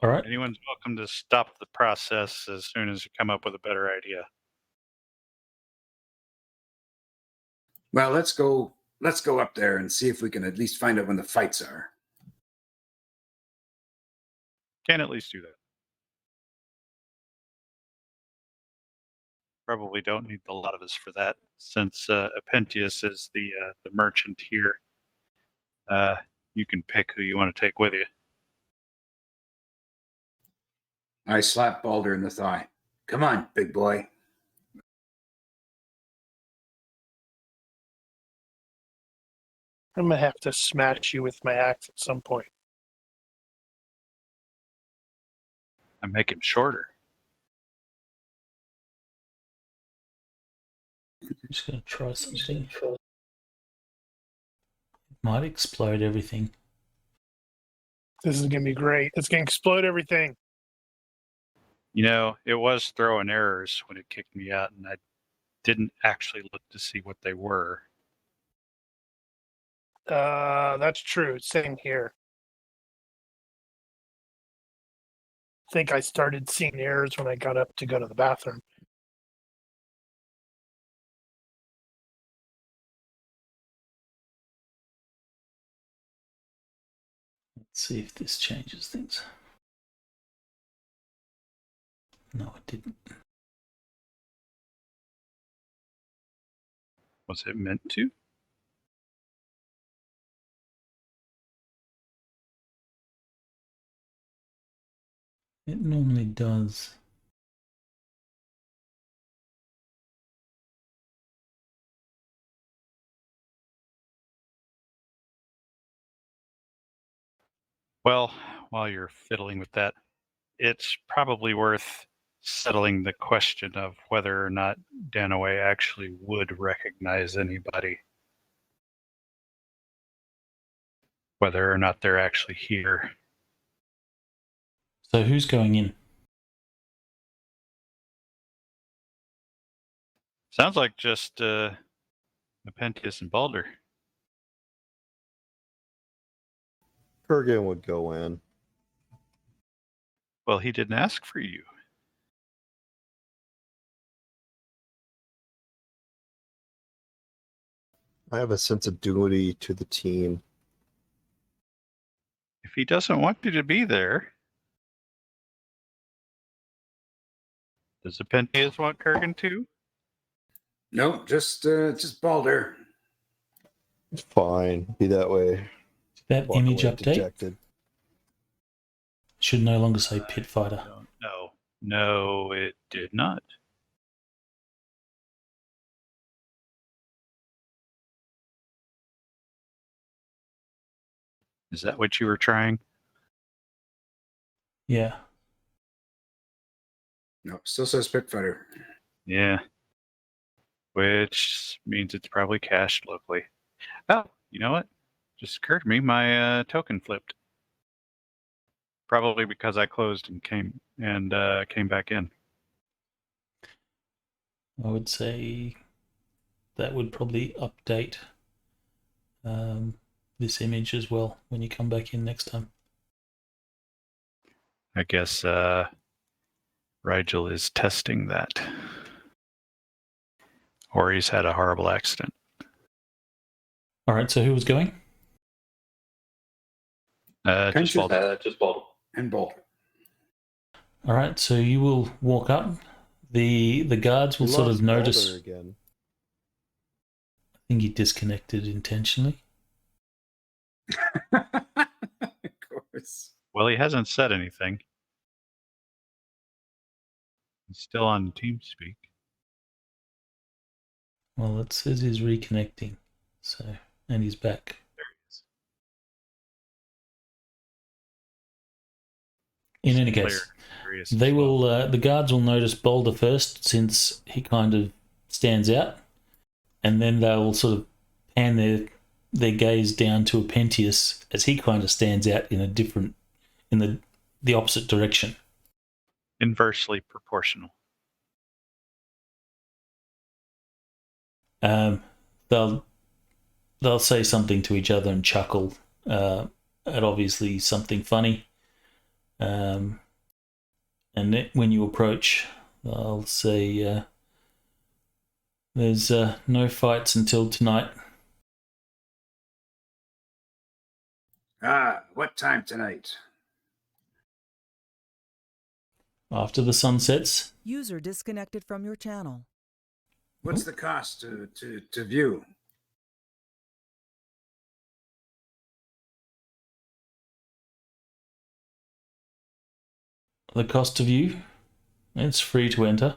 All right. Anyone's welcome to stop the process as soon as you come up with a better idea. Well, let's go up there and see if we can at least find out when the fights are. Can at least do that. Probably don't need a lot of us for that, since Apentius is the merchant here. You can pick who you want to take with you. I slap Balder in the thigh. Come on, big boy. I'm gonna have to smash you with my axe at some point. And make him shorter. I'm just going to try something. Might explode everything. This is gonna be great. It's gonna explode everything. It was throwing errors when it kicked me out, and I didn't actually look to see what they were. That's true. Same here. I think I started seeing errors when I got up to go to the bathroom. Let's see if this changes things. No, it didn't. Was it meant to? It normally does. Well, while you're fiddling with that, it's probably worth settling the question of whether or not Danaway actually would recognize anybody. Whether or not they're actually here. So who's going in? Sounds like just Nepenthes and Balder. Kurgan would go in. Well, he didn't ask for you. I have a sense of duty to the team. If he doesn't want you to be there, does Nepenthes want Kurgan too? No, just Balder. It's fine. Be that way. That Walk image away update dejected. should no longer say pit fighter. No, it did not. Is that what you were trying? Yeah. No, still says Spitfire. Yeah. Which means it's probably cached locally. Oh, you know what? Just occurred to me, my token flipped. Probably because I closed and came back in. I would say that would probably update this image as well when you come back in next time. I guess Rigel is testing that. Or he's had a horrible accident. All right, so who was going? Just Balder. And Balder. All right, so you will walk up. The guards will We sort lost of notice. Balder again. I think he disconnected intentionally. Of course. Well, he hasn't said anything. He's still on TeamSpeak. Well, it says he's reconnecting, so and he's back. There he is. In any case, they will. The guards will notice Boulder first, since he kind of stands out, and then they'll sort of pan their gaze down to Nepenthes as he kind of stands out in the opposite direction. Inversely proportional. They'll say something to each other and chuckle at obviously something funny. And then when you approach, I'll say, there's no fights until tonight. What time tonight? After the sun sets. User disconnected from your channel. What's the cost to view? The cost of you, it's free to enter.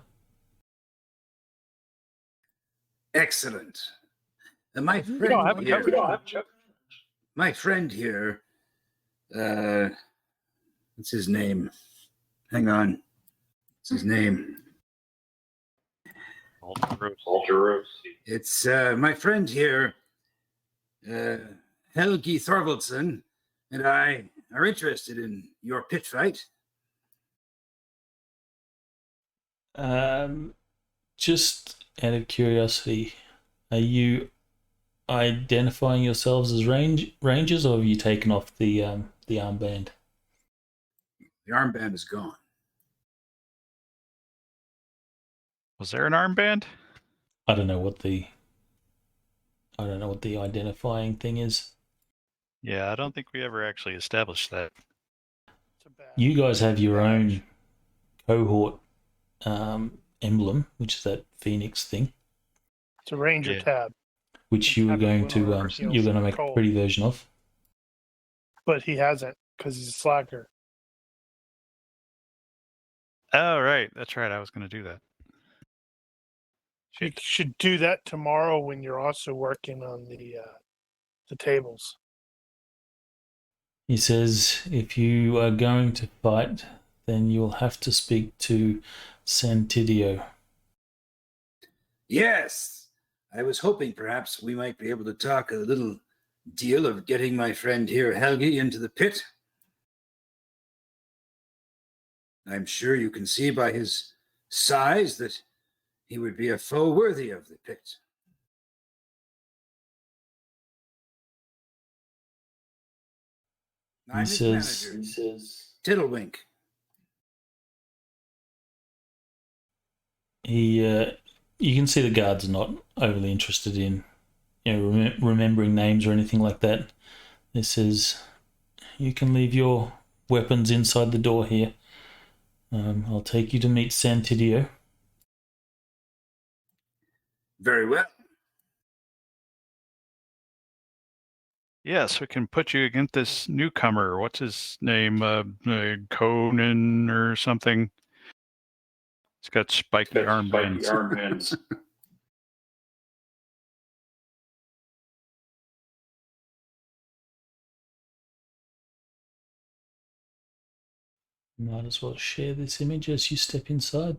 Excellent. My friend We don't have here, coverage. my friend here, what's his name? Hang on. What's his name? Alteros. It's my friend here, Helgi Thorvaldsson, and I are interested in your pit fight. Just out of curiosity, are you identifying yourselves as rangers, or have you taken off the armband? The armband is gone. Was there an armband? I don't know what the identifying thing is. Yeah, I don't think we ever actually established that. You guys have your own cohort emblem, which is that Phoenix thing, It's a Ranger Yeah. tab, which you were going to make a pretty version of. but he hasn't because he's a slacker. Oh, right. That's right. I was going to do that. You should do that tomorrow when you're also working on the tables. He says, if you are going to fight, then you'll have to speak to Santidio. Yes, I was hoping perhaps we might be able to talk a little deal of getting my friend here, Helgi, into the pit. I'm sure you can see by his size that he would be a foe worthy of the pit. I'm his manager, Tiddlewink. You can see the guards are not overly interested in remembering names or anything like that. He says, you can leave your weapons inside the door here. I'll take you to meet Santidio. Very well. Yes, we can put you against this newcomer. What's his name? Conan or something. He's got spiky armbands. Might as well share this image as you step inside.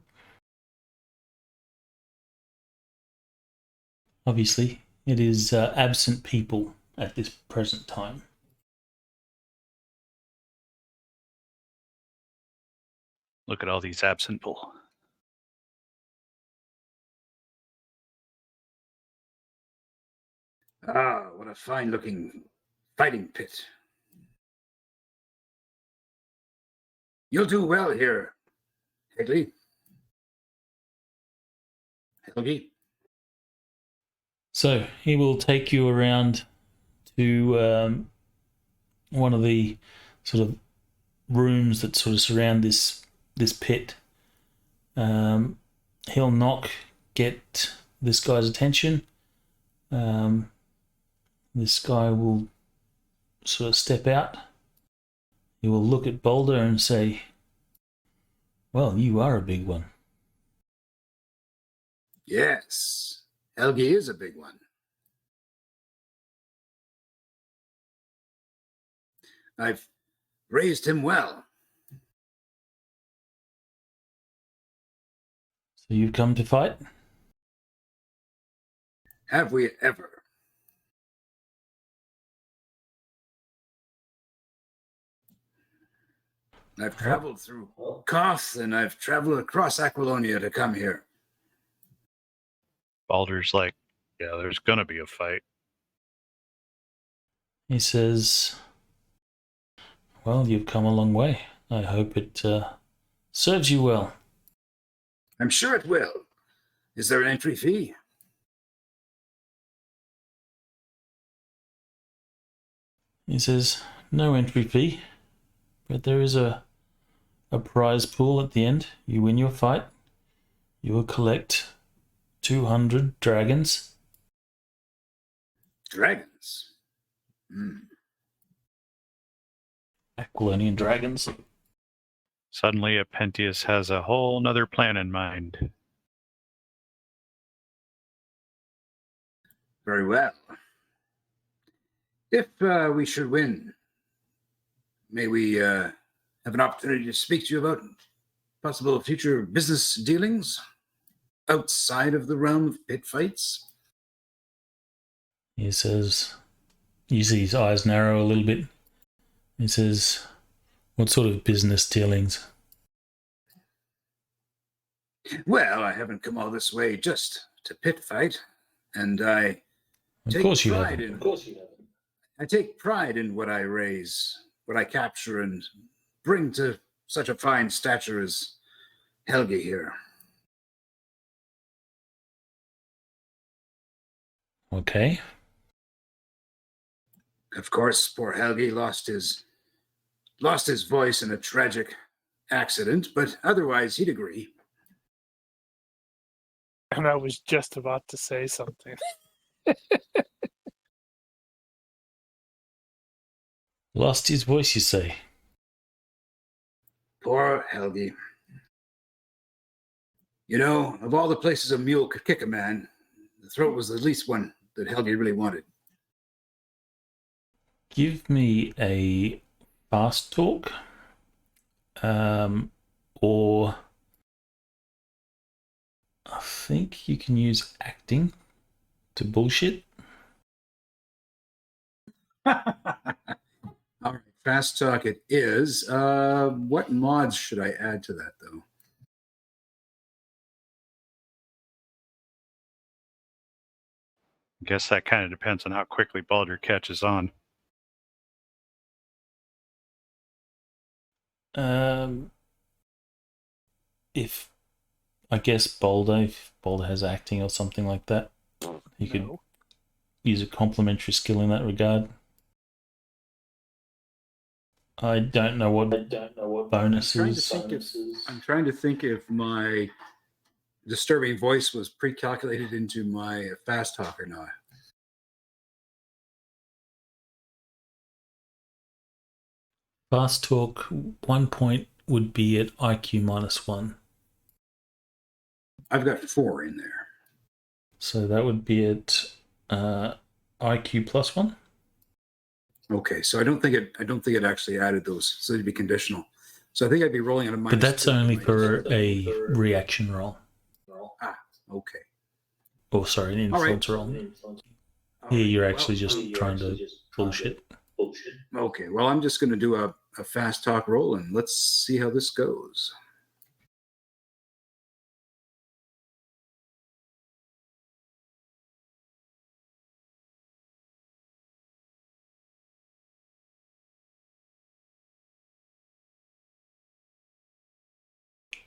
Obviously, it is absent people at this present time. Look at all these absent people. Ah, what a fine-looking fighting pit. You'll do well here, Helgi. So he will take you around to one of the sort of rooms that sort of surround this pit. He'll knock, get this guy's attention. This guy will sort of step out. He will look at Boulder and say, well, you are a big one. Yes, Helgi is a big one. I've raised him well. So you've come to fight? Have we ever? I've traveled through Koth and I've traveled across Aquilonia to come here. Baldur's like, yeah, there's gonna be a fight. He says, well, you've come a long way. I hope it serves you well. I'm sure it will. Is there an entry fee? He says, no entry fee, but there is a prize pool at the end. You win your fight, you will collect 200 dragons. Dragons? Aquilonian dragons. Suddenly, Apentius has a whole nother plan in mind. Very well. If we should win, may we have an opportunity to speak to you about possible future business dealings outside of the realm of pit fights? He says, you see his eyes narrow a little bit. He says, what sort of business dealings? Well, I haven't come all this way just to pit fight, and I Of course you have. I take pride in what I raise, what I capture and bring to such a fine stature as Helgi here. Okay. Of course, poor Helgi lost his voice in a tragic accident, but otherwise he'd agree. And I was just about to say something. Lost his voice, you say? Poor Helgi. You know, of all the places a mule could kick a man, the throat was the least one that Helgi really wanted. Give me a fast talk, or I think you can use acting to bullshit. All right, fast talk it is. What mods should I add to that, though? I guess that kind of depends on how quickly Baldur catches on. If I guess if Boulder has acting or something like that, he could use a complementary skill in that regard. I don't know what bonuses. I'm trying to think if my disturbing voice was pre-calculated into my fast talk or not. Fast talk, 1 point would be at IQ -1. I've got 4 in there. So that would be at IQ +1. Okay, so I don't think it actually added those, so it'd be conditional. So I think I'd be rolling at a minus. But that's 2 only for a reaction roll. Ah, okay. Or sorry, an influence roll. Here you're actually just trying to bullshit. Okay, well, I'm just going to do a fast talk roll, and let's see how this goes.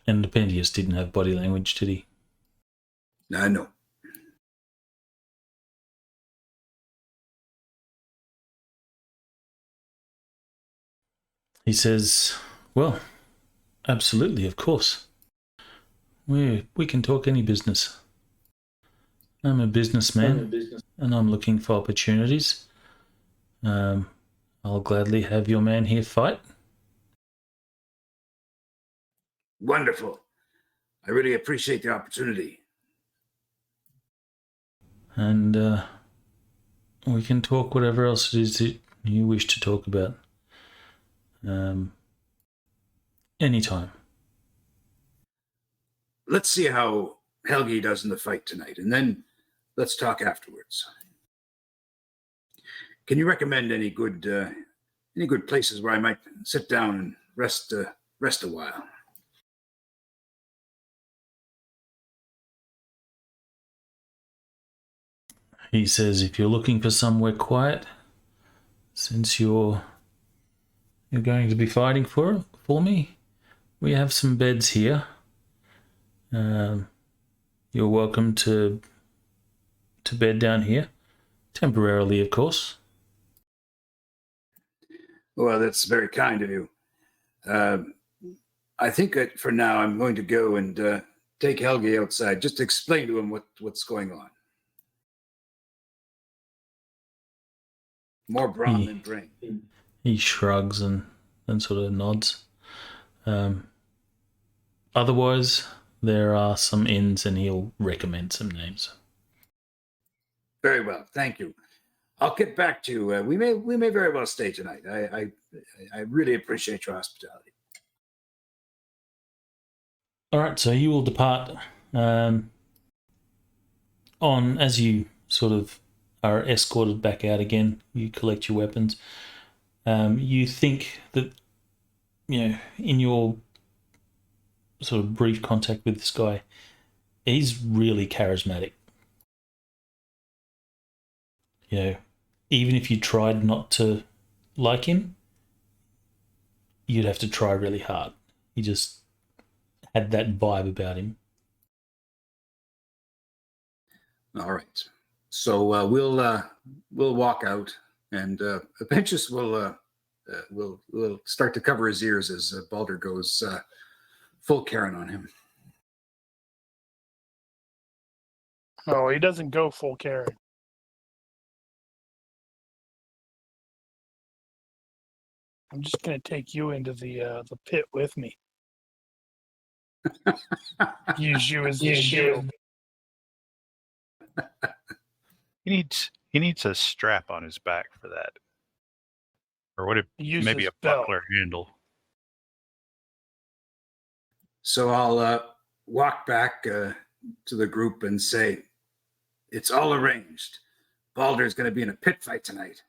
And Dependius didn't have body language, did he? No. He says, well, absolutely, of course. We can talk any business. I'm a businessman, and I'm looking for opportunities. I'll gladly have your man here fight. Wonderful. I really appreciate the opportunity. And we can talk whatever else it is that you wish to talk about. Anytime. Let's see how Helgi does in the fight tonight, and then let's talk afterwards. Can you recommend any good places where I might sit down and rest a while? He says, if you're looking for somewhere quiet, since you're going to be fighting for me, we have some beds here. You're welcome to bed down here, temporarily, of course. Well, that's very kind of you. I think that for now I'm going to go and take Helgi outside, just to explain to him what's going on. More brawn than brain. He shrugs and sort of nods. Otherwise, there are some inns, and he'll recommend some names. Very well, thank you. I'll get back to you. We may very well stay tonight. I really appreciate your hospitality. All right, so you will depart. As you sort of are escorted back out again, you collect your weapons. You think that, in your sort of brief contact with this guy, he's really charismatic. Even if you tried not to like him, you'd have to try really hard. He just had that vibe about him. All right. So we'll walk out, and Apentius will start to cover his ears as Baldur goes full Karen on him. Oh, he doesn't go full Karen. I'm just going to take you into the pit with me. Use you as the shield. He needs a strap on his back for that. Or would it Use maybe his a belt. buckler handle? So I'll walk back to the group and say, it's all arranged. Balder's going to be in a pit fight tonight.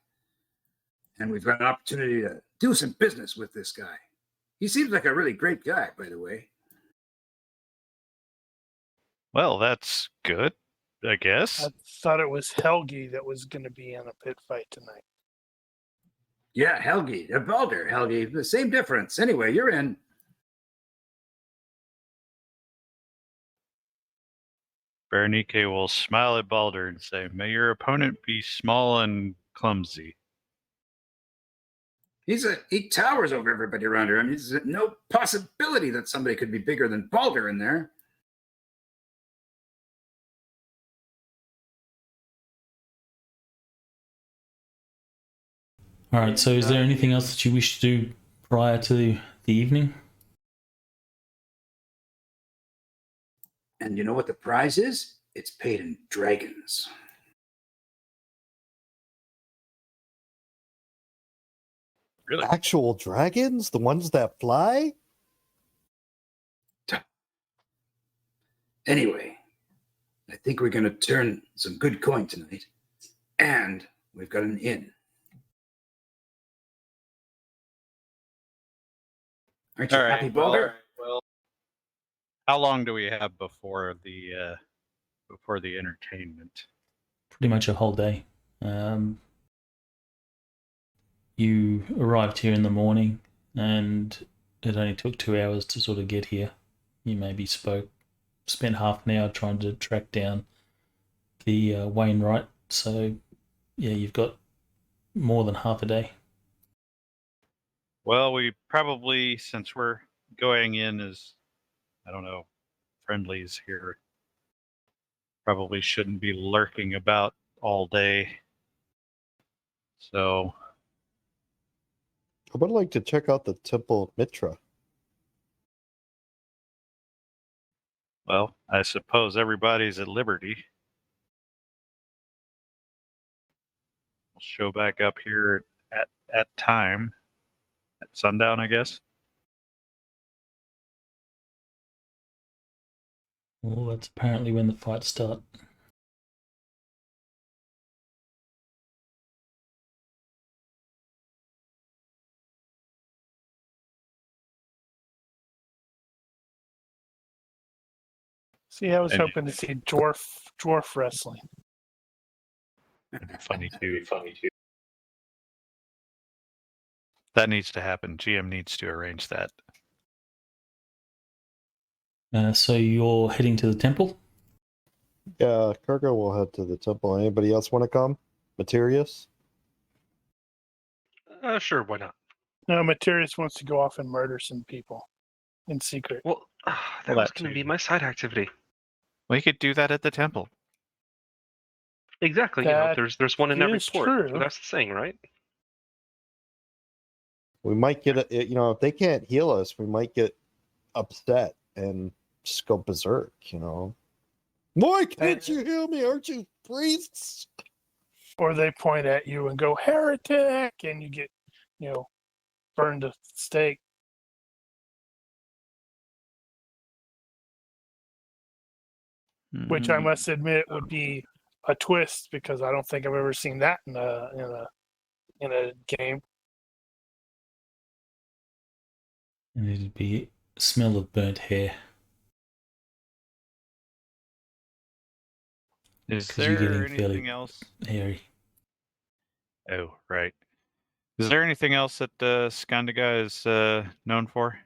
And we've got an opportunity to do some business with this guy. He seems like a really great guy, by the way. Well, that's good, I guess. I thought it was Helgi that was going to be in a pit fight tonight. Yeah, Helgi. Balder, Helgi. The same difference. Anyway, you're in. Ronnke will smile at Balder and say, "May your opponent be small and clumsy." He towers over everybody around here. I mean, there's no possibility that somebody could be bigger than Balder in there. All right, so is there anything else that you wish to do prior to the evening? And you know what the prize is? It's paid in dragons. Really? Actual dragons? The ones that fly? Anyway, I think we're going to turn some good coin tonight. And we've got an inn. Aren't you happy, Balder? Well, how long do we have before the entertainment? Pretty much a whole day. You arrived here in the morning, and it only took 2 hours to sort of get here. You maybe spent half an hour trying to track down the Wainwright. So, yeah, you've got more than half a day. Well, we probably, since we're going in as, I don't know, friendlies here, probably shouldn't be lurking about all day. So, I would like to check out the Temple of Mitra. well, I suppose everybody's at liberty. We'll show back up here at time, at sundown, I guess. Well, that's apparently when the fights start. See, I was And- hoping to see dwarf wrestling. Funny too. That needs to happen. GM needs to arrange that. So you're heading to the temple? Yeah, Cargo will head to the temple. Anybody else want to come? Materius? Sure, why not? No, Materius wants to go off and murder some people in secret. Well, that Well, was that going to too. be my side activity. We could do that at the temple. Exactly. That There's one in every is port. true. That's the saying, right? We might get if they can't heal us, we might get upset and just go berserk, Why can't you heal me? Aren't you priests? Or they point at you and go, heretic, and you get, burned to stake. Which I must admit would be a twist because I don't think I've ever seen that in a game. And it'd be smell of burnt hair. Is 'Cause you're there getting anything fairly else? hairy. Oh, right. Is there anything else that Scandaga is known for?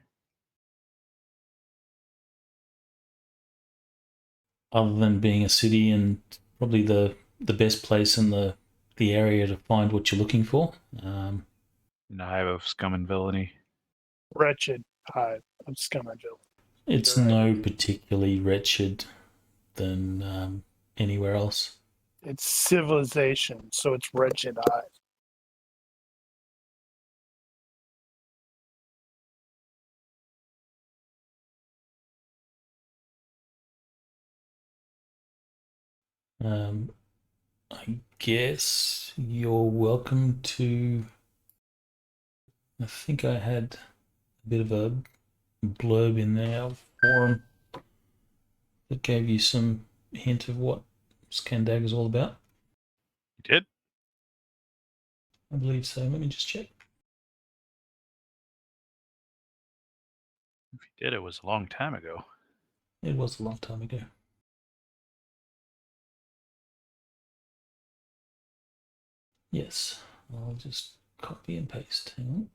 Other than being a city and probably the best place in the area to find what you're looking for. In the hive of scum and villainy. Wretched hive of scum and villainy. It's You're right. no particularly wretched than anywhere else. It's civilization, so it's wretched hive. I guess you're welcome to I think I had a bit of a blurb in there forum that gave you some hint of what Scandaga is all about. You did? I believe so. Let me just check. If you did, it was a long time ago. It was a long time ago. Yes, I'll just copy and paste. Hang on.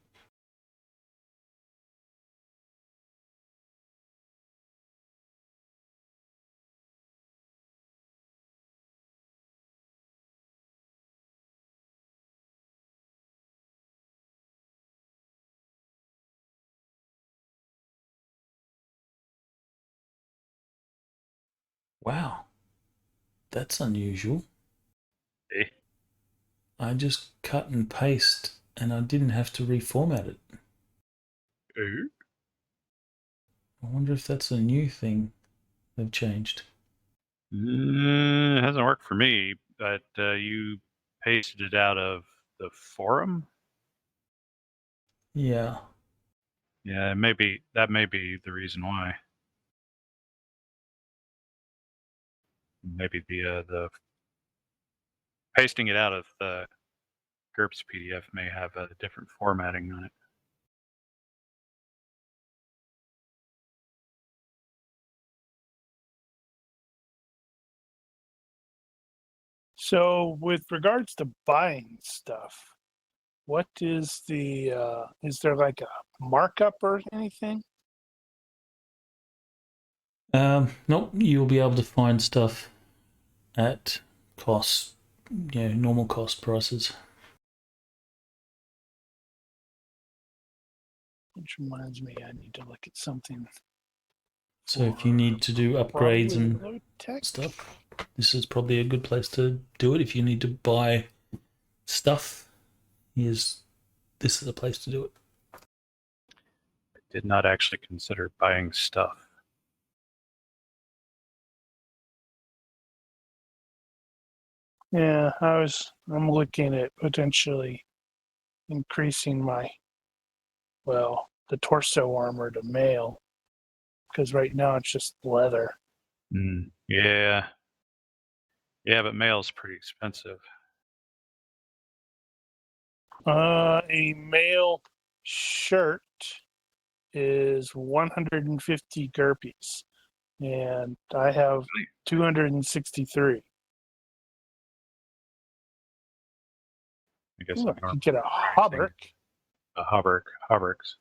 Wow, that's unusual. Eh? I just cut and paste and I didn't have to reformat it. Eh? I wonder if that's a new thing they've changed. It hasn't worked for me, but you pasted it out of the forum? Yeah. Yeah, that may be the reason why. Maybe the pasting it out of the GURPS PDF may have a different formatting on it. So, with regards to buying stuff, what is is there like a markup or anything? Nope, you'll be able to find stuff at cost, normal cost prices. Which reminds me, I need to look at something. So if you need to do upgrades and low tech stuff, this is probably a good place to do it. If you need to buy stuff, this is a place to do it. I did not actually consider buying stuff. Yeah, I'm looking at potentially increasing the torso armor to mail, because right now it's just leather. Yeah. Yeah, but mail's pretty expensive. A male shirt is 150 GURPS, and I have 263. I guess Ooh, I'm I could get a hauberk, a hauberks.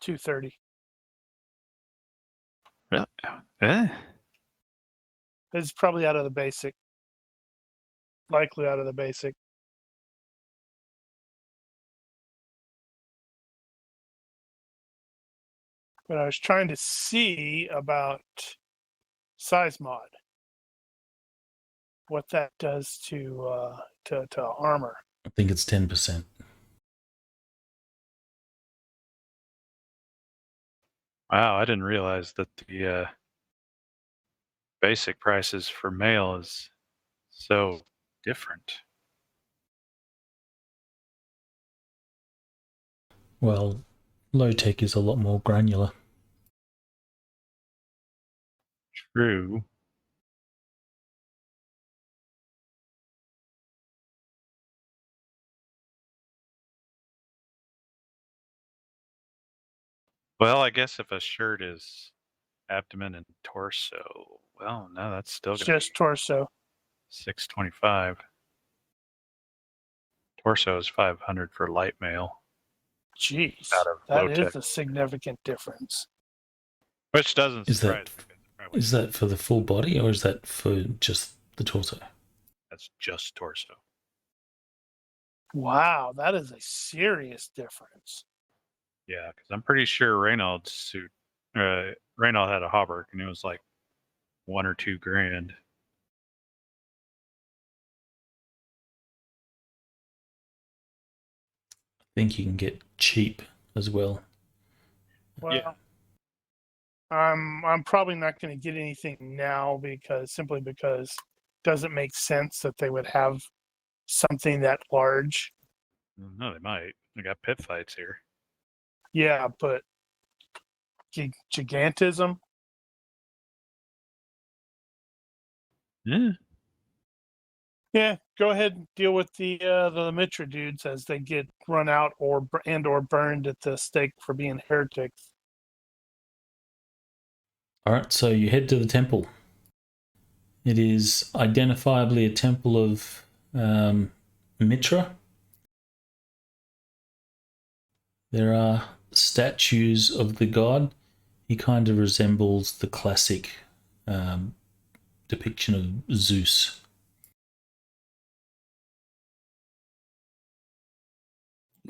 230. Really? Eh? It's probably out of the basic. Likely out of the basic. But I was trying to see about size mod, what that does to armor. I think it's 10%. Wow, I didn't realize that the basic prices for mail is so different. Well, low tech is a lot more granular. True. Well, I guess if a shirt is abdomen and torso, well, no, that's still going to Just torso. be $625. Torso is $500 for light mail. Jeez, Out of that low is tech. a significant difference. Which doesn't Is surprise that me. Because it probably is that for the full body or is that for just the torso? that's just torso. Wow, that is a serious difference. Yeah, because I'm pretty sure Reynolds suit, Reynolds had a hauberk, and it was like $1 or $2 grand. I think you can get cheap as well. Well, Yeah. I'm probably not going to get anything now because it doesn't make sense that they would have something that large. No, they might. They got pit fights here. Yeah, but gigantism? Yeah. Yeah, go ahead and deal with the Mitra dudes as they get run out or burned at the stake for being heretics. All right, so you head to the temple. It is identifiably a temple of Mitra. There are statues of the god. He kind of resembles the classic depiction of Zeus.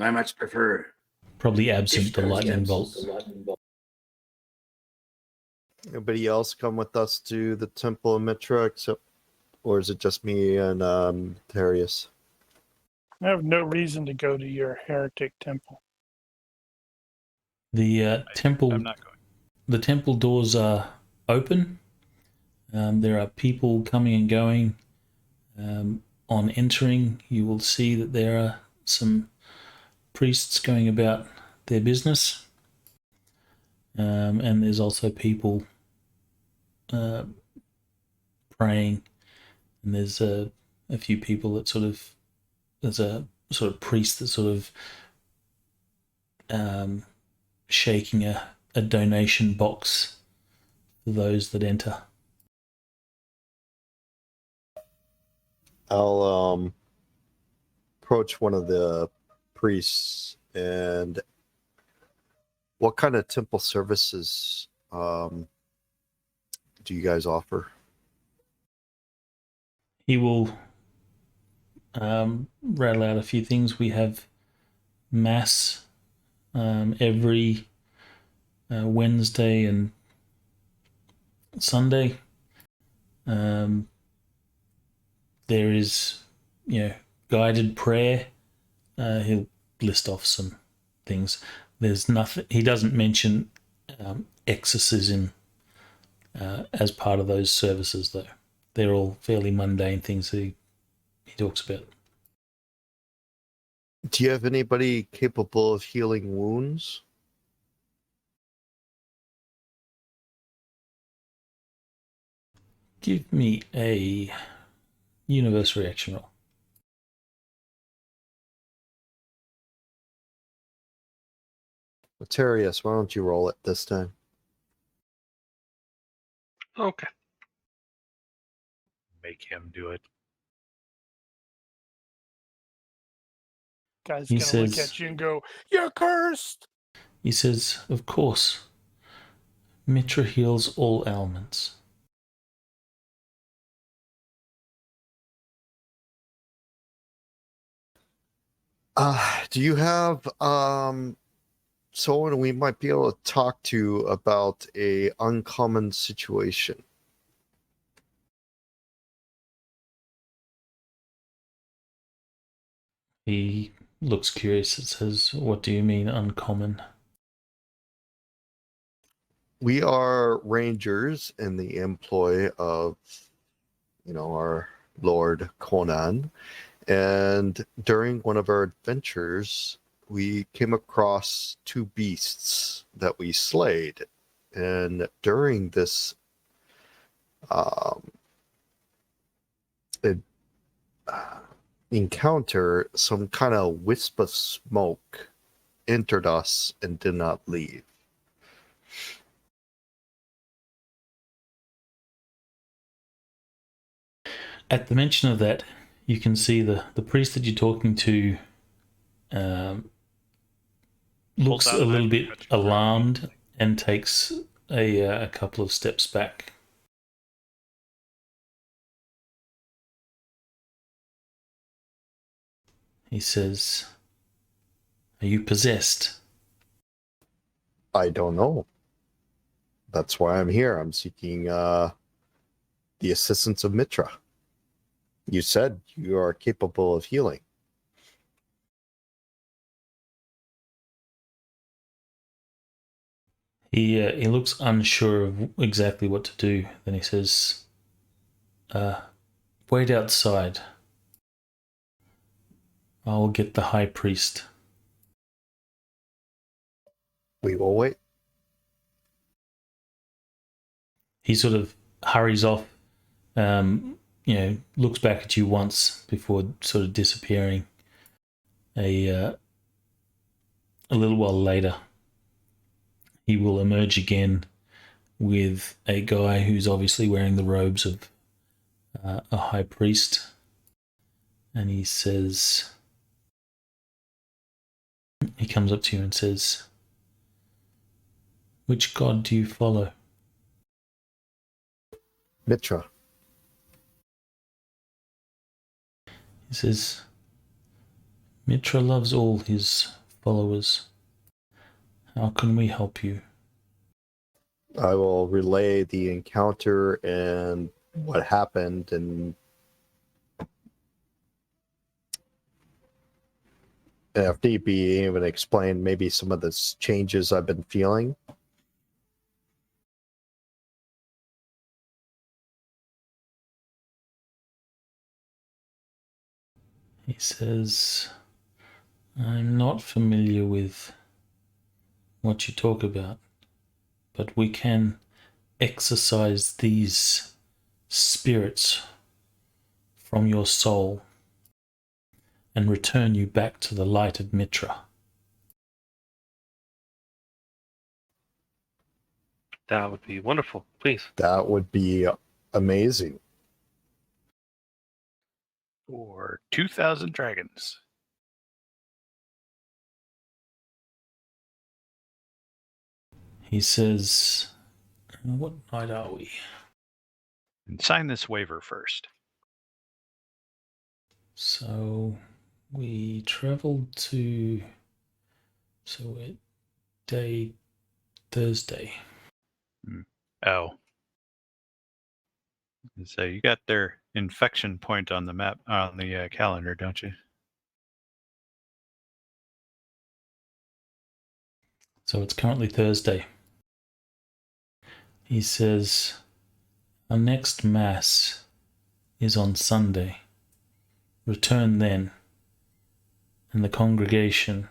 I much prefer. Probably absent the Ishtar's lightning temples. bolt. Anybody else come with us to the Temple of Mitra, except, or is it just me and Tiberias? I have no reason to go to your heretic temple. The temple. I'm not going. The temple doors are open. There are people coming and going. On entering, you will see that there are some priests going about their business. And there's also people praying. And there's a few people that there's a sort of priest that's sort of shaking a donation box for those that enter. I'll approach one of the priests and what kind of temple services do you guys offer? He will rattle out a few things. We have mass every Wednesday and Sunday. There is, guided prayer. He'll list off some things. There's nothing. He doesn't mention exorcism as part of those services, though. They're all fairly mundane things that he talks about. Do you have anybody capable of healing wounds? Give me a universe reaction roll. Tiberias, why don't you roll it this time? Okay. Make him do it. Guy's He gonna look says- at you and go, "You're cursed." He says, of course, Mitra heals all ailments. Do you have someone we might be able to talk to about a uncommon situation? He looks curious and says, what do you mean uncommon? We are rangers in the employ of, our Lord Conan. And during one of our adventures, we came across two beasts that we slayed. And during this encounter, some kind of wisp of smoke entered us and did not leave. At the mention of that, you can see the priest that you're talking to looks out a a little knife bit and cuts your throat. alarmed and takes a couple of steps back. He says, are you possessed? I don't know. That's why I'm here. I'm seeking the assistance of Mitra. You said you are capable of healing. He looks unsure of exactly what to do. Then he says, wait outside. I'll get the high priest. We will wait. He sort of hurries off, looks back at you once before sort of disappearing. A little while later, he will emerge again with a guy who's obviously wearing the robes of a high priest. And he says, he comes up to you and says, "Which god do you follow?" Mitra. He says, "Mitra loves all his followers. How can we help you?" I will relay the encounter and what happened, and if need be, even explain maybe some of the changes I've been feeling. He says, "I'm not familiar with what you talk about, but we can exorcise these spirits from your soul and return you back to the light of Mitra." That would be wonderful. Please. That would be amazing. Or 2,000 dragons. He says, "What night are we?" And sign this waiver first. So we traveled to, so it day Thursday. Oh. So you got their infection point on the map, on the calendar, don't you? So it's currently Thursday. He says, "Our next Mass is on Sunday. Return then, and the congregation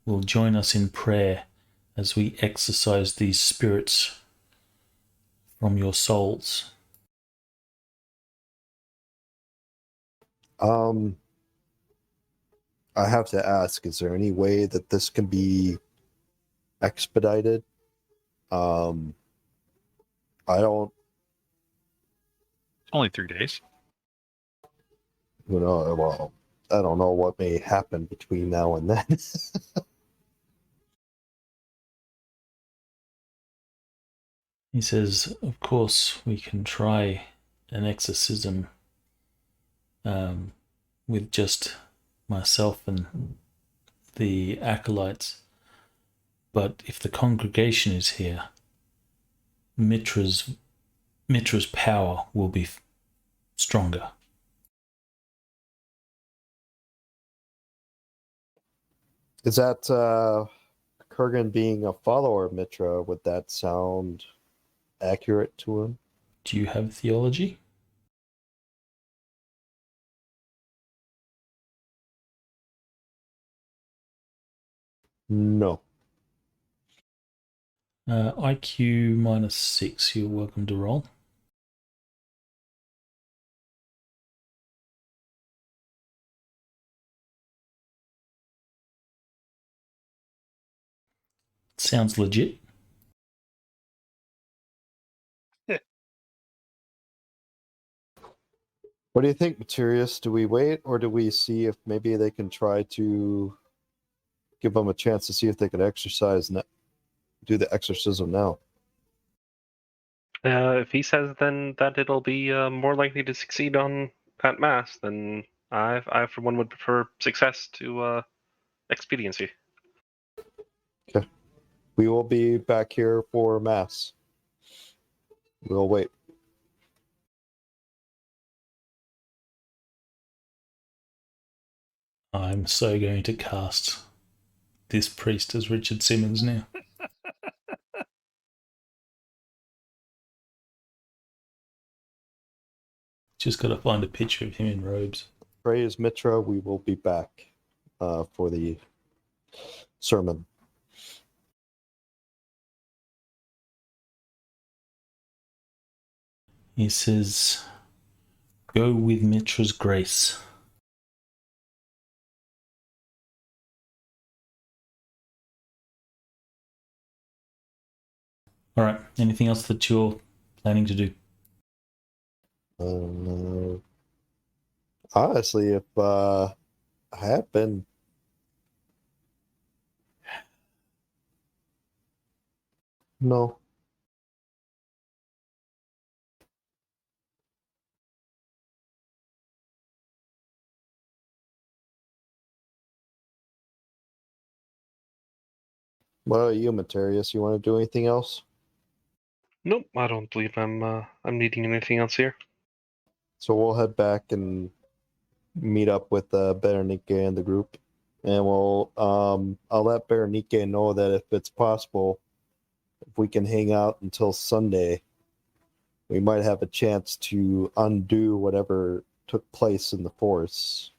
will join us in prayer as we exorcise these spirits from your souls." I have to ask, is there any way that this can be expedited? I don't It's only 3 days. know. Well, I don't know what may happen between now and then. He says, "Of course, we can try an exorcism with just myself and the acolytes. But if the congregation is here, Mitra's power will be stronger." Is that Kurgan being a follower of Mitra? Would that sound accurate to him? Do you have theology? No. IQ -6. You're welcome to roll. Sounds legit. What do you think, Materius? Do we wait, or do we see if maybe they can try to give them a chance to see if they can do the exorcism now? If he says then that it'll be more likely to succeed at Mass, then I for one would prefer success to expediency. Okay. We will be back here for Mass. We'll wait. I'm so going to cast this priest as Richard Simmons now. Just got to find a picture of him in robes. Praise Mitra. We will be back for the sermon. He says, "Go with Mitra's grace." All right. Anything else that you're planning to do? Honestly, if I had been, no. What about you, Materius? You want to do anything else? Nope, I don't believe I'm needing anything else here. So we'll head back and meet up with Berenice and the group, and I'll let Berenice know that if it's possible, if we can hang out until Sunday, we might have a chance to undo whatever took place in the force.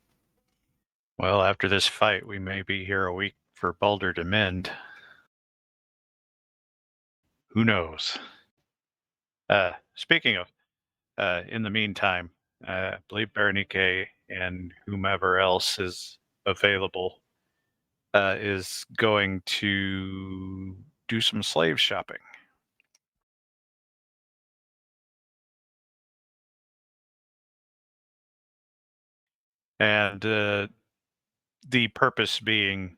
Well, after this fight, we may be here a week for Baldur to mend. Who knows? Speaking of, in the meantime, I believe Berenice and whomever else is available is going to do some slave shopping. And the purpose being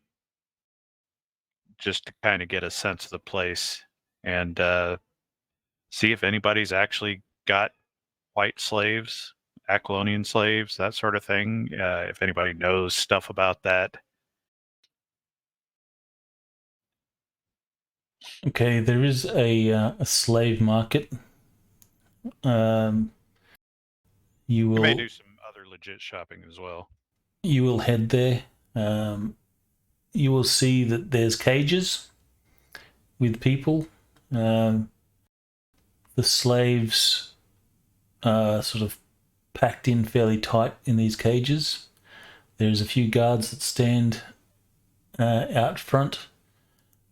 just to kind of get a sense of the place and see if anybody's actually got white slaves, Aquilonian slaves, that sort of thing. If anybody knows stuff about that. Okay, there is a slave market. You We may will do some other legit shopping as well. you will head there. You will see that there's cages with people. The slaves are sort of packed in fairly tight in these cages. There's a few guards that stand out front.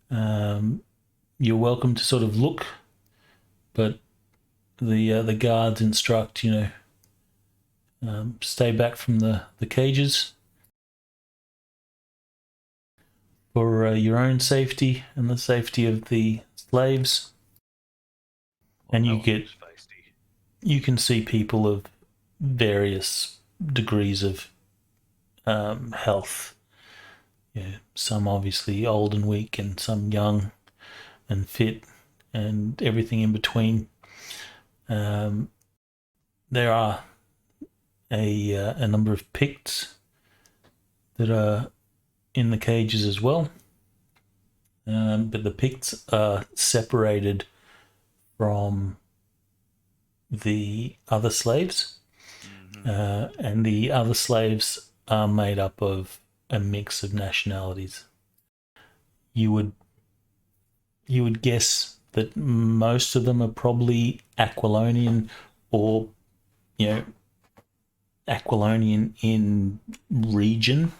You're welcome to sort of look, but the guards instruct, stay back from the cages for your own safety and the safety of the slaves. And you can see people of various degrees of health. Yeah, some obviously old and weak, and some young and fit, and everything in between. There are a number of Picts that are in the cages as well, but the Picts are separated from the other slaves, and the other slaves are made up of a mix of nationalities. You would guess that most of them are probably Aquilonian, or Aquilonian in region,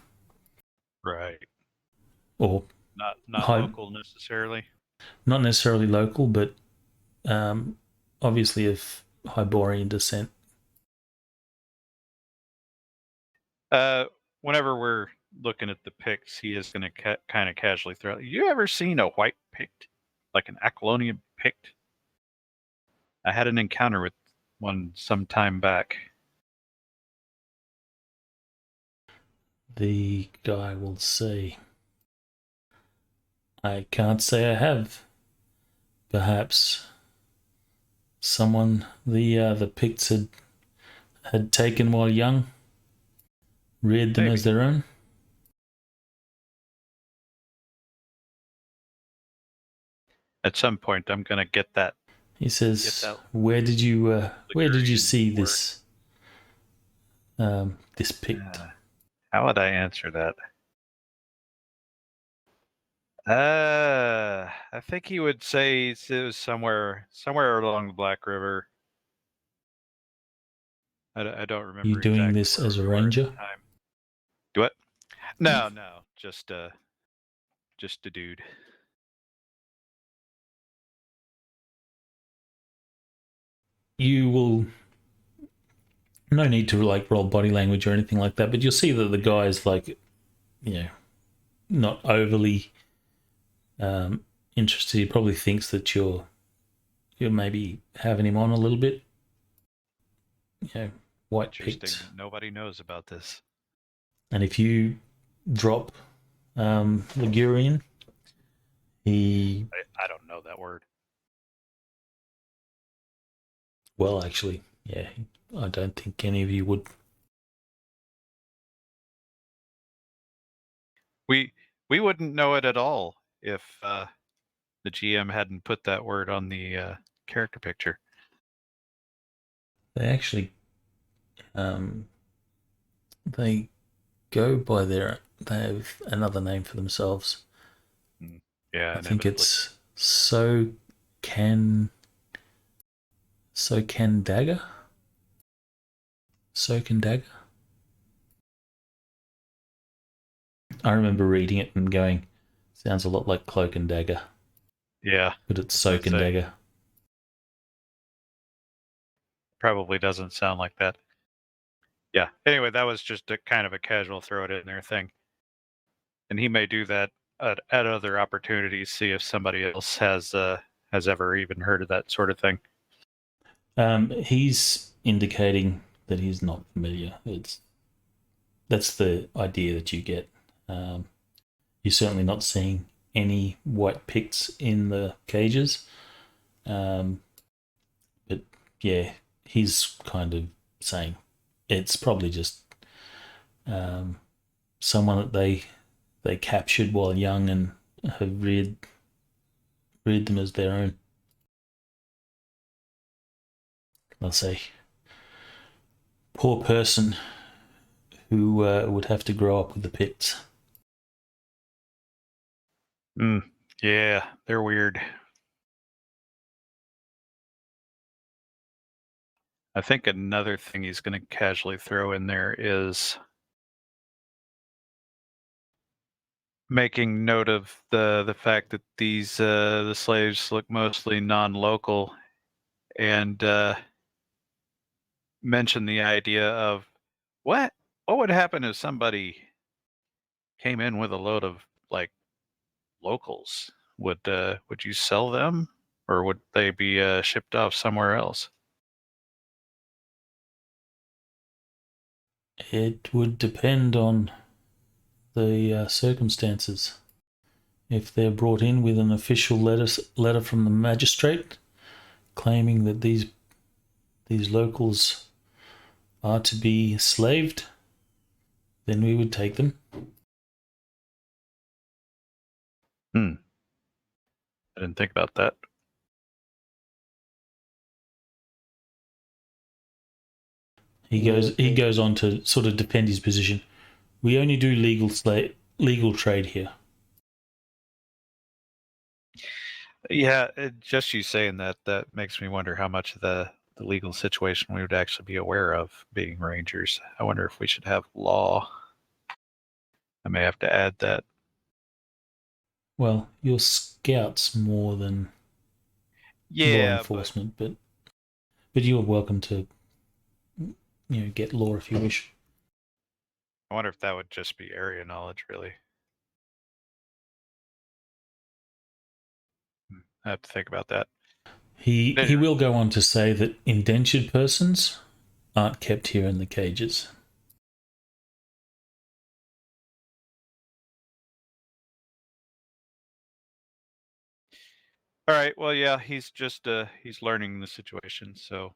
right? Or not local necessarily. Not necessarily local, but obviously of Hyborian descent. Whenever we're looking at the Picts, he is going to kind of casually throw, you ever seen a white Pict? Like an Aquilonian Pict? I had an encounter with one some time back. The guy will say, I can't say I have. Perhaps someone the Picts had taken while young, reared them as their own. At some point, I'm going to get that. He says, "Where did you see this this Pict?" How would I answer that? I think he would say it was somewhere along the Black River. I don't remember. You doing this as a ranger? Do what? No, just a dude. you will. No need to like roll body language or anything like that, but you'll see that the guy is like, not overly interested. He probably thinks that you're maybe having him on a little bit. White picked. Nobody knows about this. And if you drop Ligurian, I don't know that word. Well, actually, yeah, I don't think any of you would. We wouldn't know it at all if the GM hadn't put that word on the character picture. They actually, they go by they have another name for themselves. Yeah, I think it's Scandaga. I remember reading it and going, sounds a lot like Cloak and Dagger. Yeah, but it's Soak and Dagger. Probably doesn't sound like that. Yeah. Anyway, that was just a kind of a casual throw it in there thing. And he may do that at other opportunities, see if somebody else has ever even heard of that sort of thing. He's indicating that he's not familiar. That's the idea that you get. You're certainly not seeing any white picts in the cages. But yeah, he's kind of saying it's probably just someone that they captured while young and have reared them as their own. I'll say, poor person who would have to grow up with the Picts. Yeah, they're weird. I think another thing he's going to casually throw in there is making note of the fact that these the slaves look mostly non-local, and mention the idea of what would happen if somebody came in with a load of like locals? Would you sell them, or would they be shipped off somewhere else? It would depend on the circumstances. If they're brought in with an official letter from the magistrate claiming that these locals are to be slaved, then we would take them. I didn't think about that. He goes on to sort of defend his position. We only do legal trade here. Yeah, just you saying that makes me wonder how much of the legal situation we would actually be aware of being rangers. I wonder if we should have law. I may have to add that. Well, you're scouts more than law enforcement, but you're welcome to get law if you wish. I wonder if that would just be area knowledge, really. I have to think about that. He will go on to say that indentured persons aren't kept here in the cages. All right. Well, yeah, he's just he's learning the situation, so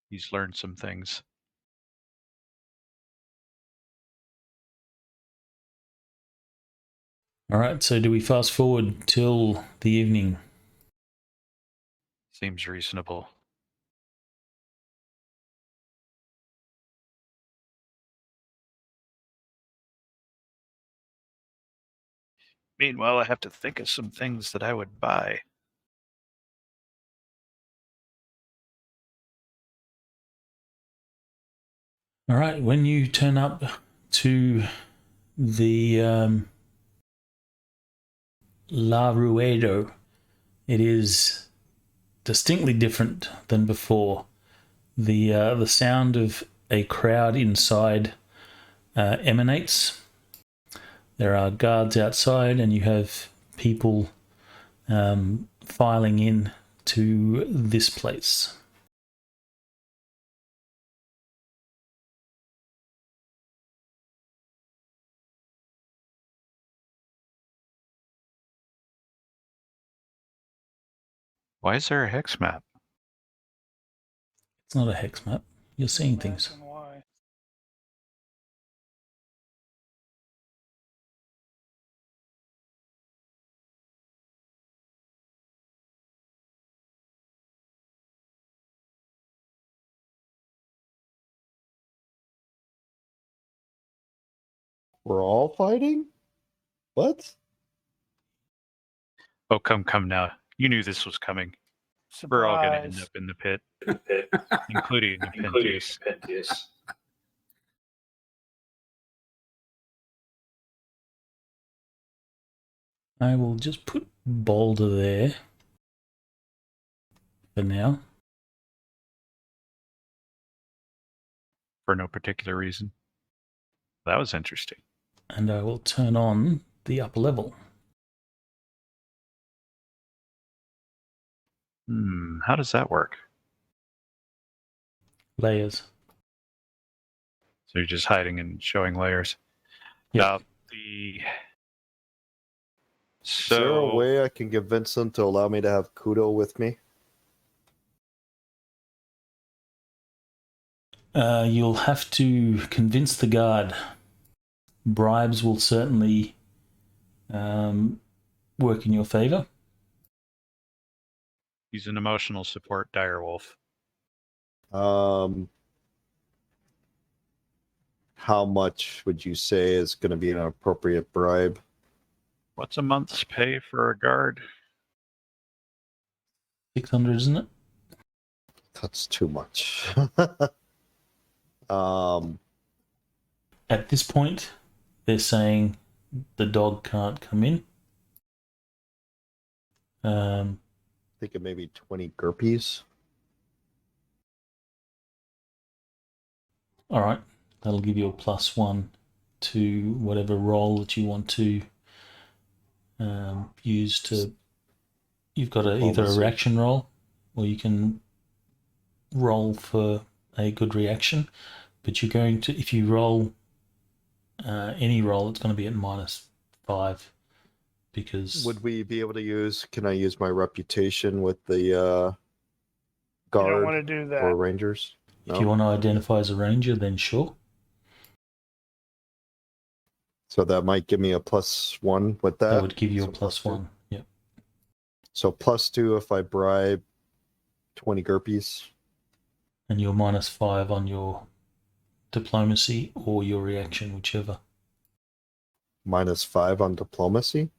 he's learned some things. All right. So do we fast forward till the evening? Seems reasonable. Meanwhile, I have to think of some things that I would buy. All right. When you turn up to the La Ruedo, it is distinctly different than before. The sound of a crowd inside emanates. There are guards outside, and you have people filing in to this place. Why is there a hex map? It's not a hex map. You're seeing things. Imagine why. We're all fighting? What? Oh, come now. You knew this was coming. We're all going to end Surprise. up in the pit, including Pentius. I will just put Boulder there for now. For no particular reason. That was interesting. And I will turn on the upper level. How does that work? Layers. So you're just hiding and showing layers. Yep. Now, Is there a way I can get Vincent to allow me to have Kudo with me? You'll have to convince the guard. Bribes will certainly work in your favor. He's an emotional support direwolf. How much would you say is going to be an appropriate bribe? What's a month's pay for a guard? 600, isn't it? That's too much. At this point, they're saying the dog can't come in. Think of maybe 20 GURPS. All right, that'll give you a +1 to whatever roll that you want to use to. You've got either a reaction roll, or you can roll for a good reaction. But you're going to, if you roll any roll, it's going to be at -5 because. Would we be able to use? Can I use my reputation with the You don't guard want to do that. or rangers? If you want to identify as a ranger, then sure. So that might give me a +1 with that. That would give you So a +1. Yep. So +2 if I bribe 20 GURPS. And you're -5 on your diplomacy or your reaction, whichever. -5 on diplomacy.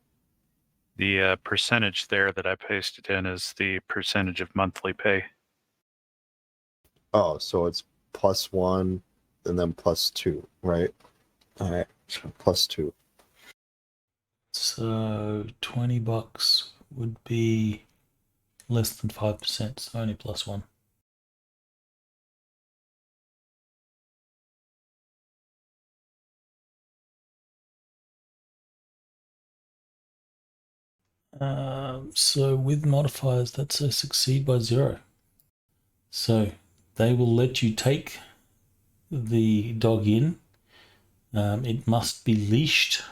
The percentage there that I pasted in is the percentage of monthly pay. Oh, so it's +1 and then +2, right? All right, so +2. So $20 would be less than 5%, so only +1. So with modifiers, that's a succeed by 0. So they will let you take the dog in. It must be leashed.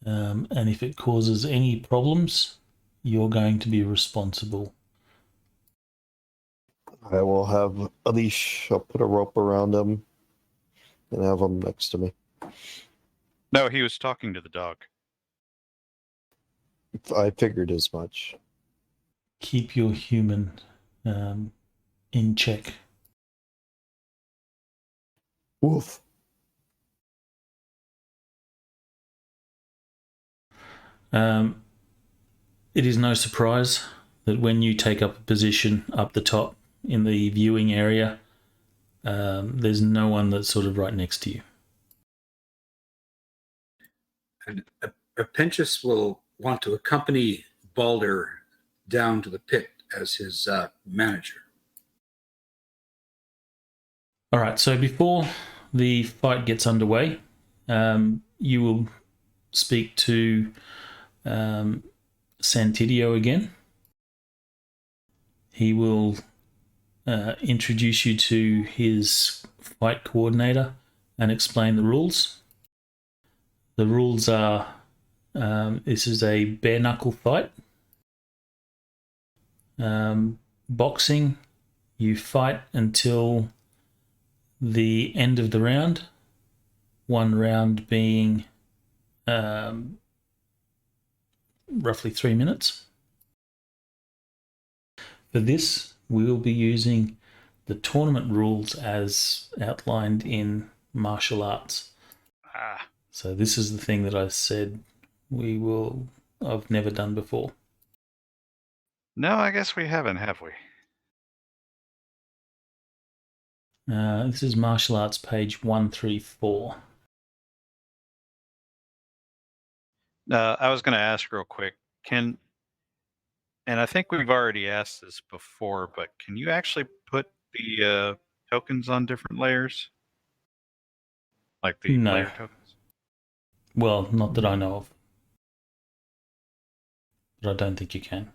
And if it causes any problems, you're going to be responsible. I will have a leash. I'll put a rope around him and have him next to me. No, he was talking to the dog. I figured as much. Keep your human in check. Woof. It is no surprise that when you take up a position up the top in the viewing area, there's no one that's sort of right next to you. And Pentius will want to accompany Balder down to the pit as his manager. All right, so before the fight gets underway, you will speak to Santidio again. He will introduce you to his fight coordinator and explain the rules. The rules are, this is a bare knuckle fight. Boxing, you fight until the end of the round, one round being roughly 3 minutes. For this, we will be using the tournament rules as outlined in martial arts. So this is the thing that I said I've never done before. No, I guess we haven't, have we? This is martial arts page 134. I was going to ask real quick, and I think we've already asked this before, but can you actually put the tokens on different layers? Like the No. player tokens? Well, not that I know of. But I don't think you can.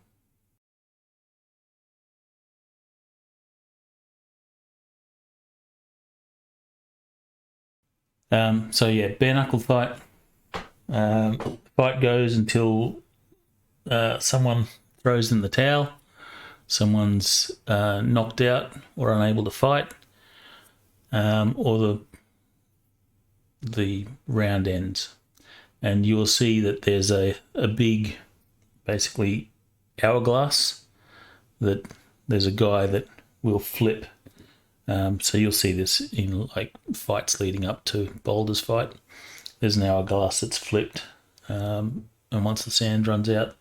So yeah, bare knuckle fight. Fight goes until someone throws in the towel, someone's knocked out or unable to fight, or the round ends. And you will see that there's a big, basically, hourglass that there's a guy that will flip. So you'll see this in like fights leading up to Boulder's fight. There's an hourglass that's flipped, and once the sand runs out,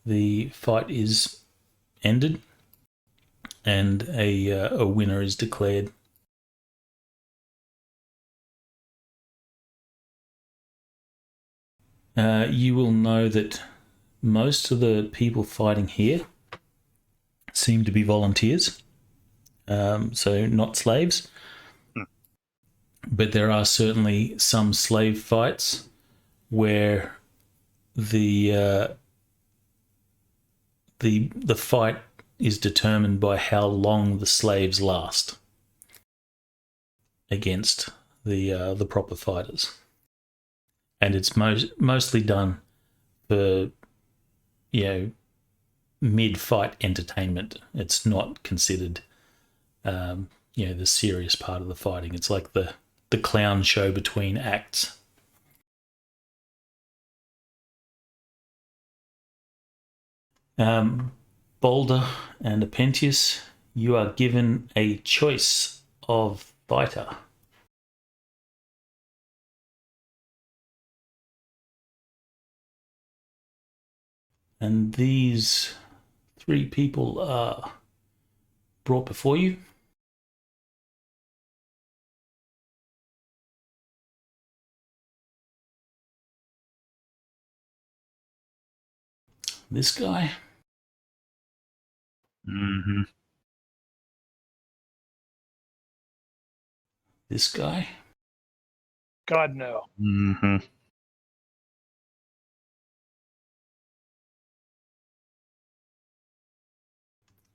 the fight is ended, and a winner is declared. You will know that most of the people fighting here seem to be volunteers, so not slaves. But there are certainly some slave fights where the fight is determined by how long the slaves last against the proper fighters, and it's mostly done for mid-fight entertainment. It's not considered the serious part of the fighting. It's like the clown show between acts. Boulder and Apentius, you are given a choice of fighter. And these 3 people are brought before you. This guy. Mm-hmm. This guy. God, no. Mm-hmm.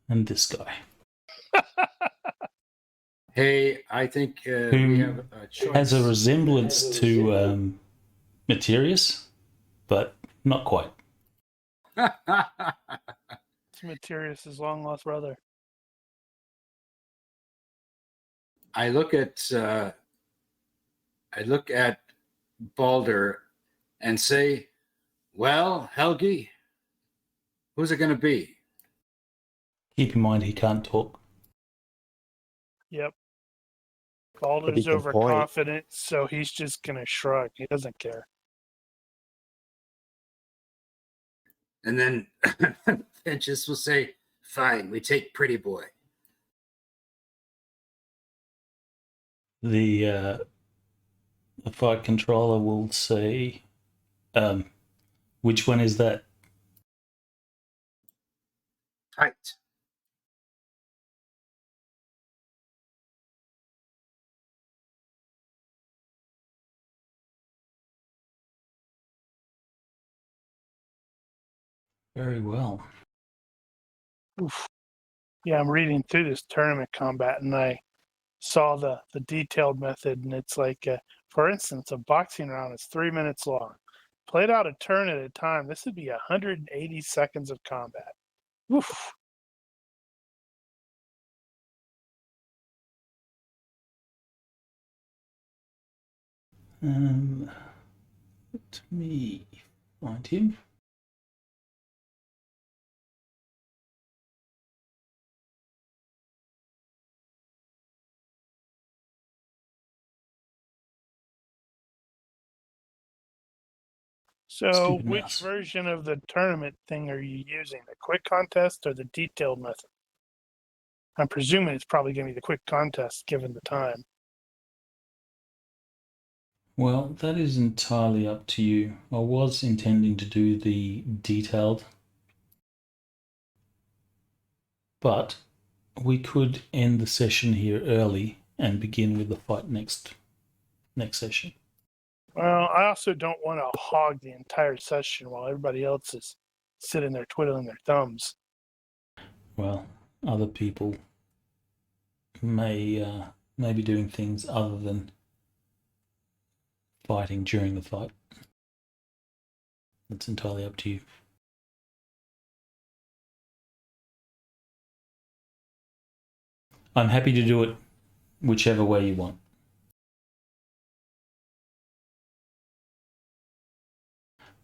And this guy. Hey, I think we have a choice. Has a resemblance to Materius, but not quite. It's Materius' long lost brother. I look at Balder and say, well, Helgi, who's it going to be? Keep in mind he can't talk. Yep. he Balder's can overconfident, so he's just going to shrug. He doesn't care. And then Finches will say, fine, we take Pretty Boy. The fight controller will say, which one is that? Fight. Very well. Oof. Yeah, I'm reading through this tournament combat, and I saw the detailed method, and it's like, for instance, a boxing round is 3 minutes long. Played out a turn at a time. This would be 180 seconds of combat. Oof. Let me find him. So, Stupid which mouse. version of the tournament thing are you using? The quick contest or the detailed method? I'm presuming it's probably going to be the quick contest given the time. Well, that is entirely up to you. I was intending to do the detailed, but we could end the session here early and begin with the fight next session. Well, I also don't want to hog the entire session while everybody else is sitting there twiddling their thumbs. Well, other people may be doing things other than fighting during the fight. It's entirely up to you. I'm happy to do it whichever way you want.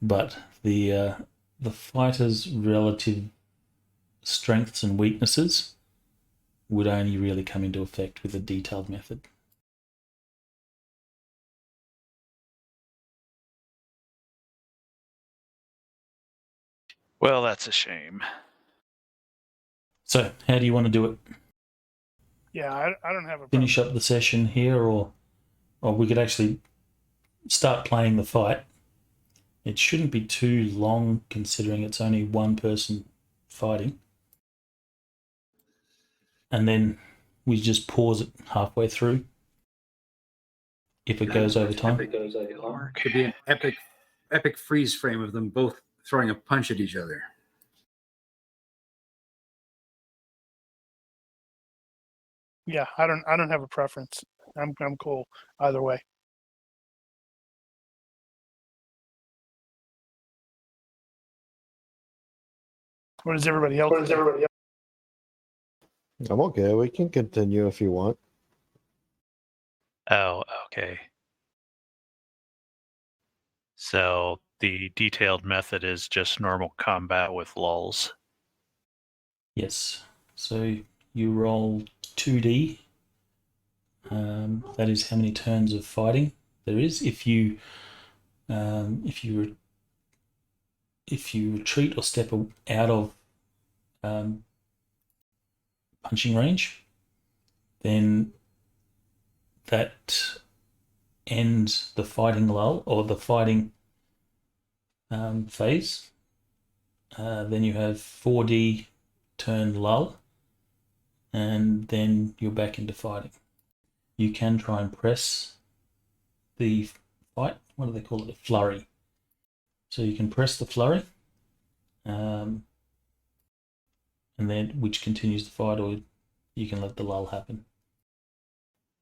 But the fighter's relative strengths and weaknesses would only really come into effect with a detailed method. Well, that's a shame. So, how do you want to do it? Yeah, I don't have a Finish preference. up the session here, or we could actually start playing the fight. It shouldn't be too long considering it's only one person fighting. And then we just pause it halfway through if it goes over time. Could be an epic freeze frame of them both throwing a punch at each other. Yeah, I don't have a preference. I'm cool either way. What does everybody else think? I'm okay. We can continue if you want. Oh, okay. So the detailed method is just normal combat with lulls. Yes. So you roll 2d. That is how many turns of fighting there is. If you retreat or step out of punching range, then that ends the fighting lull or the fighting phase. Then you have 4d turn lull, and then you're back into fighting. You can try and press the fight. What do they call it? A flurry. So you can press the flurry, and then which continues the fight, or you can let the lull happen.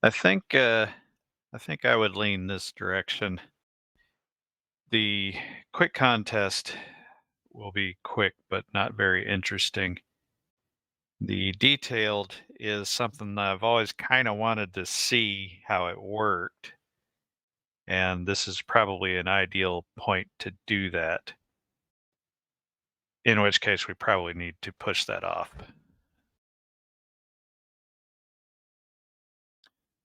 I think I would lean this direction. The quick contest will be quick, but not very interesting. The detailed is something that I've always kind of wanted to see how it worked. And this is probably an ideal point to do that. In which case, we probably need to push that off.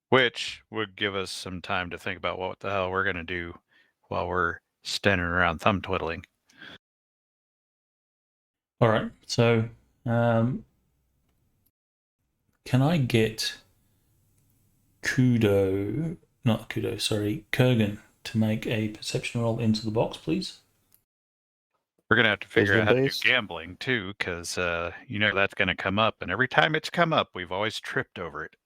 Which would give us some time to think about what the hell we're going to do while we're standing around thumb twiddling. All right. So, can I get Kurgan to make a perception roll into the box, please? We're going to have to figure out how to do Vision-based? gambling, too, because, that's going to come up. And every time it's come up, we've always tripped over it.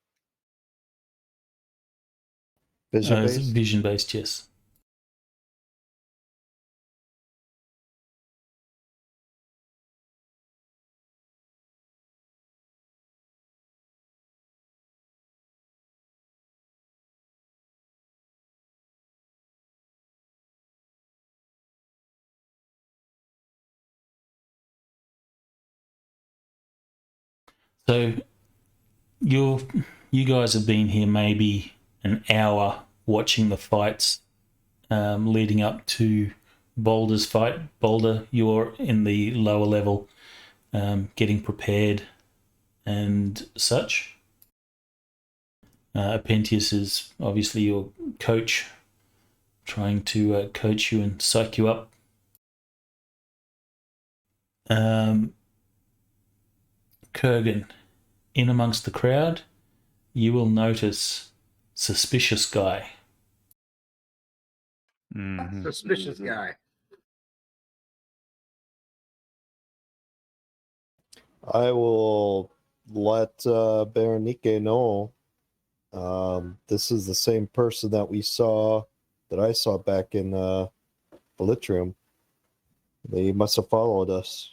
Vision-based? Vision-based, yes. So you guys have been here maybe an hour watching the fights leading up to Boulder's fight. Boulder, you're in the lower level, getting prepared and such. Apentius is obviously your coach, trying to coach you and psych you up. Kurgan, in amongst the crowd, you will notice Suspicious Guye. Mm-hmm. Suspicious guy. I will let Berenike know. This is the same person that I saw back in Velitrium. They must have followed us.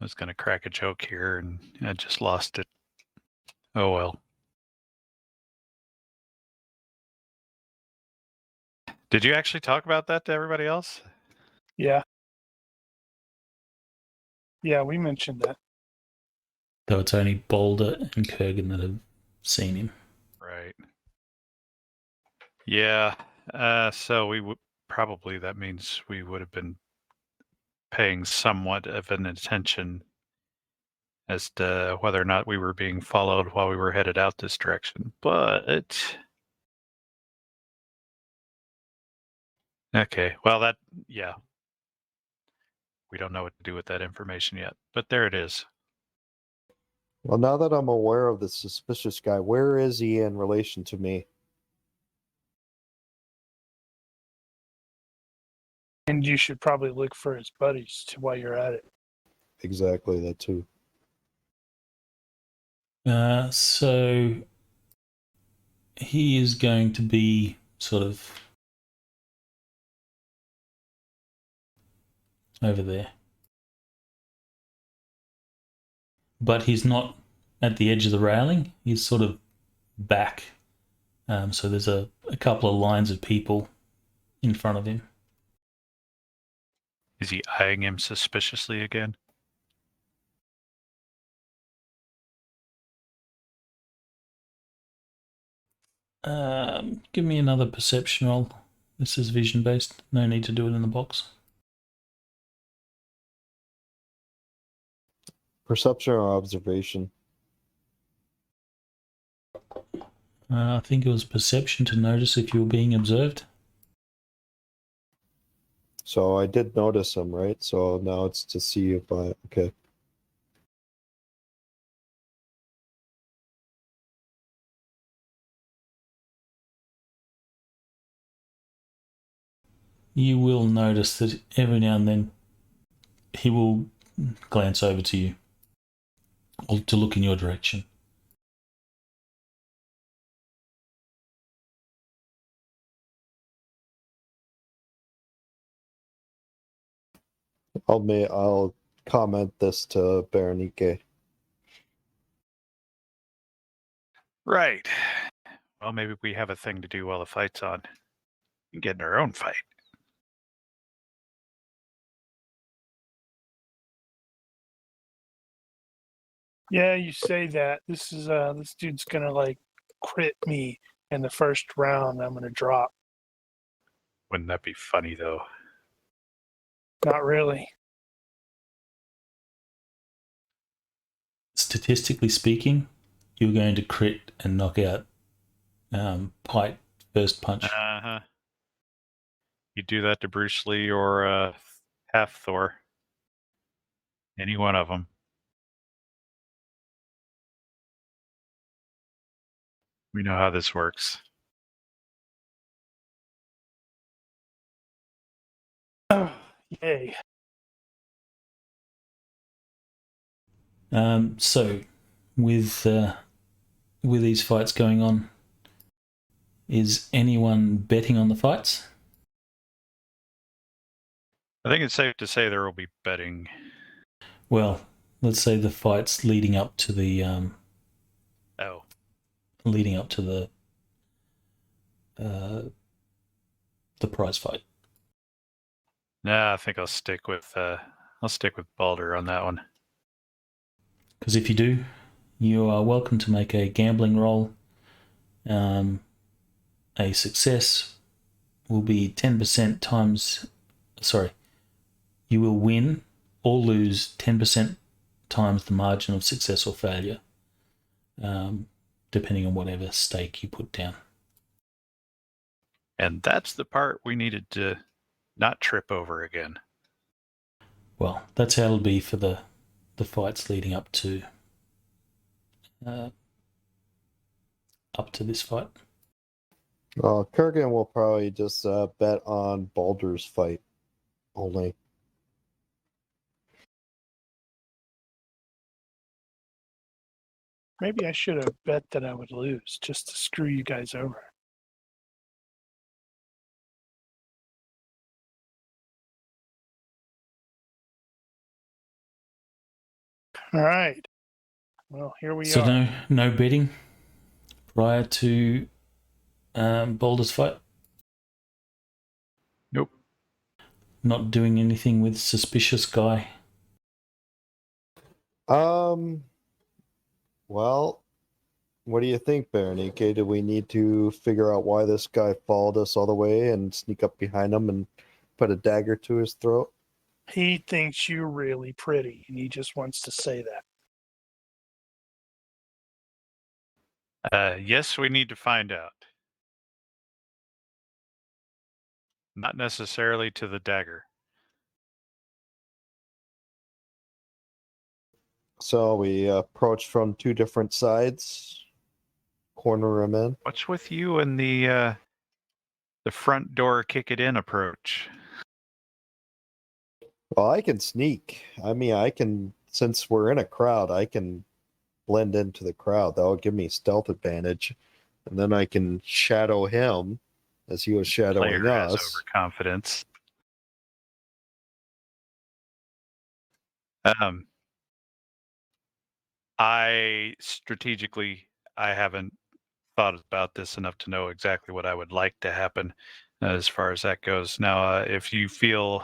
I was going to crack a joke here, and I just lost it. Oh, well. Did you actually talk about that to everybody else? Yeah. Yeah, we mentioned that. Though it's only Boulder and Kurgan that have seen him. Right. Yeah. So we would probably, that means we would have been paying somewhat of an attention as to whether or not we were being followed while we were headed out this direction. But okay, well, yeah. We don't know what to do with that information yet, but there it is. Well, now that I'm aware of the suspicious guy, where is he in relation to me? And you should probably look for his buddies while you're at it. Exactly, that too. So he is going to be sort of over there. But he's not at the edge of the railing. He's sort of back. So there's a couple of lines of people in front of him. Is he eyeing him suspiciously again? Give me another perception roll. This is vision based. No need to do it in the box. Perception or observation? I think it was perception to notice if you were being observed. So I did notice him, right? So now it's to see if okay. You will notice that every now and then he will glance over to you or to look in your direction. I'll comment this to Berenike. Right. Well, maybe we have a thing to do while the fight's on. And get in our own fight. Yeah, you say that. This dude's gonna like crit me in the first round. I'm gonna drop. Wouldn't that be funny, though? Not really. Statistically speaking, you're going to crit and knock out Pike first punch. Uh-huh. You do that to Bruce Lee or half Thor. Any one of them. We know how this works. Yay. So, with these fights going on, is anyone betting on the fights? I think it's safe to say there will be betting. Well, let's say the fights leading up to the prize fight. Nah, I think I'll stick with Baldur on that one. Because if you do, you are welcome to make a gambling roll. A success will be 10% times. Sorry, you will win or lose 10% times the margin of success or failure, depending on whatever stake you put down. And that's the part we needed to not trip over again. Well, that's how it'll be for the fights leading up to this fight. Well, Kurgan will probably just bet on Baldur's fight only. Maybe I should have bet that I would lose just to screw you guys over. All right. Well, here we So are. no betting prior to Baldur's fight? Nope. Not doing anything with Suspicious Guye? Well, what do you think, Berenike? Do we need to figure out why this guy followed us all the way and sneak up behind him and put a dagger to his throat? He thinks you're really pretty, and he just wants to say that. Yes, we need to find out. Not necessarily to the dagger. So we approach from two different sides, corner him in. What's with you and the front door kick it in approach? Well, I can sneak. I mean, I can, since we're in a crowd, I can blend into the crowd. That'll give me stealth advantage. And then I can shadow him as he was shadowing Player has us. overconfidence. I haven't thought about this enough to know exactly what I would like to happen as far as that goes. Now, if you feel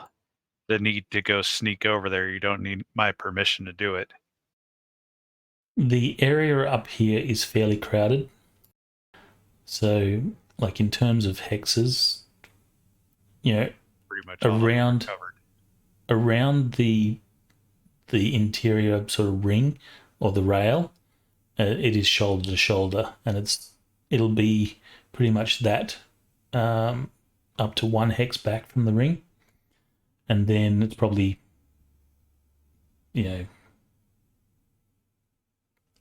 the need to go sneak over there, you don't need my permission to do it. The area up here is fairly crowded. So, like in terms of hexes, Pretty much all around the interior sort of ring or the rail, it is shoulder to shoulder, and it'll be pretty much that up to one hex back from the ring, and then it's probably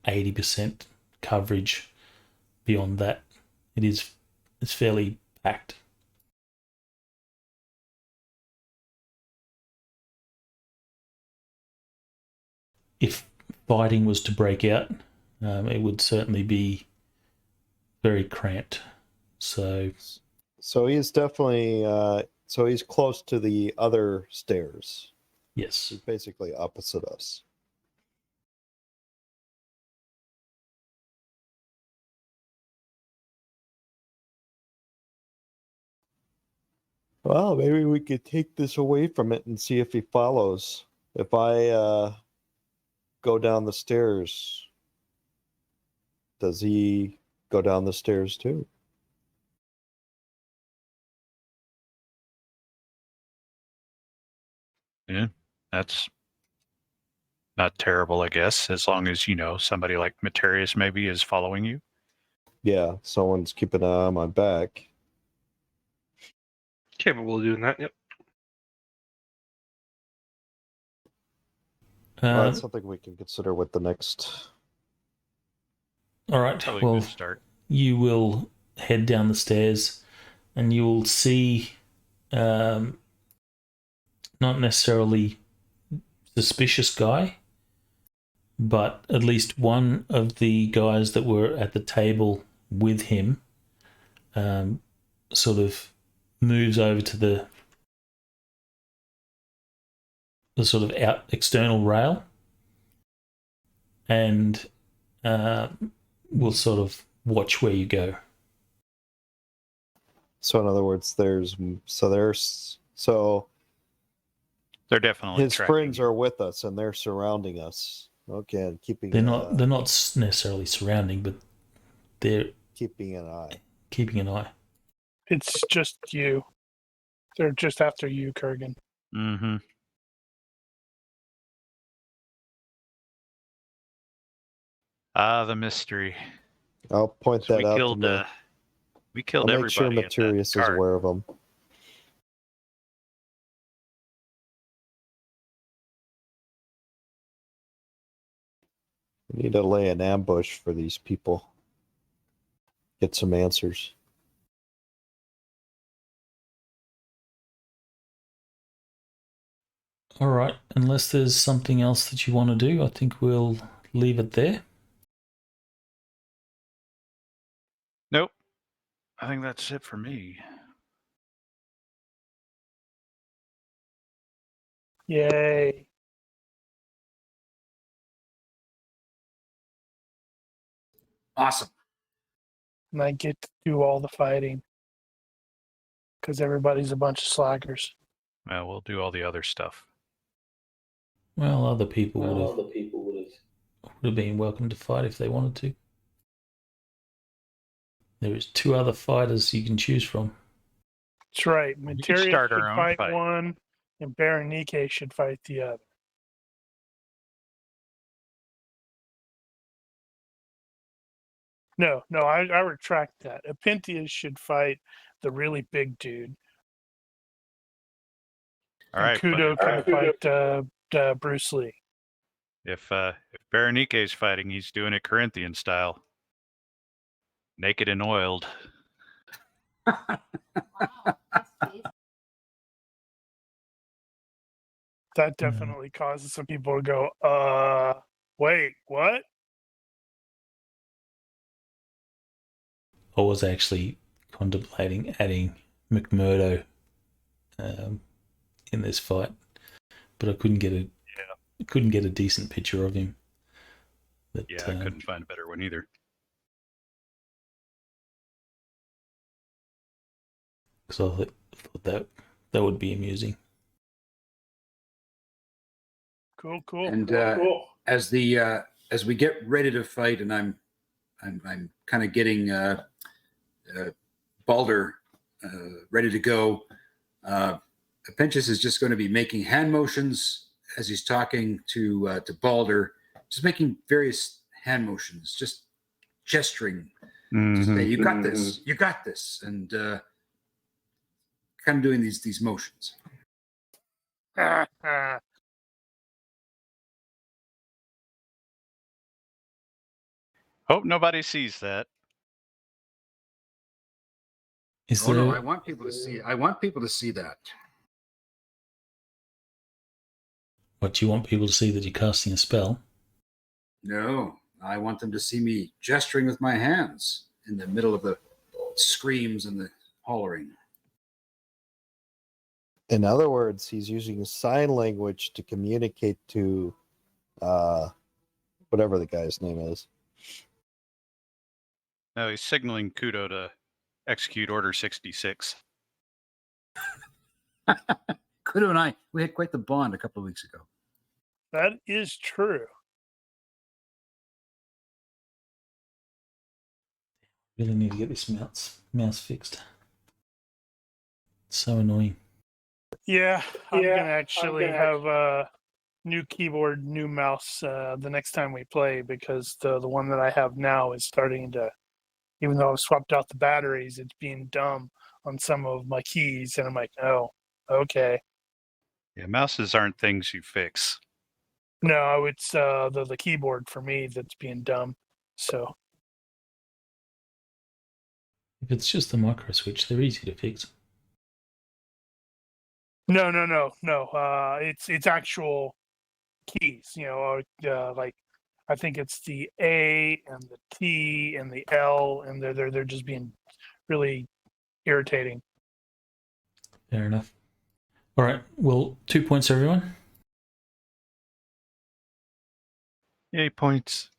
80% coverage beyond that. It's fairly packed. If fighting was to break out, it would certainly be very cramped. So he's definitely so he's close to the other stairs. Yes. He's basically opposite us. Well, maybe we could take this away from it and see if he follows. If I go down the stairs, does he go down the stairs too? Yeah, that's not terrible, I guess, as long as somebody like Tiberias maybe is following you. Yeah, someone's keeping an eye on my back. Capable of doing that, yep. That's something we can consider with the next. All right. Probably a good start. You will head down the stairs, and you will see not necessarily Suspicious Guye, but at least one of the guys that were at the table with him sort of moves over to the sort of external rail and will sort of watch where you go. So in other words, they're definitely his friends are with us and they're surrounding us. Okay, and keeping they're not necessarily surrounding, but they're keeping an eye. Keeping an eye. It's just you. They're just after you, Kurgan. Mm-hmm. Ah, the mystery. I'll point that out to them. We killed everybody. Make sure Tiberias is aware of them. We need to lay an ambush for these people. Get some answers. All right. Unless there's something else that you want to do, I think we'll leave it there. Nope. I think that's it for me. Yay. Awesome. And I get to do all the fighting. Because everybody's a bunch of slackers. Well, we'll do all the other stuff. Well, other people would have been welcome to fight if they wanted to. There is 2 other fighters you can choose from. That's right. Materia start should our own fight fight. one, and Ronnke should fight the other. No, I retract that. Apintius should fight the really big dude. All right. Kudo can fight Bruce Lee. If Ronnke's fighting, he's doing it Corinthian style. Naked and oiled. That definitely causes some people to go, wait, what? I was actually contemplating adding McMurdo in this fight, but I couldn't get a decent picture of him. But, I couldn't find a better one either. So I thought that would be amusing. Cool. And as we get ready to fight, and I'm kind of getting Balder ready to go. Apintius is just going to be making hand motions as he's talking to Balder, just making various hand motions, just gesturing. Mm-hmm. To say, you got this, and kind of doing these motions. Hope nobody sees that. No, I want people to see. I want people to see that. What, you want people to see that you're casting a spell? No, I want them to see me gesturing with my hands in the middle of the screams and the hollering. In other words, he's using sign language to communicate to whatever the guy's name is. No, he's signaling Kudo to execute Order 66. Kudo and I, we had quite the bond a couple of weeks ago. That is true. Really need to get this mouse fixed. It's so annoying. Yeah, I'm going to actually have a new keyboard, new mouse the next time we play, because the one that I have now is starting to, even though I've swapped out the batteries, it's being dumb on some of my keys. And I'm like, oh, okay. Yeah, mouses aren't things you fix. No, it's the keyboard for me that's being dumb. So If it's just the micro switch, they're easy to fix. No. It's actual keys. Like I think it's the A and the T and the L, and they're just being really irritating. Fair enough. All right. Well, 2 points, everyone. Yay, points.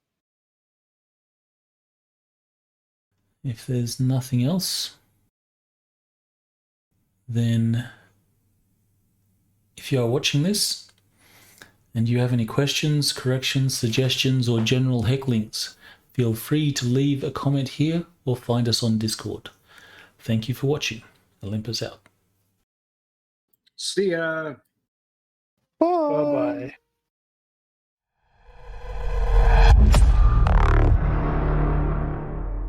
If there's nothing else, then if you are watching this and you have any questions, corrections, suggestions, or general hecklings, feel free to leave a comment here or find us on Discord. Thank you for watching. Olympus out. See ya. Bye. Bye-bye.